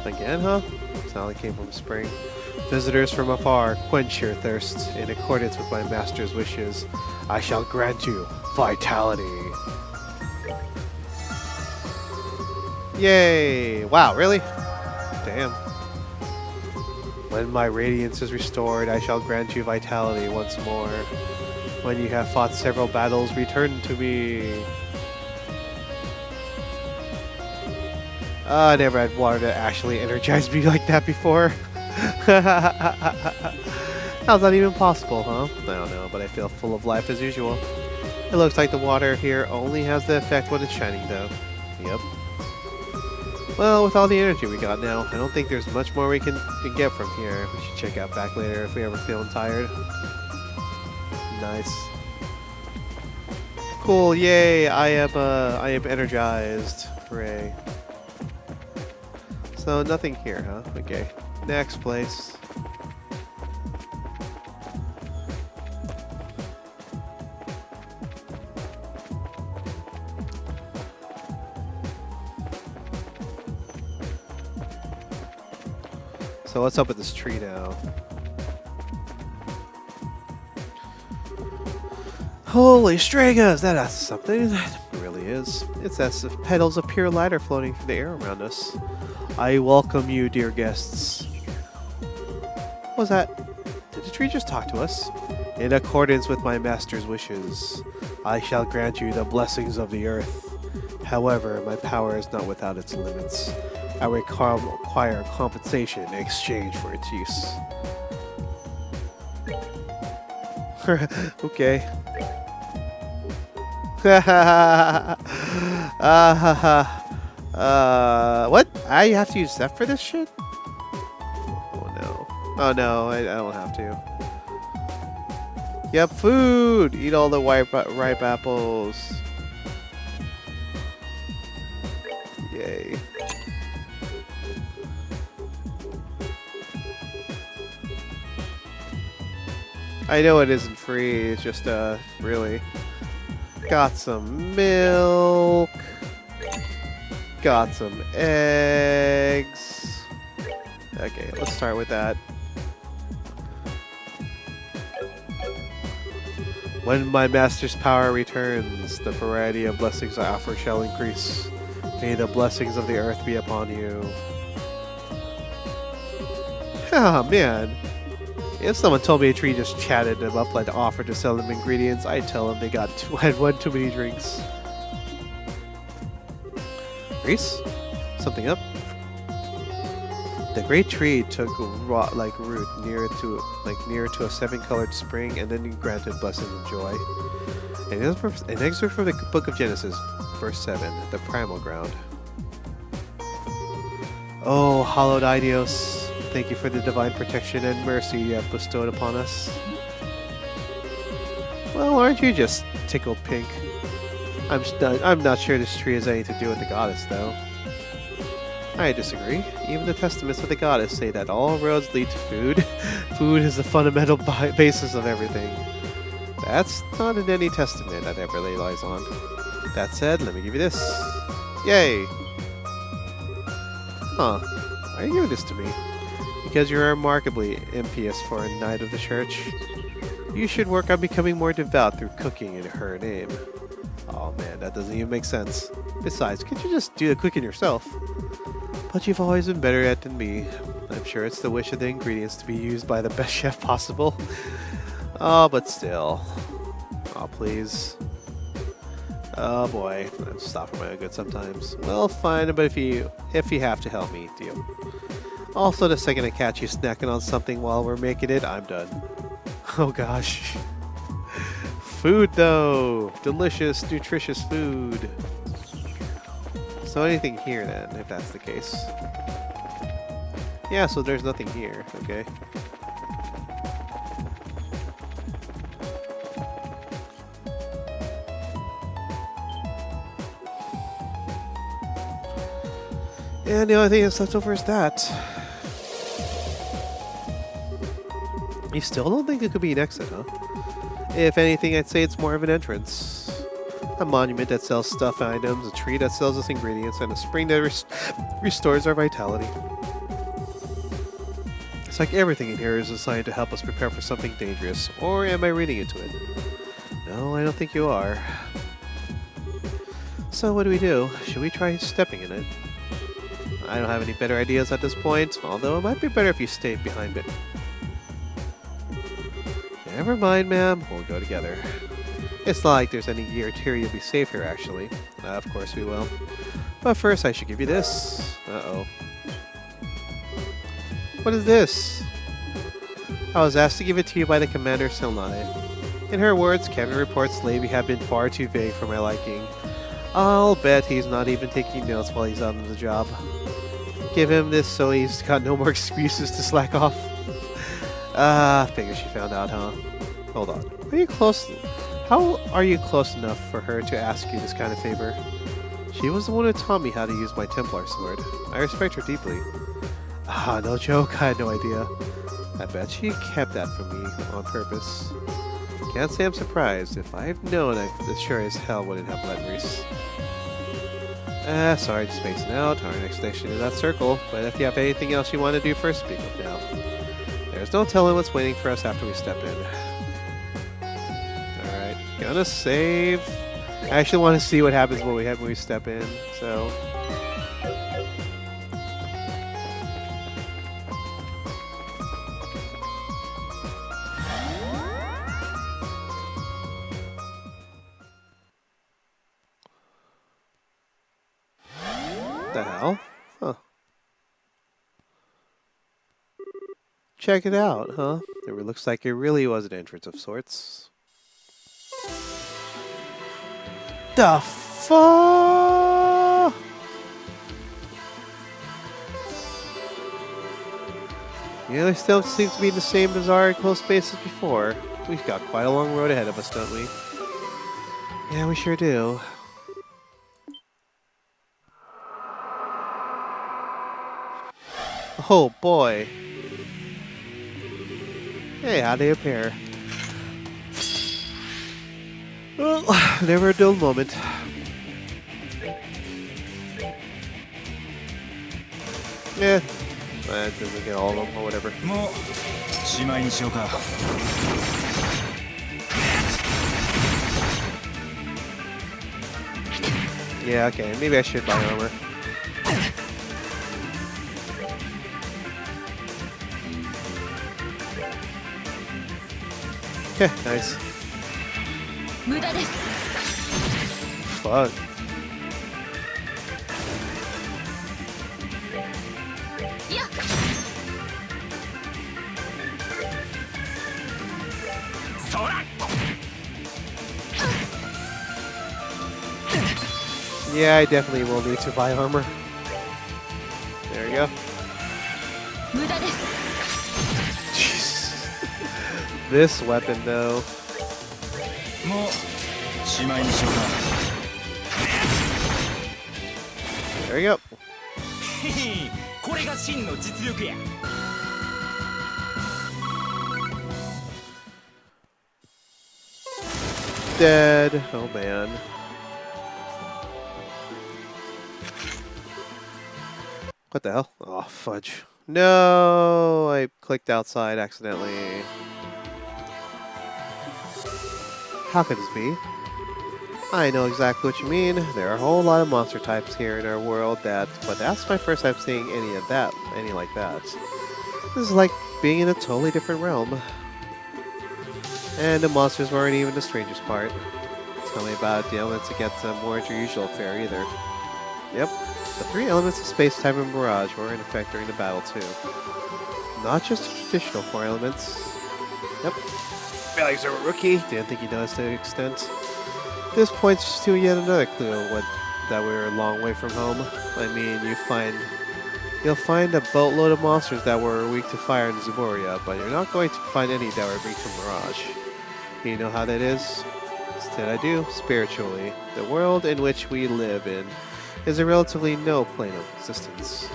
Again, huh? Sound like it came from spring. Visitors from afar, quench your thirst. In accordance with my master's wishes, I shall grant you vitality. Yay! Wow, really? Damn. When my radiance is restored, I shall grant you vitality once more. When you have fought several battles, return to me. I never had water to actually energize me like that before. How's that even possible, huh? I don't know, but I feel full of life as usual. It looks like the water here only has the effect when it's shining, though. Yep. Well, with all the energy we got now, I don't think there's much more we can get from here. We should check out back later if we ever feeling tired. Nice. Cool, yay! I am energized. Hooray. So nothing here, huh? Okay. Next place. So what's up with this tree now? Holy Stragas! That's something. That really is. It's as if petals of pure light are floating through the air around us. I welcome you, dear guests. What was that? Did the tree just talk to us? In accordance with my master's wishes, I shall grant you the blessings of the earth. However, my power is not without its limits. I require compensation in exchange for its use. Okay. What? I have to use that for this shit? Oh no. Oh no, I don't have to. Yep, food! Eat all the ripe apples. Yay. I know it isn't free, it's just, really. Got some milk. Got some eggs. Okay, let's start with that. When my master's power returns, the variety of blessings I offer shall increase. May the blessings of the earth be upon you. Oh man. If someone told me a tree just chatted them up like offered to sell them ingredients, I'd tell them they had one too many drinks. Reese? Something up? The great tree took root near to a 7-colored spring, and then he granted blessings of joy. An excerpt from the book of Genesis, verse 7, the primal ground. Oh, hallowed Idios, thank you for the divine protection and mercy you have bestowed upon us. Well, aren't you just tickled pink? I'm not sure this tree has anything to do with the goddess, though. I disagree. Even the testaments of the goddess say that all roads lead to food. Food is the fundamental basis of everything. That's not in any testament that ever relies on. That said, let me give you this. Yay! Huh. Why are you giving this to me? Because you're remarkably impious for a knight of the church. You should work on becoming more devout through cooking in her name. Oh man, that doesn't even make sense. Besides, can't you just do the cooking yourself? But you've always been better at it than me. I'm sure it's the wish of the ingredients to be used by the best chef possible. Oh, but still. Oh, please. Oh boy, I'm stopping my good sometimes. Well, fine, but if you have to help me, deal. Also, the second I catch you snacking on something while we're making it, I'm done. Oh gosh. Food though! Delicious, nutritious food. So anything here then, if that's the case. Yeah, so there's nothing here, okay. And the only thing that's left over is that. You still don't think it could be an exit, huh? If anything, I'd say it's more of an entrance. A monument that sells stuffed items, a tree that sells us ingredients, and a spring that restores our vitality. It's like everything in here is designed to help us prepare for something dangerous. Or am I reading into it? No, I don't think you are. So what do? Should we try stepping in it? I don't have any better ideas at this point, although it might be better if you stayed behind it. Never mind, ma'am. We'll go together. It's not like there's any guarantee you'll be safe here, actually. Of course we will. But first, I should give you this. Uh-oh. What is this? I was asked to give it to you by the Commander Silnai. In her words, Kevin reports Levy have been far too vague for my liking. I'll bet he's not even taking notes while he's on the job. Give him this so he's got no more excuses to slack off. Figure she found out, huh? Hold on. Are you close? How are you close enough for her to ask you this kind of favor? She was the one who taught me how to use my Templar sword. I respect her deeply. No joke. I had no idea. I bet she kept that from me on purpose. Can't say I'm surprised. If I've known, I sure as hell wouldn't have let Reese. Sorry, just spacing out. Our next station is that circle. But if you have anything else you want to do first, speak up now. There's no telling what's waiting for us after we step in. Alright, gonna save. I actually want to see what happens when we step in, so... the hell? Huh. check it out, huh? It looks like it really was an entrance of sorts. The fuck? Yeah, they still seem to be in the same bizarre close space as before. We've got quite a long road ahead of us, don't we? Yeah, we sure do. Oh boy. Hey, how'd they appear? Well, never a dull moment. Yeah, that doesn't get all of them or whatever. もうしまいにしようか。 Yeah, okay, maybe I should buy armor. Okay, nice. 無駄です Fuck. Yeah, I definitely will need to buy armor. There we go. 無駄です Jesus. This weapon, though. もうしまいにしようか。 There we go. これが真の実力や。 Dead. Oh man. What the hell? Oh, fudge. No! I clicked outside accidentally. How could this be? I know exactly what you mean. There are a whole lot of monster types here in our world but that's my first time seeing any like that. This is like being in a totally different realm. And the monsters weren't even the strangest part. Tell me about the elements against them weren't your usual fare either. Yep, the three elements of space, time, and mirage were in effect during the battle too. Not just the traditional four elements. Yep. Realize you're a rookie. Didn't think you noticed to the extent. This points to yet another clue that we're a long way from home. I mean, you'll find a boatload of monsters that were weak to fire in Zaboria, but you're not going to find any that were weak to mirage. You know how that is? Instead I do, spiritually. The world in which we live in is a relatively no plane of existence.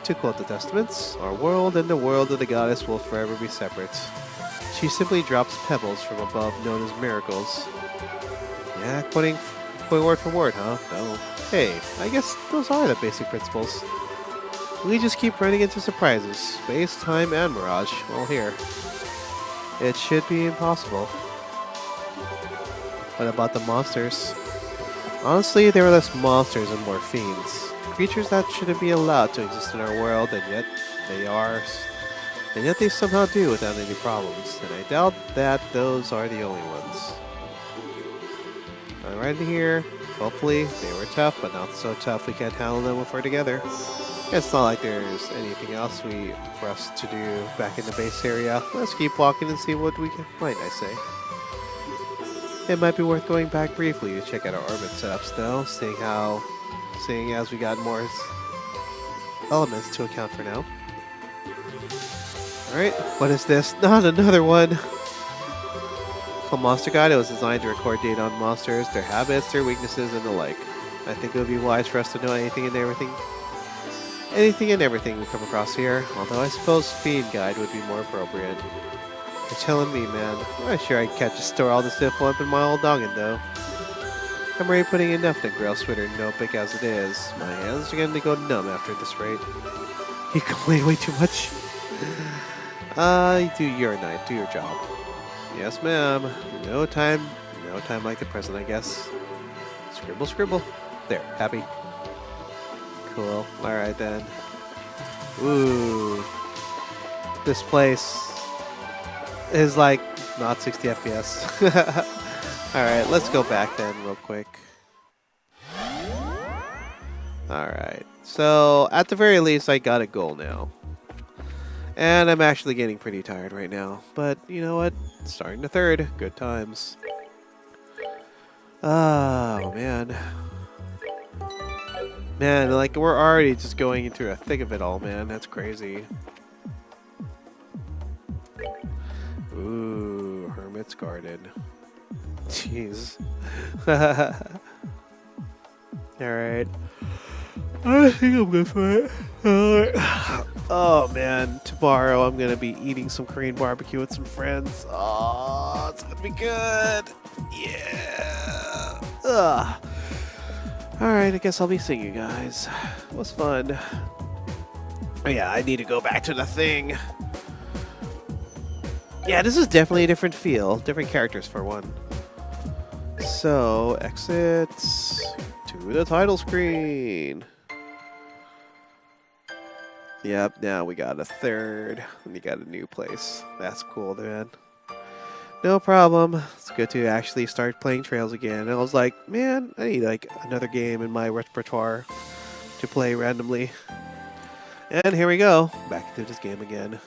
To quote the Testaments, our world and the world of the goddess will forever be separate. She simply drops pebbles from above known as miracles. Yeah, quoting word for word, huh? Oh. Hey, I guess those are the basic principles. We just keep running into surprises. Space, time, and mirage. Well, here. It should be impossible. What about the monsters? Honestly, they were less monsters and more fiends. Creatures that shouldn't be allowed to exist in our world, and yet they are. And yet they somehow do without any problems. And I doubt that those are the only ones. Right in here. Hopefully, they were tough, but not so tough we can't handle them if we're together. It's not like there's anything else for us to do back in the base area. Let's keep walking and see what we can find, I say. It might be worth going back briefly to check out our orbit setups, though, seeing as we got more elements to account for now. Alright, what is this? Not another one! Called Monster Guide, it was designed to record data on monsters, their habits, their weaknesses, and the like. I think it would be wise for us to know anything and everything we come across here, although I suppose Fiend Guide would be more appropriate. You're telling me, man. I'm not sure I can catch a store all this info up in my old noggin, though. I'm already putting enough in a Grail Sweater notebook as it is. My hands are going to go numb after this rate. You complain way too much. Do your night, do your job. Yes, ma'am. No time like the present, I guess. Scribble, scribble. There, happy. Cool. Alright then. Ooh. This place is like not 60 FPS. Alright, let's go back then real quick. Alright. So, at the very least, I got a goal now. And I'm actually getting pretty tired right now. But you know what? Starting the third. Good times. Oh, man. Man, like, we're already just going into the thick of it all, man. That's crazy. Ooh, Hermit's Garden. Jeez. Alright. I think I'm good for it. Oh, man. Tomorrow I'm going to be eating some Korean barbecue with some friends. Oh, it's going to be good. Yeah. Ugh. Alright, I guess I'll be seeing you guys. It was fun. Oh, yeah, I need to go back to the thing. Yeah, this is definitely a different feel. Different characters for one. So, exits to the title screen. Yep, now we got a third. And we got a new place. That's cool, man. No problem. It's good to actually start playing Trails again. And I was like, man, I need like another game in my repertoire to play randomly. And here we go. Back into this game again.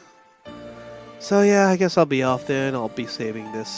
So yeah, I guess I'll be off then. I'll be saving this